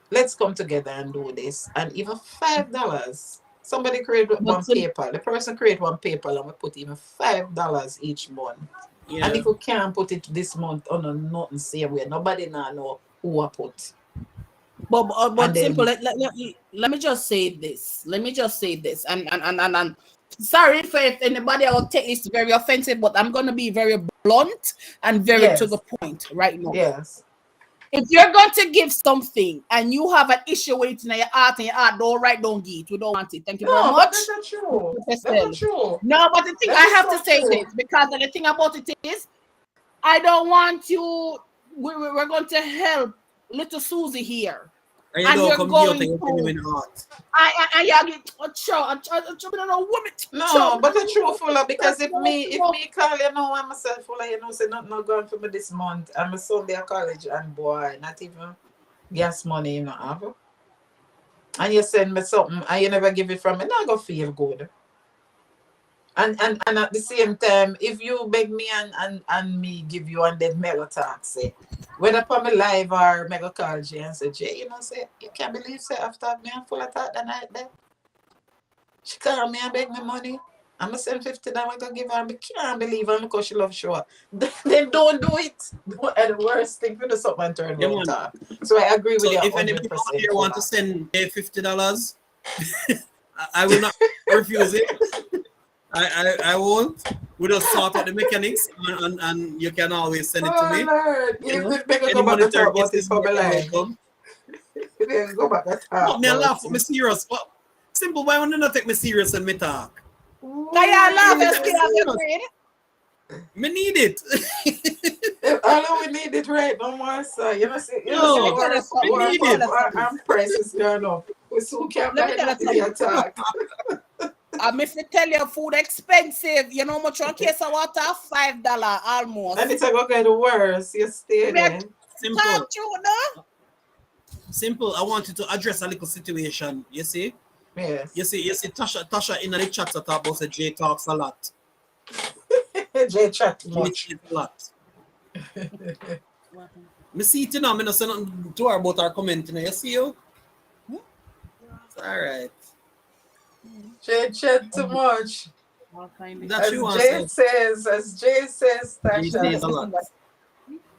let's come together and do this. And even $5. Somebody create But one paper. The person create one paper and we put even $5 each month. And Yeah. if we can't put it this month on a nothing same way, nobody now know who I put. But And simple. then Let me just say this. And sorry if anybody will take this very offensive, but I'm gonna be very blunt and very to the yes, point right now. yes. If you're going to give something and you have an issue with it in your heart and your heart don't right, don't give it. We don't want it. Thank you very No, but that's much. not true. That's Estelle. not true. No, but the thing That I is have so to say true. this because the thing about it is, I don't want you. We're going to help little Susie here, And you and don't you're come here to going you tell him to. in heart. I get a show. A woman. No, but the truth, fuller, because if me call you know I'm myself fuller, you know, say nothing not going for me this month. I'm a Sunday at college and boy, not even gas money you know have. And you send me something and you never give it from me, not gonna feel good. And at the same time, if you beg me and me give you and then mega talk say, whether upon me live or mega call Jay and say, Jay, you know, say you can't believe say after me and full of talk the night there. She call me and beg me money. I'm going to send $50 to give her. I can't believe her because she loves show. Then don't do it. And the worst thing, do something and turn Yeah, around man. talk. So I agree with So you if any people out 100% here for want to that. send $50, I will not refuse it. I won't. We just sort out the mechanics and you can always send it to Oh, me. Lord. You know, If we can any go back and monetary talk about it guesses for more my than life. welcome. We can go back and talk No, me a about laugh. Me it. serious. What? Simple. Why would you not take me serious and me talk? Kaya love Me and take me still have your serious. grade. Me need it. All we need it right no more, sir. You know, see Let me No, tell you me something. Let me need tell it. you something. our prices going up. We soon can't Let me buy tell you nothing here something. talk. If you tell you food expensive, you know how much one case of water? $5 almost. And it's going to get worse. You stay Me a there. Simple. talk to you, no? Simple. I wanted to address a little situation. You see? Yes. You see Tasha in the chat talk about say Jay talks a lot. Jay chat Jay much. talks a lot. Me see it now, me no say nothing to her about her comment. You know, you see you? It's alright. Jay chat too much. I'll find it. That she As wants Jay to says, Jay Tasha. says a lot.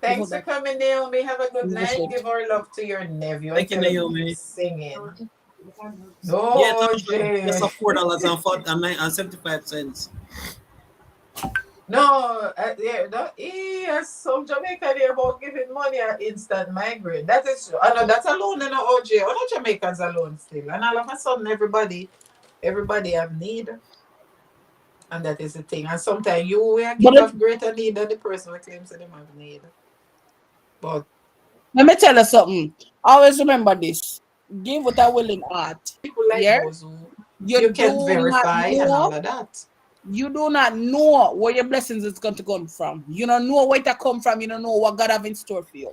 Thanks for coming, Naomi. Have a good night. Bullshit. Give our love to your nephew and Thank you, tell him to keep Naomi. singing. Yeah, No, Tasha, that's Jay. a $4.75. No, yeah, no, yes, some Jamaican here about giving money at instant migrate. That is, I know that's alone in the OJ. I know Jamaicans alone still. And all of a sudden, everybody have need. And that is the thing. And sometimes you will give But off greater need than the person who claims that they have need. But let me tell you something. Always remember this. Give with a willing heart. people like Yeah? those who you You can do not verify and all know. of that. You do not know where your blessings is going to come from. You don't know where it come from. You don't know what God have in store for you.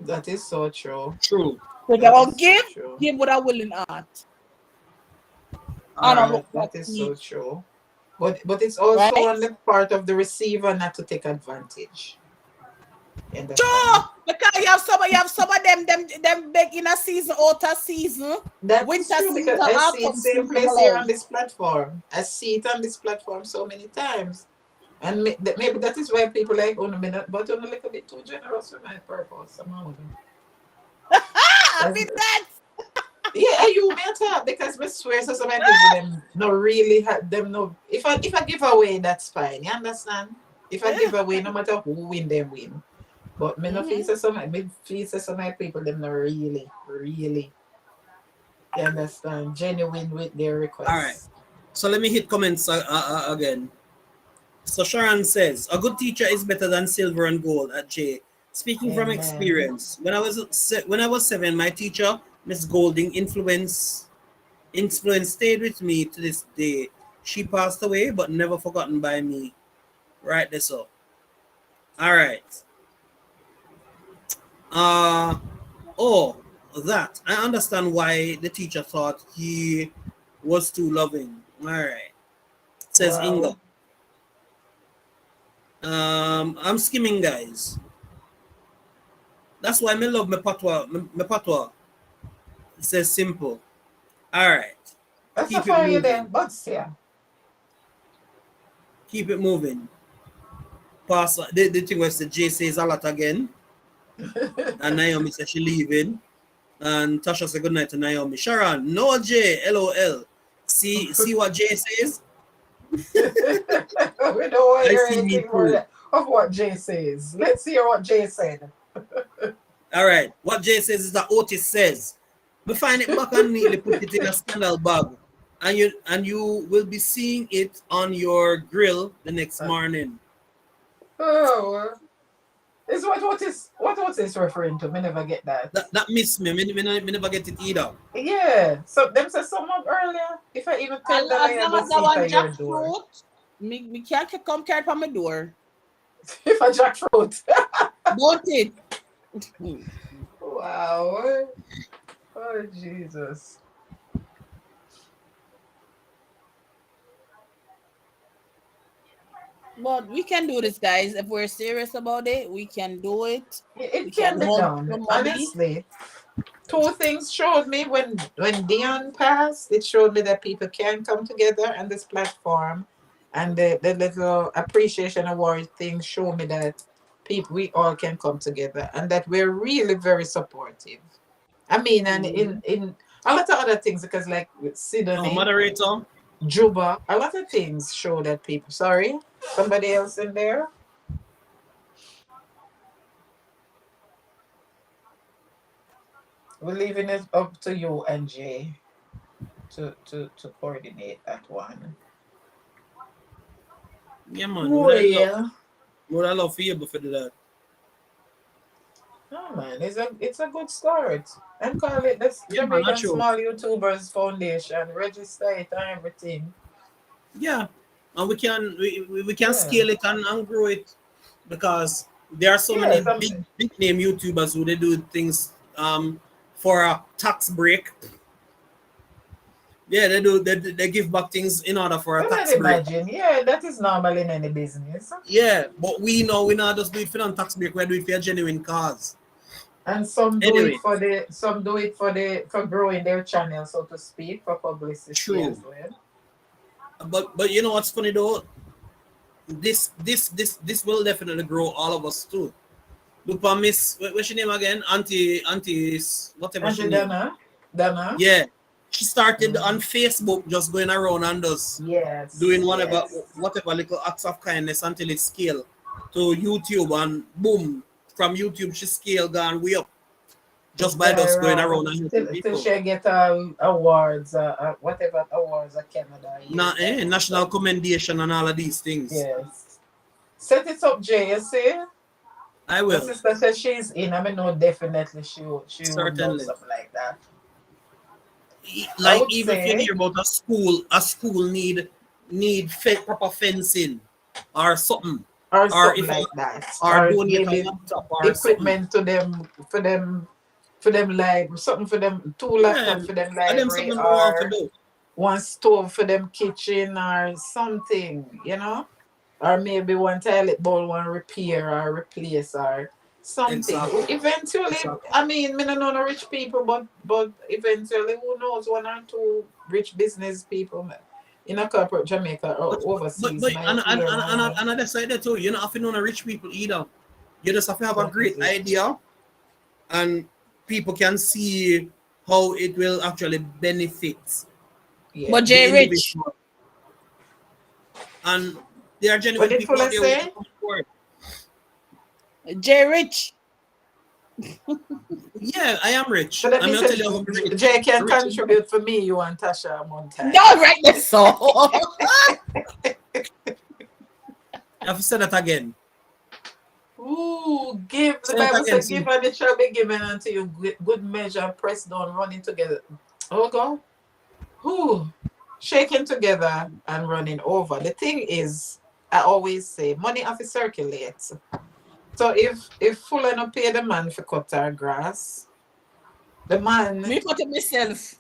That is so true. True. So if you That want is to so true. give with a willing heart. All And right. look That at is so me, true. But it's also right? on the part of the receiver not to take advantage. You Sure, understand? because you have some of them beg in a season, outer season, That is winter true season, because I see it autumn same season. place here on this platform. I see it on this platform so many times. And maybe that is why people like on a minute, but on a little bit too generous for my purpose. Somehow. I As- mean that. Yeah, you matter because I swear so some people them no really have them no if I give away that's fine, you understand? If I give away no matter who win them win. But me no feel say some people them no really, really you understand genuine with their All right. requests. So let me hit comments again. So Sharon says, a good teacher is better than silver and gold at J. Speaking from Amen. experience, when I was 7, my teacher, Miss Golding, influence stayed with me to this day. She passed away, but never forgotten by me. Right this up. All right. Uh oh, that I understand why the teacher thought he was too loving. All right, says Inga. Wow. I'm skimming, guys. That's why me love me patwa. Me patwa. It says simple. All right, That's a keep it fire you there, moving. but yeah. Keep it moving. Pass the thing was the J says a lot again. And Naomi said she leaving. And Tasha said good night to Naomi. Sharon, no J, LOL. See what Jay says? We don't want to I hear see me anything more too. of what Jay says. Let's hear what Jay said. All right. What Jay says is that Otis says, "We find it back and neatly put it in a scandal bag, and you will be seeing it on your grill the next morning." Oh, is what is referring to? Me never get that. That miss me. Me never get it either. Yeah. So them said someone earlier. If I even As $10, I long go as I see it want at your door. jackfruit, me can't come carry it on my door. If I jackfruit. Don't it? Wow. Oh Jesus. But we can do this, guys. If we're serious about it, we can do it. We It can can be hug done. the mommy. Honestly. Two things showed me when Dion passed, it showed me that people can come together on this platform, and the little appreciation award thing showed me that people we all can come together and that we're really very supportive. I mean, and in a lot of other things because like with Oh, Sydney, moderator. Juba, a lot of things show that people. Sorry, somebody else in there. We're leaving it up to you and Jay to coordinate that one. Yeah, man. Oh yeah. Would I love for you before that? Oh man, it's a good start. And call it the Yeah, man. Not Jamaican true. Small YouTubers Foundation. Register it and everything. Yeah, and we can Yeah. scale it and grow it because there are so Yeah, many big something. big name YouTubers who they do things for a tax break. Yeah, they give back things in order for a Well, I'd tax break. imagine. Yeah, that is normal in any business. Yeah, but we know we not just do it for a tax break. We do it for a genuine cause. And some do it Anyway, for for growing their channel, so to speak, for publicity true. as well. But you know what's funny though? This will definitely grow all of us too. Look for Miss, what's your name again? Auntie, whatever she Auntie name. Dana? Dana? Yeah, she started Mm. on Facebook, just going around and just Yes, doing yes. whatever little acts of kindness until it scale to YouTube, and boom, from YouTube she scale gone way up It's just by guy just going around around and helping till people. she get awards, whatever awards of Canada years and stuff. National commendation and all of these things. Yes. Set it up, Jay, you see? I The will sister says she's in. I mean, no, definitely she would love certainly. something like that. I Like would even if you say, hear about a school need proper fencing or something, or or something if like that. or Or donate a maybe laptop or something. equipment to them for them library, something for them, two Yeah, laptop for them and them library, something I want to or do. one stove for them kitchen or something. Or maybe one toilet bowl, one repair or replace or something. Exactly. Eventually, Exactly. I mean, me no know no rich people, but eventually, who knows, one or two rich business people in a corporate Jamaica or overseas And might and, hear and, one and, of and I decided too, you don't have to know the rich people either. You just have to have a that is great it. idea, and people can see how it will actually benefit But Yeah. Jay the Rich, individual. And there are What genuine did people out Fuller there who will say? come forward. Jay Rich. Yeah, I am So rich. that I'm means gonna tell that you how I'm rich. Jay can Rich enough. contribute for me, you and Tasha one No, time. right there, so. I have to say that again. Ooh, give the Say that Bible again, said, give see. and it shall be given unto you. Good measure, pressed down, running together. Oh God. Ooh. Shaking together and running over. The thing is, I always say money have to circulate. So if Fuller no pay the man for cut our grass, the man, Me put it myself.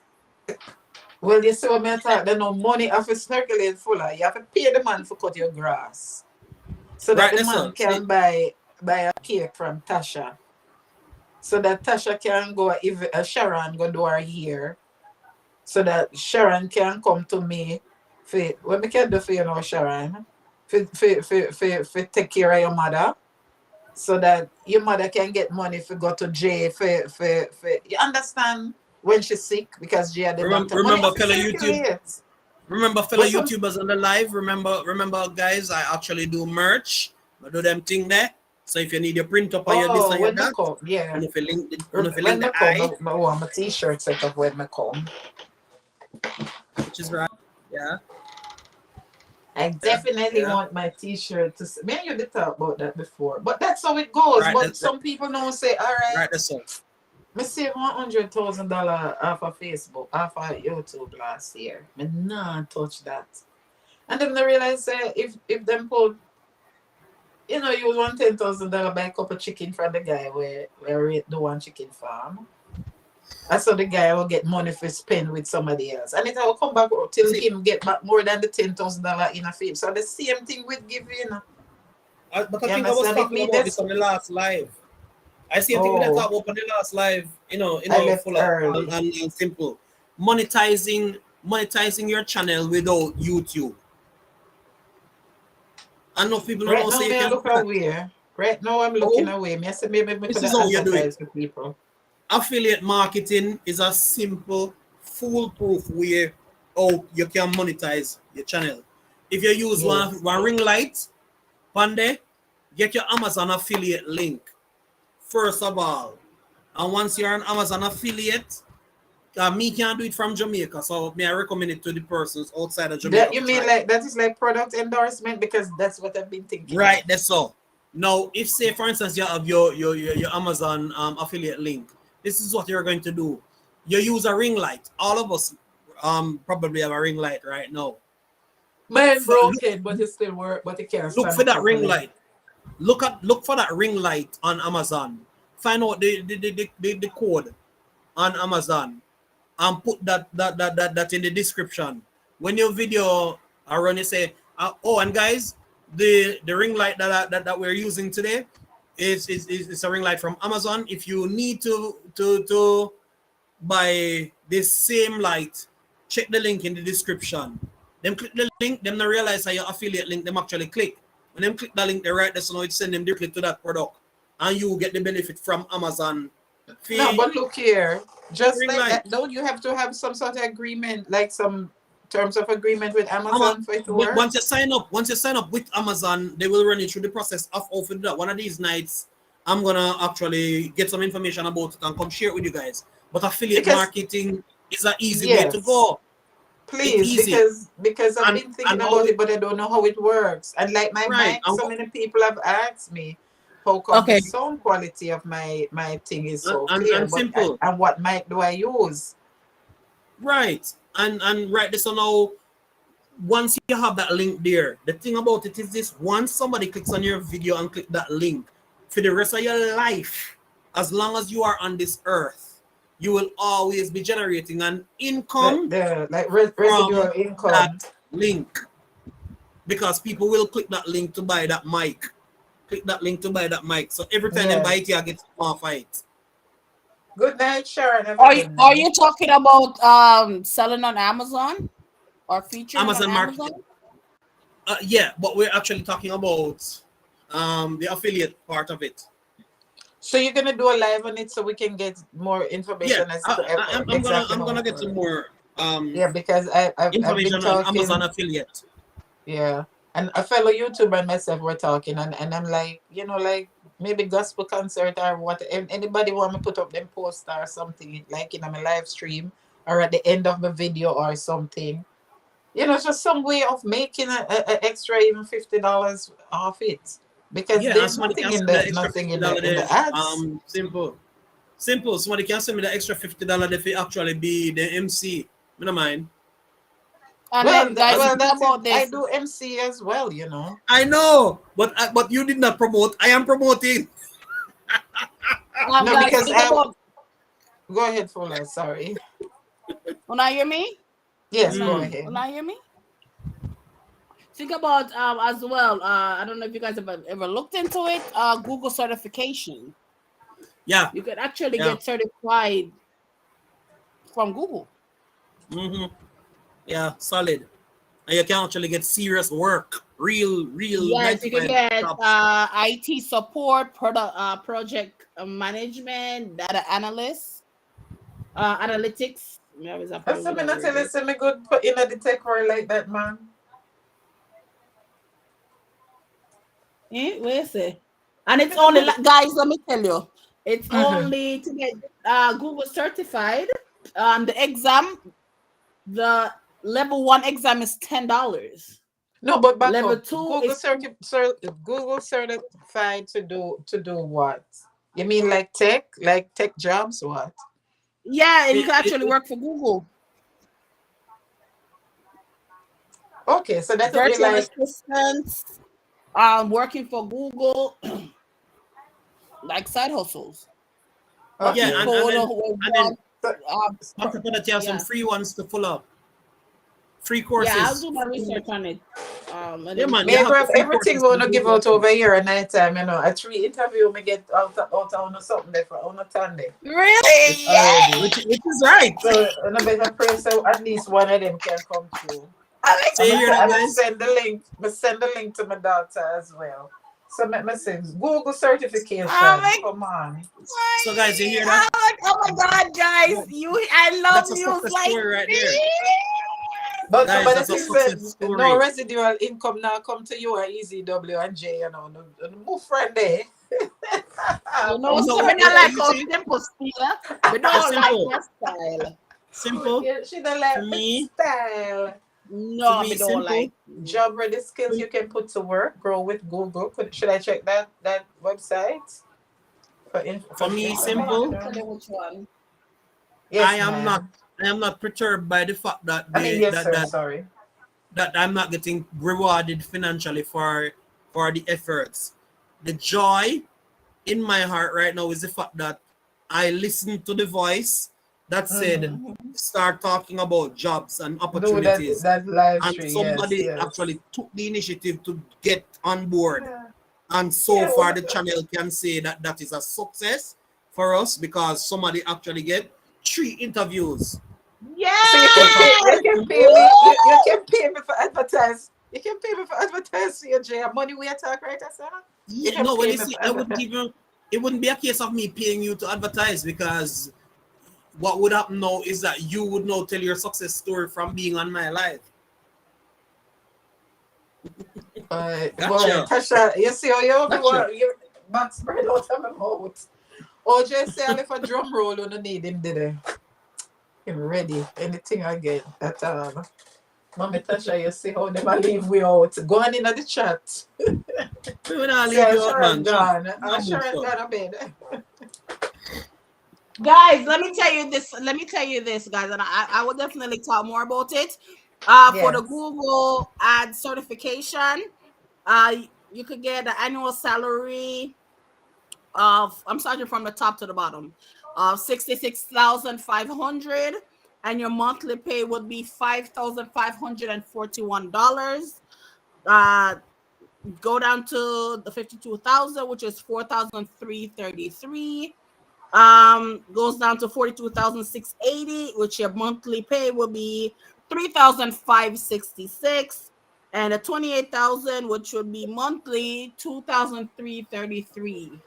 well, you see what me talk, then no money have to circulate Fuller. You have to pay the man for cut your grass. So that Right, the that's man all. See, can buy a cake from Tasha. So that Tasha can go, if Sharon go do her hair, so that Sharon can come to me for what me can do for you now, Sharon. For take care of your mother. so that your mother can get money if you go to jail for you understand when she's sick because she had the doctor. Money Remember, have to fellow YouTube. circulate. Remember, fellow But some YouTubers on the live. Remember, guys. I actually do merch. I do them thing there. So if you need your print up or your this and your when me that, come, yeah. and if you link When me the come, I, I want my t-shirt set up when me come. which is right. Yeah, I yeah, definitely yeah. want my t-shirt to. Me and you did talk about that before, but that's how it goes. Right. But some people don't say, all right, Right. That's all. me save $100,000 off of Facebook, off of YouTube last year. Me not touch that. And then they realize if them put, you want $10,000 buy a couple chicken from the guy where we do one chicken farm. And so the guy will get money for spend with somebody else. And it will come back till See, him get back more than the $10,000 in a fee. So the same thing with giving. but I You think I was understand? If talking me about this this on the last live. I see a thing that oh, talk about on the last live. I left Full of early. and simple. Monetizing your channel without YouTube. I know people don't Right know now say you me I can look do that. away. Right now I'm looking Oh, away. Me I say maybe me this could is how you do it. advertise for people. Affiliate marketing is a simple, foolproof way how you can monetize your channel. If you use Yes. one ring light, Pande, get your Amazon affiliate link first of all. And once you're an Amazon affiliate, me can't do it from Jamaica, so may I recommend it to the persons outside of That Jamaica you to mean try. like that is like product endorsement because that's what I've been thinking Right, of. that's all. Now, if say for instance you have your Amazon affiliate link, this is what you're going to do. You use a ring light. All of us probably have a ring light right now. Mine For, broken, but it still work, but it can't look stand for up that ring properly. light. Look for that ring light on Amazon. Find out the code on Amazon and put that in the description. When your video are run, you say, oh, and guys, the ring light that we're using today is a ring light from Amazon. If you need to buy this same light, check the link in the description. Them click the link, them not realize how your affiliate link, them actually click. When them click the link, they write this, so now it send them directly to that product. And you get the benefit from Amazon. No, Fee but look here, just ring like light. that, don't you have to have some sort of agreement, like some terms of agreement with Ama- Amazon for it to work? once you sign up with Amazon, they will run you through the process of how to do that. One of these nights, I'm gonna actually get some information about it and come share it with you guys. But affiliate Because marketing is an easy way to yes, go. It's please, easy. because I've been thinking And about how it, but I don't know how it works. And like my right. mic, so many people have asked me how come the Okay. sound quality of my thing is so clear, And but simple. and what mic do I use? Right. And right this so now once you have that link there, the thing about it is this: once somebody clicks on your video and click that link, for the rest of your life, as long as you are on this earth, you will always be generating an income The like from residual income. that link because people will click that link to buy that mic. Click that link to buy that mic. So every time they buy it, Yes. you get more fight. Good night, Sharon. Have a Are good are night. you talking about selling on Amazon or featuring on Amazon Amazon? marketing. Yeah, but we're actually talking about the affiliate part of it. So you're gonna do a live on it so we can get more Yeah, information as to I'm exactly how gonna it get some works. more Yeah, because I've been information on Amazon talking. affiliate. Yeah, and a fellow YouTuber and myself were talking, and I'm like, like maybe gospel concert or what. Anybody want me put up them poster or something like in my live stream or at the end of my video or something. Just some way of making a extra even $50 off it because Yeah, and there's somebody can nothing in send me the the extra nothing fifty in dollar the in there. the ads. Simple. Somebody can send me the extra $50 if it actually be the MC. I don't mind. And Well, then, guys, As, think that's it. about I this. do MC as well. I know, but you did not promote. I am promoting. No, Guys, because think about. go ahead, Fuller. Sorry. When I hear me, Yes, go Mm, when ahead. I hear me, think about as well. I don't know if you guys have ever looked into it. Google certification. yeah, You could actually yeah. get certified from Google. Mm-hmm. Yeah, solid. And you can actually get serious work. real Yes, you can 9 to 5 get jobs. IT support, project management, data analyst, analytics. Yeah, is a That's probably something that I word tell you, there. say me good put in the tech world like that, man. Where is it? And it's Me no only good. guys. Let me tell you, it's Mm-hmm. only to get Google certified. The exam, the level 1 exam is $10. No, but back Level up. two is Google certified to do what? You mean like tech jobs? What? yeah, and you It, can it, actually work for Google. Okay, so that would be Virtual like assistants, working for Google, like side hustles. yeah, okay. People and who then want, So, on top of that, you have some yeah, free ones to pull up. Free yeah. I'll courses. do my research on it. And Yeah, then we man, can you me have talk. the grab free everything courses from gonna give Google. out over here at night time, A 3 interview me get out on something there for on a Sunday Really? Which, Yay! already. which is right. So and I better pray so at least one of them can come through. I'm So you hear that, I'm excited. guys? send the link. I send the link to my daughter as well. So let me say Google I'm certification. excited. Come on. So guys, you hear that? Oh my God, guys! That- I love That's a news success like story right there, But guys. but the That's a thing said success no story. residual income now come to you or Easy W and J, No move friend there. You know, No, so me not like you how see, simple still. Me it's don't like simple. your style. Simple Yeah, she don't for like the me. style. For No, me, me don't simple. like. Job ready skills you can put to work. Grow with Google. Should I check that website For for me, Hold on, let me simple. tell information? you which one. I Yes, am not. ma'am. I am not perturbed by the fact that I mean, yes, sir. Sorry. I'm not getting rewarded financially for the efforts. The joy in my heart right now is the fact that I listened to the voice that said Mm-hmm. start talking about jobs and Do opportunities, that live and stream. Yes, somebody yes. actually took the initiative to get on board. Yeah. And so Yeah. far the channel can say that that is a success for us because somebody actually get 3 interviews So out of Yes! you can pay me you Woo! can pay me for advertise. You can pay me for advertise your J. Money we talk right, sir. You yeah, can no, when pay you me see for I wouldn't advertise. even it wouldn't be a case of me paying you to advertise because what would happen now is that you would now tell your success story from being on my live. Boy, Gotcha. Tasha, you see how you be Gotcha. you back spread out of my mouth. OJ say I left a drum roll on the need him did it. Him ready. Anything I get at all. Mommy Tasha, you see how them a leave we out. Go on in the chat. We will not See, leave I you out, Sharon man. Come. gone. I Now move Sharon so. gone a bed. Guys, let me tell you this. Let me tell you this, guys, and I will definitely talk more about it. For the Yes. Google ad certification, uh, you could get the annual salary of, I'm starting from the top to the bottom, of 66,500, and your monthly pay would be $5,541. Uh, go down to the 52,000, which is 4,333. Goes down to 42,680, which your monthly pay will be 3,566, and a 28,000, which would be monthly 2,333.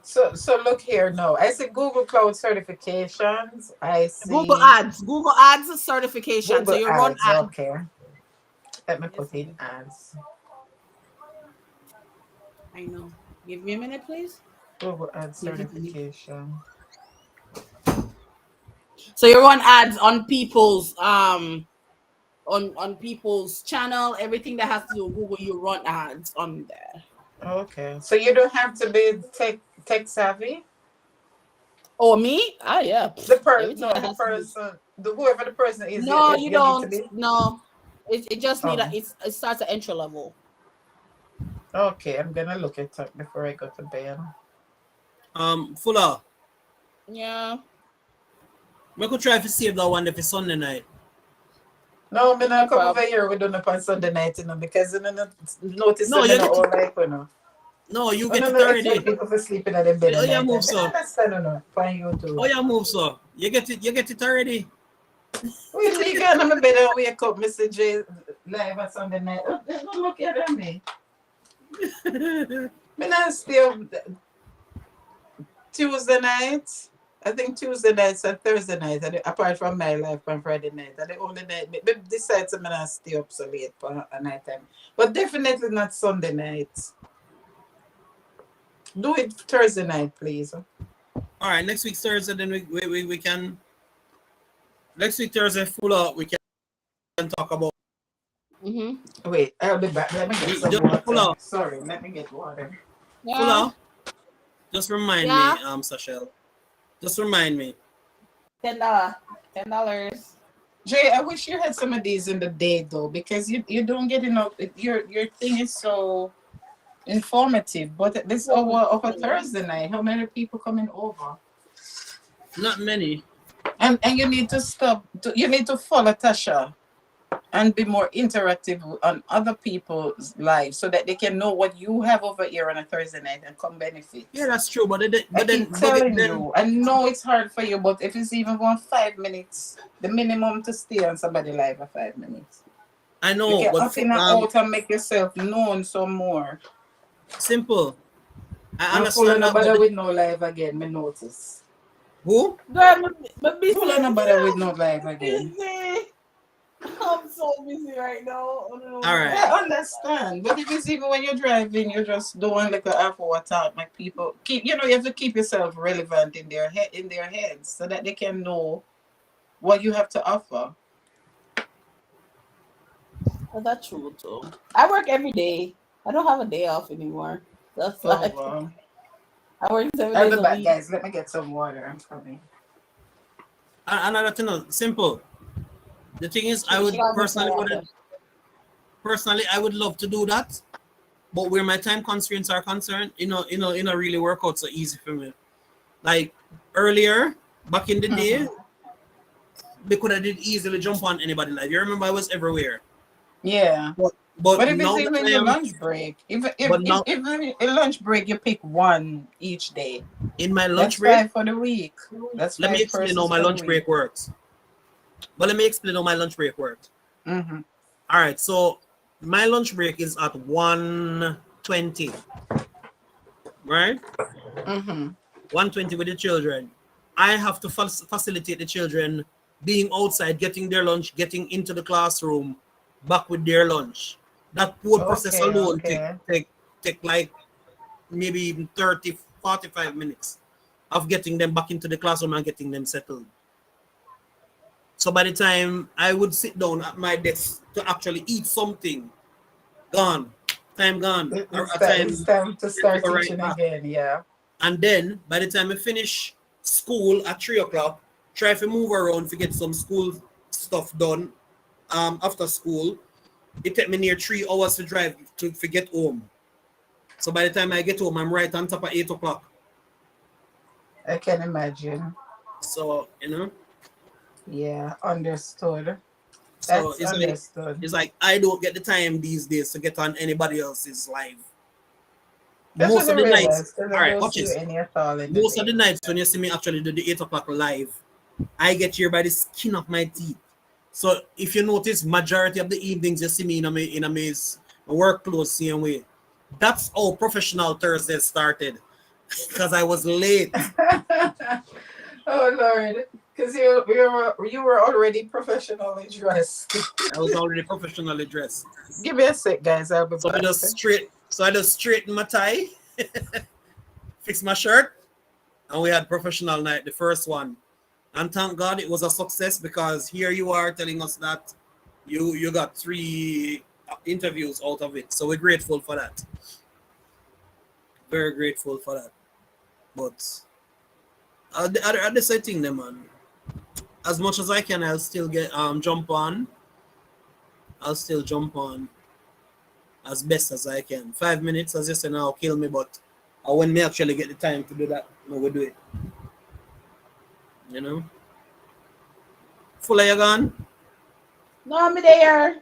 So look here now. I see Google Cloud certifications. I Google see Ads, Google Ads certification. So Google you run Ads. ads. Okay. Let me Yes, put in ads. I know. Give me a minute, please. Google Ads Give it to me. certification. So you run ads on people's on people's channel, everything that has to do with Google, you run ads on there. Okay. So you don't have to be tech savvy. Oh, me? Ah, yeah. Everything that The has to do. person, whoever the person is, No, you you need to don't. be. No, it just need a. Oh, It starts at entry level. okay. I'm gonna look it up before I go to bed. Fuller. Yeah. We could try to save that one for Sunday night. No, I'm No gonna come over problem. here. We don't on Sunday night, because notice No, them in you the get it. all like. No, you I get don't it expect already. people to sleep in their bed Oh at yeah, night move time. I so. don't understand, Find you Oh too. yeah, move so. You get it. You get it already. We leave you on my bed and wake up, Mr. J. live on Sunday night. Oh, don't look at me. Me not still Tuesday night. I think Tuesday nights and Thursday nights, and apart from my life on Friday night, and the only night me decide to me not stay up so late for a night time. But definitely not Sunday night. Do it Thursday night, please. All right, next week Thursday, then we can. Next week Thursday, full out. We can talk about. Wait, I'll be back. Let me get some Just water. pull out. Sorry, let me get water. Full out. Just remind Yeah. me, Sashel. Just remind me. $10. Jay, I wish you had some of these in the day though, because you don't get enough. Your thing is so informative. But this over Thursday night, how many people coming over? Not many. And you need to stop. You need to follow Tasha and be more interactive on other people's lives so that they can know what you have over here on a Thursday night and come benefit. Yeah, that's true. But I keep telling you, I know it's hard for you, but if it's even 5 minutes, the minimum to stay on somebody live are 5 minutes. I know, You can but up in and out and make yourself known some more. simple. I I'm full understand of that. nobody with no live again, me notice. Who? Girl, but busy. Full of nobody with no live again. Busy. I'm so busy right now. All right. I understand, but if it's even when you're driving, you're just doing like a half-hour talk. Like people keep, you have to keep yourself relevant in their heads so that they can know what you have to offer. Oh, that's true too. I work every day. I don't have a day off anymore. That's like Wow. I work 7 I'll days be a back, week. guys. Let me get some water. I'm coming. Another thing, simple. The thing is, I would personally, I would love to do that, but where my time constraints are concerned, it not really work out so easy for me. Like earlier, back in the day, they could have did easily jump on anybody live. You remember I was everywhere. Yeah. But if now it's even that your lunch break, if a lunch break, you pick one each day. In my lunch That's break, 5 for the week. That's let me explain how my lunch break works. But let me explain how my lunch break works. Mm-hmm. All right, so my lunch break is at 1:20, right? Mm-hmm. 1:20 with the children. I have to facilitate the children being outside, getting their lunch, getting into the classroom, back with their lunch. That whole process alone take like maybe even 30, 45 minutes of getting them back into the classroom and getting them settled. So by the time I would sit down at my desk to actually eat something, gone. Time gone. It's time to start teaching again, yeah. And then by the time I finish school at 3:00, try to move around to get some school stuff done. After school, it took me near 3 hours to drive to get home. So by the time I get home, I'm right on top of 8:00. I can imagine. So Yeah, understood. So That's understood. It's like I don't get the time these days to get on anybody else's live. That's Most of the nights, all right, watch this. Most of the nights when you see me actually do the 8:00 live, I get here by the skin of my teeth. So if you notice, majority of the evenings you see me in a maze, work clothes same way. That's how professional Thursday started, because I was late. Oh Lord, because you were already professionally dressed. I was already professionally dressed. Give me a sec, guys. I'll be back. I just straighten my tie, fix my shirt, and we had professional night, the first one. And thank God it was a success, because here you are telling us that you got 3 interviews out of it. So we're grateful for that. Very grateful for that. But at the setting them, man, as much as I can, I'll still get jump on. I'll still jump on as best as I can. 5 minutes, as you say now, kill me, but when me actually get the time to do that, we'll do it. Full of you gone? No, I'm there.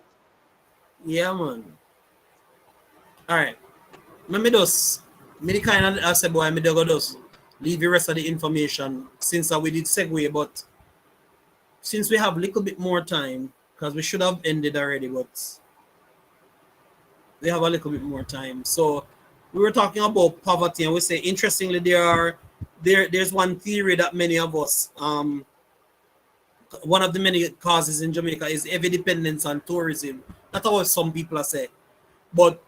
Yeah, man. All right. Me the kind of I said, boy, me go just leave the rest of the information since we did segue, but since we have a little bit more time, because we should have ended already, but they have a little bit more time. So we were talking about poverty, and we say interestingly there's one theory that many of us one of the many causes in Jamaica is heavy dependence on tourism. That's what some people are saying. But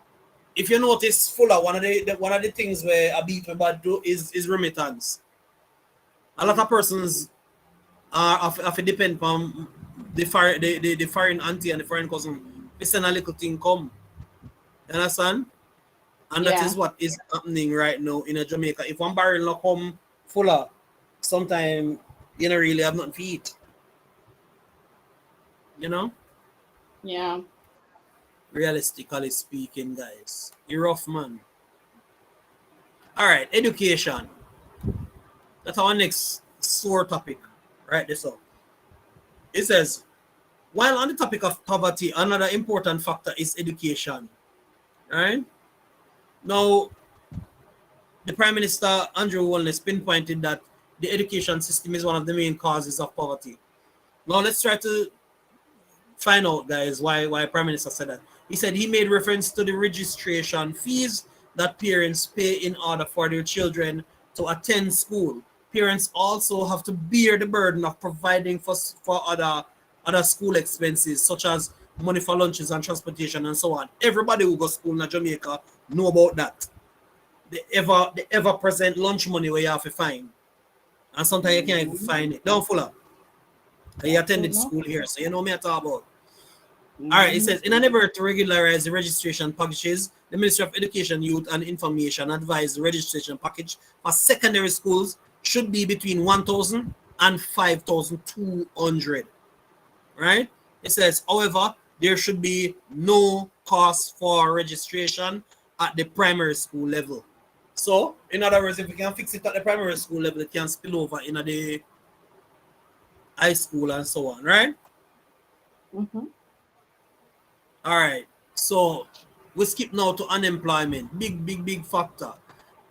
if you notice, Fuller, one of the things where a beat about do is remittance. A lot of persons are have to depend on the foreign auntie and the foreign cousin. They send a little thing come. You understand? And that Yeah. is what is happening right now in a Jamaica. If one barrel not come Fuller, sometime you don't really have nothing to eat. You know? Yeah. Realistically speaking, guys. You're rough, man. All right, education. That's our next sore topic. Right, this up. It says, while on the topic of poverty, another important factor is education. Right? Now, the Prime Minister, Andrew Holness, pinpointed that the education system is one of the main causes of poverty. Now, let's try to find out, guys, why Prime Minister said that. He said he made reference to the registration fees that parents pay in order for their children to attend school. Parents also have to bear the burden of providing for other school expenses, such as money for lunches and transportation and so on. Everybody who goes to school in Jamaica know about that. The ever present lunch money where you have to find. And sometimes you can't even find it. Don't fool up. You attended school here, so you know me I talk about. All right, it says, in an effort to regularize the registration packages, the Ministry of Education, Youth and Information advised the registration package for secondary schools should be between 1,000 and 5,200. Right? It says, however, there should be no cost for registration at the primary school level. So, in other words, if we can fix it at the primary school level, it can spill over in the high school and so on, right? Mm-hmm. All right. So we skip now to unemployment. Big factor.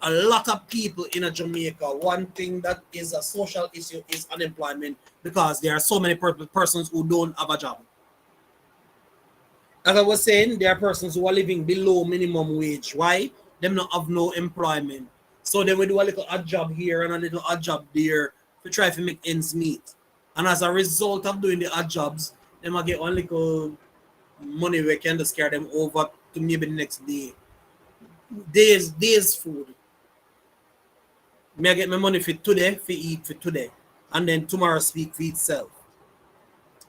A lot of people in Jamaica, one thing that is a social issue is unemployment because there are so many persons who don't have a job. As I was saying, there are persons who are living below minimum wage. Why? Them not have no employment. So then we do a little odd job here and a little odd job there to try to make ends meet. And as a result of doing the odd jobs, they might get one little money we can just carry them over to maybe the next day. Days food. May I get my money for today, for eat for today. And then tomorrow speak for itself.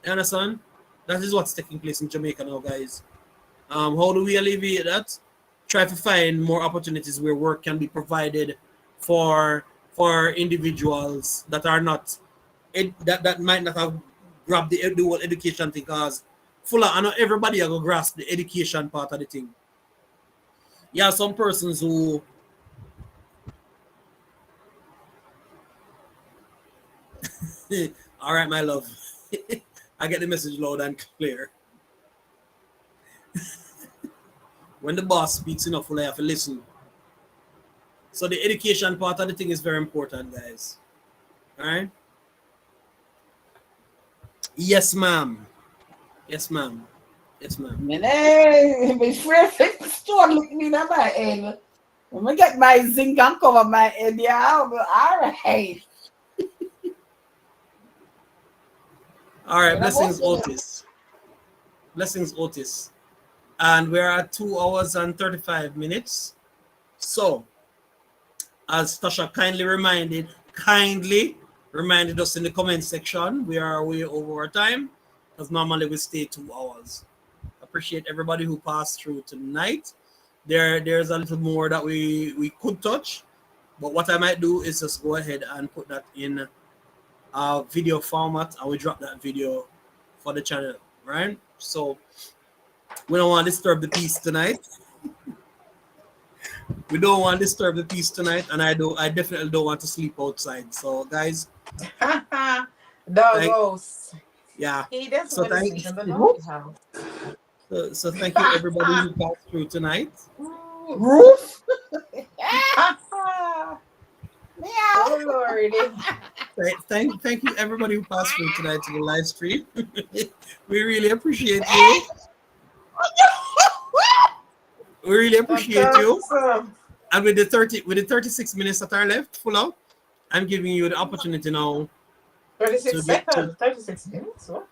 You understand? That is what's taking place in Jamaica now, guys. How do we alleviate that? Try to find more opportunities where work can be provided for individuals that are not that might not have grabbed the whole education thing, because fuller I know everybody are gonna grasp the education part of the thing. Yeah, some persons who all right, my love. I get the message loud and clear. When the boss speaks enough, I have to listen. So the education part of the thing is very important, guys. All right. Yes, ma'am. Yes, ma'am. Yes, ma'am. My friend store looking in at my head. When I get my zinc and cover my head, yeah, all right. All right, blessings, Otis. Blessings, Otis. And we're at 2 hours and 35 minutes. So, as Tasha kindly reminded us in the comment section, we are way over our time, because normally we stay 2 hours. Appreciate everybody who passed through tonight. There's a little more that we could touch, but what I might do is just go ahead and put that in video format, and we drop that video for the channel, right? So we don't want to disturb the peace tonight. We don't want to disturb the peace tonight, and I definitely don't want to sleep outside. So guys, doggos. Yeah. He doesn't So want to thank sleep in the doggy house. so thank you everybody who passed through tonight. Roof. Oh Lord. Thank you everybody who passed through tonight to the live stream. We really appreciate you. We really appreciate you. Awesome. And with the 36 minutes that are left, full out, I'm giving you the opportunity now 36 to get to. seconds, 36 minutes. What?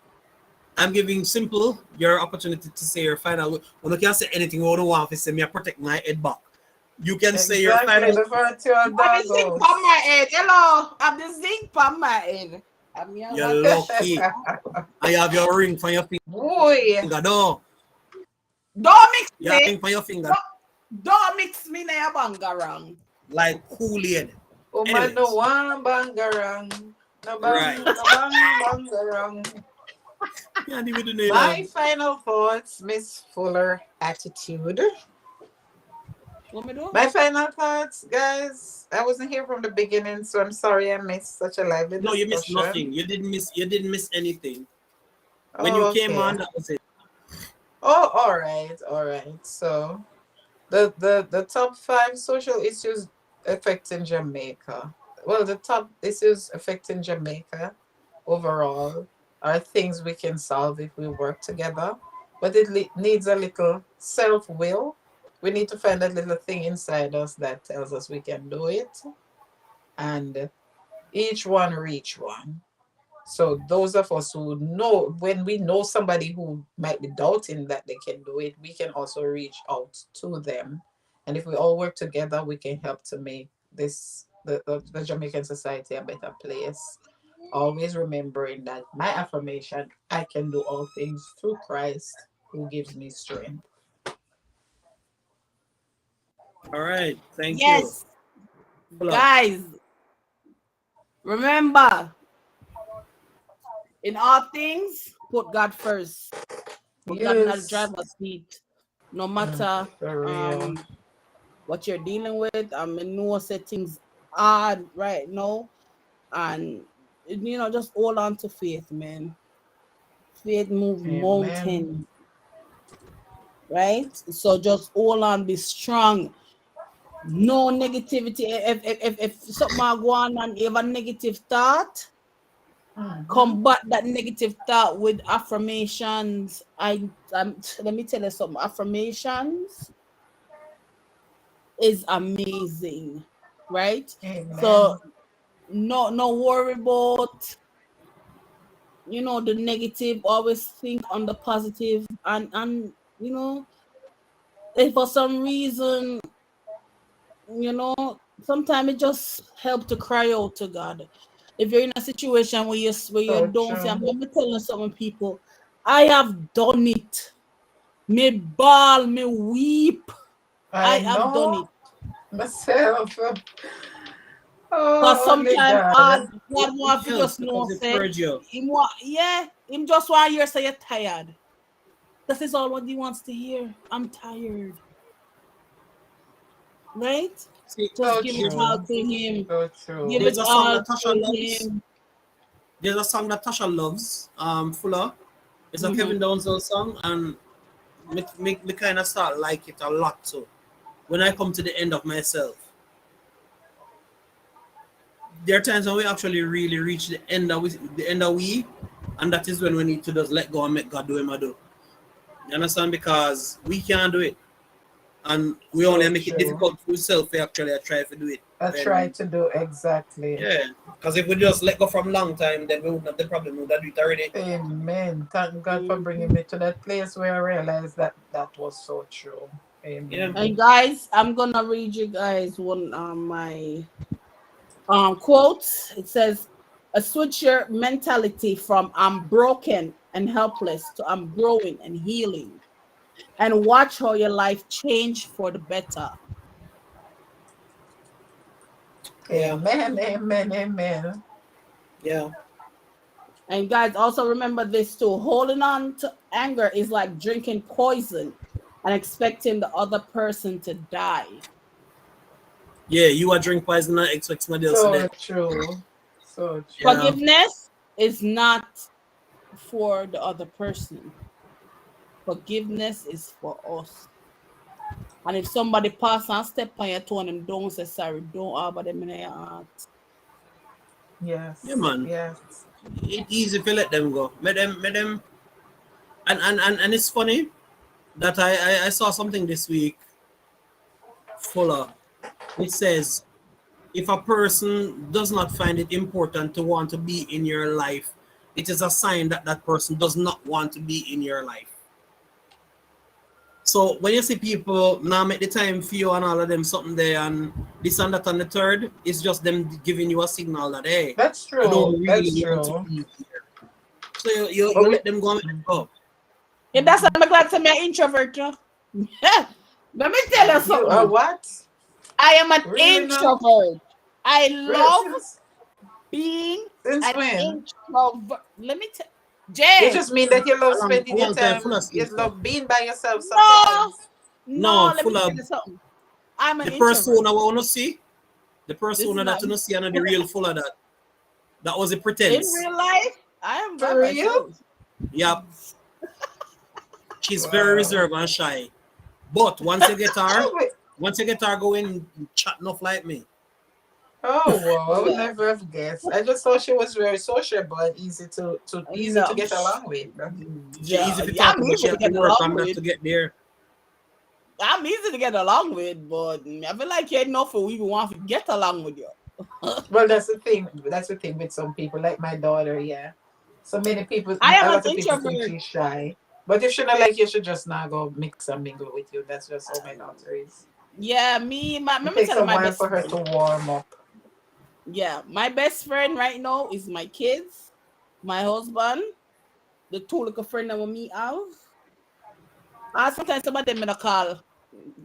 I'm giving Simple your opportunity to say your final. When you can say anything you don't want to say, me I protect my head back. You can say your Exactly. final. Before two I'm the zinc doggos. on my head. Hello. I'm the zinc on my head. I'm here You're one. lucky. I have your ring for your Boy. finger. No, Don't mix you have me. ring for your finger Don't mix me na bangarang. like Kool-Aid. Woman no Anyways, one bangarang. No bang, right. no bang bangarang. Yeah, the middle name. My final thoughts, Miss Fuller attitude. What me do? My final thoughts, guys. I wasn't here from the beginning, so I'm sorry I missed such a lively No, you missed discussion. nothing. You didn't miss. You didn't miss anything. When you Oh, came okay. on, that was it. Oh, all right, all right. So the top 5 social issues affecting Jamaica. Well, the top issues affecting Jamaica overall are things we can solve if we work together, but it needs a little self will. We need to find that little thing inside us that tells us we can do it, and each one reach one. So those of us who know, when we know somebody who might be doubting that they can do it, we can also reach out to them. And if we all work together, we can help to make the Jamaican society a better place. Always remembering that my affirmation, I can do all things through Christ who gives me strength. All right. Thank you. Yes, Full up. guys. Remember, in all things, put God first. Put God in the Yes. driver's seat. No matter For real. what you're dealing with. I know settings hard right now, and just hold on to faith, man. Faith moves Amen. mountains, right? So just hold on, be strong. No negativity. If something go on and you have a negative thought, Mhm. combat that negative thought with affirmations. Let me tell you something. Affirmations is amazing, right? So Amen. no worry about the negative. Always think on the positive, and if for some reason sometimes it just help to cry out to God. If you're in a situation where you So don't say, I'm true. telling some people, I have done it. Me bawl, me weep. I I have done know it. myself. Because Oh, only sometimes God. God It wants to helps just because know, it say, purge you. him just want to hear say you're tired. This is all what he wants to hear. I'm tired. Right? See, Just So give it there's, all true. to him. So Give true. it there's a song all that Tasha to loves. him. There's a song that Tasha loves. Fuller. It's a Mhm. Kevin Downsville song, and me kind of start like it a lot. So when I come to the end of myself, there are times when we actually really reach the end of we, and that is when we need to just let go and make God do him a do. You understand? Because we can't do it, and we only So make it true. difficult for ourselves to actually try to do it. I try When to do exactly. yeah, because if we just let go from long time, then we wouldn't have the problem. We would have do it already. Amen. Thank God for bringing Mhm. me to that place where I realized that that was so true. Yeah. And Amen. guys, I'm gonna read you guys one my quote. It says, switch your mentality from I'm broken and helpless to I'm growing and healing, and watch how your life change for the better. Yeah. Amen. Amen. Amen. Yeah. And guys, also remember this too. Holding on to anger is like drinking poison and expecting the other person to die. Yeah. You are drink poison and expect somebody else to So dead. true. So Yeah. true. Forgiveness is not for the other person. Forgiveness is for us. And if somebody pass and step on your toe and them don't say sorry, don't harbor them in your heart. Yeah, Yes. man. Yes. It's easy to let them go. Let them. And it's funny that I saw something this week. Fuller, which says, if a person does not find it important to want to be in your life, it is a sign that that person does not want to be in your life. So when you see people now make the time for you and all of them something there and this and that and the third, it's just them giving you a signal that hey, That's I don't true. That's really want to true. be here. So you But let them go and let them go. And that's why I'm glad to be an introvert. Yeah. Let me tell you you are something. what? I am an Really now? introvert. I Really? love being Since an when? introvert. Let me tell You Jay. just mean that you love A spending your long time full time. of You things. love being by yourself No, sometimes. no, No, let me full tell of you something. I'm an the introvert. persona I want to see, the This is persona not that you don't see and the real full of that. That was a in pretense. real life. I am by For real? myself. Yep. She's very Wow. reserved and shy. But Oh, wait. once you get her going, chat enough like me. Oh wow, I would Yeah. never have guessed. I just thought she was very sociable and easy to No. get along with. She Yeah, easy to yeah, talk I'm about. She easy to have to get work along on that with. to get there. I'm easy to get along with, but I feel like you're enough for we even want to get along with you. Well, that's the thing. That's the thing with some people, like my daughter. Yeah, so many people, I am a an lot of people think introvert. she's shy. But if she not like you, should just not go mix and mingle with you. That's just how my daughter is. Yeah, It let me takes tell you a my while best for her friend. to warm up. Yeah, my best friend right now is my kids, my husband, the two little friend that we have. Sometimes some of them in a call.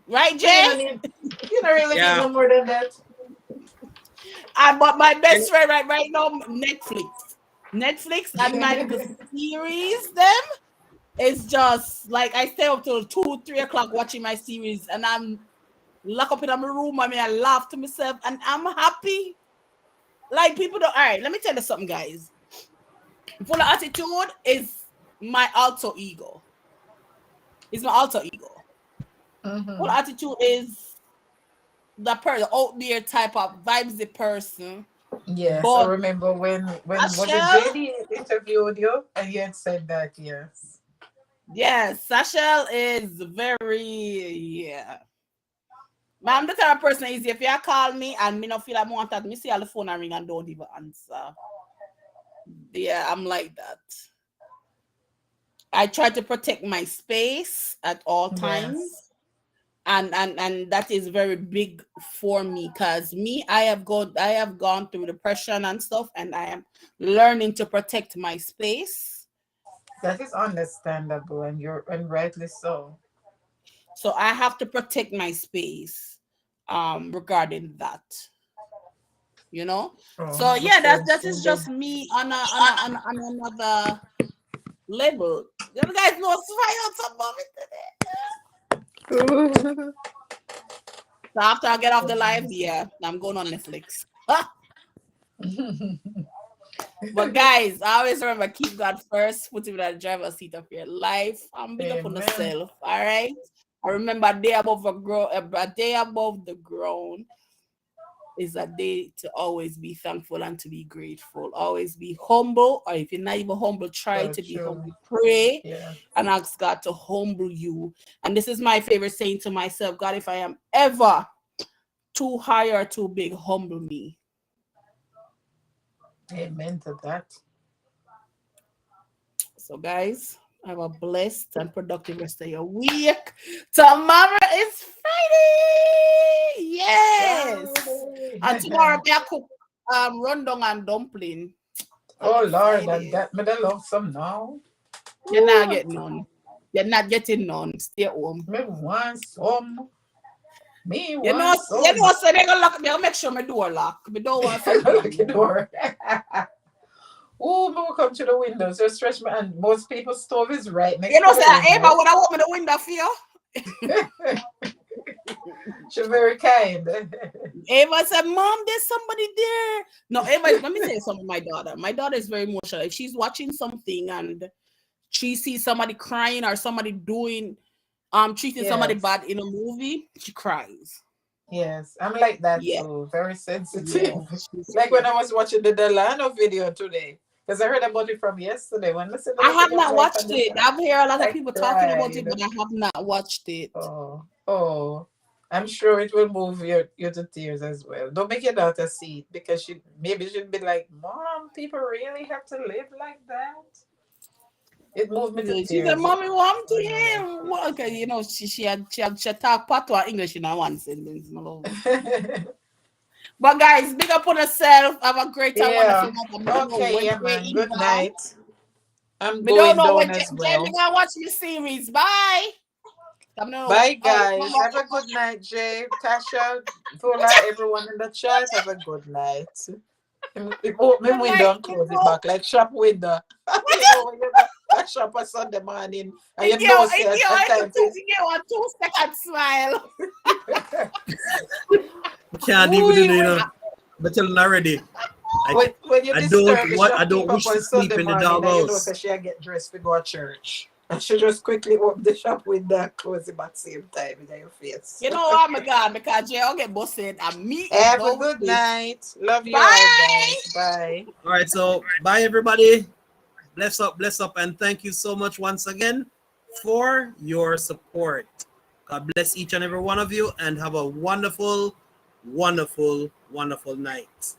Right, So you Jay? don't need, you don't really need Yeah. no more than that. But my And best friend right now, Netflix. Netflix and my little series, them. It's just like I stay up till 2, 3 o'clock watching my series, and I'm locked up in my room. I mean, I laugh to myself, and I'm happy. Like people don't. All right, let me tell you something, guys. Full of attitude is my alter ego. It's my alter ego. Full Hmm. attitude is the person out there type of vibes the person. Yes, I But remember when was it Sashel, JD interviewed you and you had said that, yes. yes, Sashel is very yeah. But I'm the type of person is if you call me and me not feel like I want that, me see all the phone and ring and don't even answer. Yeah, I'm like that. I try to protect my space at all Yes. times. And that is very big for me because me I have gone through depression and stuff and I am learning to protect my space. That is understandable and rightly so. So I have to protect my space regarding that, you know. Oh, So yeah, makes sense. that is just me on another level. You guys know science above it today. So after I get off the live, yeah, I'm going on Netflix. But guys, I always remember keep God first, put him in the driver's seat of your life, and big up on Amen. yourself. All right. I remember a day above the ground is a day to always be thankful and to be grateful. Always be humble, or if you're not even humble, try So to be true. humble. Pray Yeah. and ask God to humble you. And this is my favorite saying to myself: God, if I am ever too high or too big, humble me. Amen to that. So, guys, have a blessed and productive rest of your week. Tomorrow is Friday. Yes. And tomorrow, Friday. I cook rundown and dumpling. On Oh a Lord, Friday. that me I love some now. You're not Ooh, getting none. You're not getting none. Stay at home. me want some. Me You want some. know, so they're gonna lock. They'll make sure my door lock. We don't want something Look in at the there. door. Oh, me will come to the window. So stretch my hand. Most people's stove is right You next know, to say, the Ava, window. would I open the window for you? She's very kind. Ava said, Mom, there's somebody there. No, Ava, let me tell you something, my daughter. My daughter is very emotional. If she's watching something and she sees somebody crying or somebody doing treating somebody Yes. bad in a movie, she cries. Yes. I'm like that Yeah. too. Very sensitive. Yes. She's Like when I was watching the Delano video today. Because I heard about it from yesterday. When listen to I the have video not right watched from the it. start, I've heard a lot of I people talking about it, cried. but I have not watched it. Oh. Oh. I'm sure it will move you to tears as well. Don't make your daughter see it because she'd be like, Mom, people really have to live like that. It moved me to She said, tears. "Mommy, want to When I hear?" Well, okay, you know, she talk patois English in one sentence. No. watched it. But guys, big up on yourself. Have a great and wonderful Yeah. night. I don't know Okay, when yeah, they man. Good inbound. night. I'm Me don't going know down when as Jamie well. gonna watch the series. Bye. I know. Bye, Oh, guys. Have a good night, Jay, Tasha, Tola, everyone in the chat. Have a good night. Open my good window night, and close it people. back like shop window. You know when you go a shop on Sunday morning and It you know give, say it give, a time to it give a 2 second smile. I can't even do Ooh, you know. But telling already. when you I don't disturb the what I don't shopkeeper wish to on sleep Sunday in the morning and you know doghouse. say she get dressed to go to church. And she just quickly open the shop window and close it back same time in your face. You know what, my God, because Jay will get busted and me is Have a done with good this. night. Love you all, Bye. guys. Bye. All right, so bye everybody. Bless up, and thank you so much once again for your support. God bless each and every one of you, and have a wonderful, wonderful, wonderful night.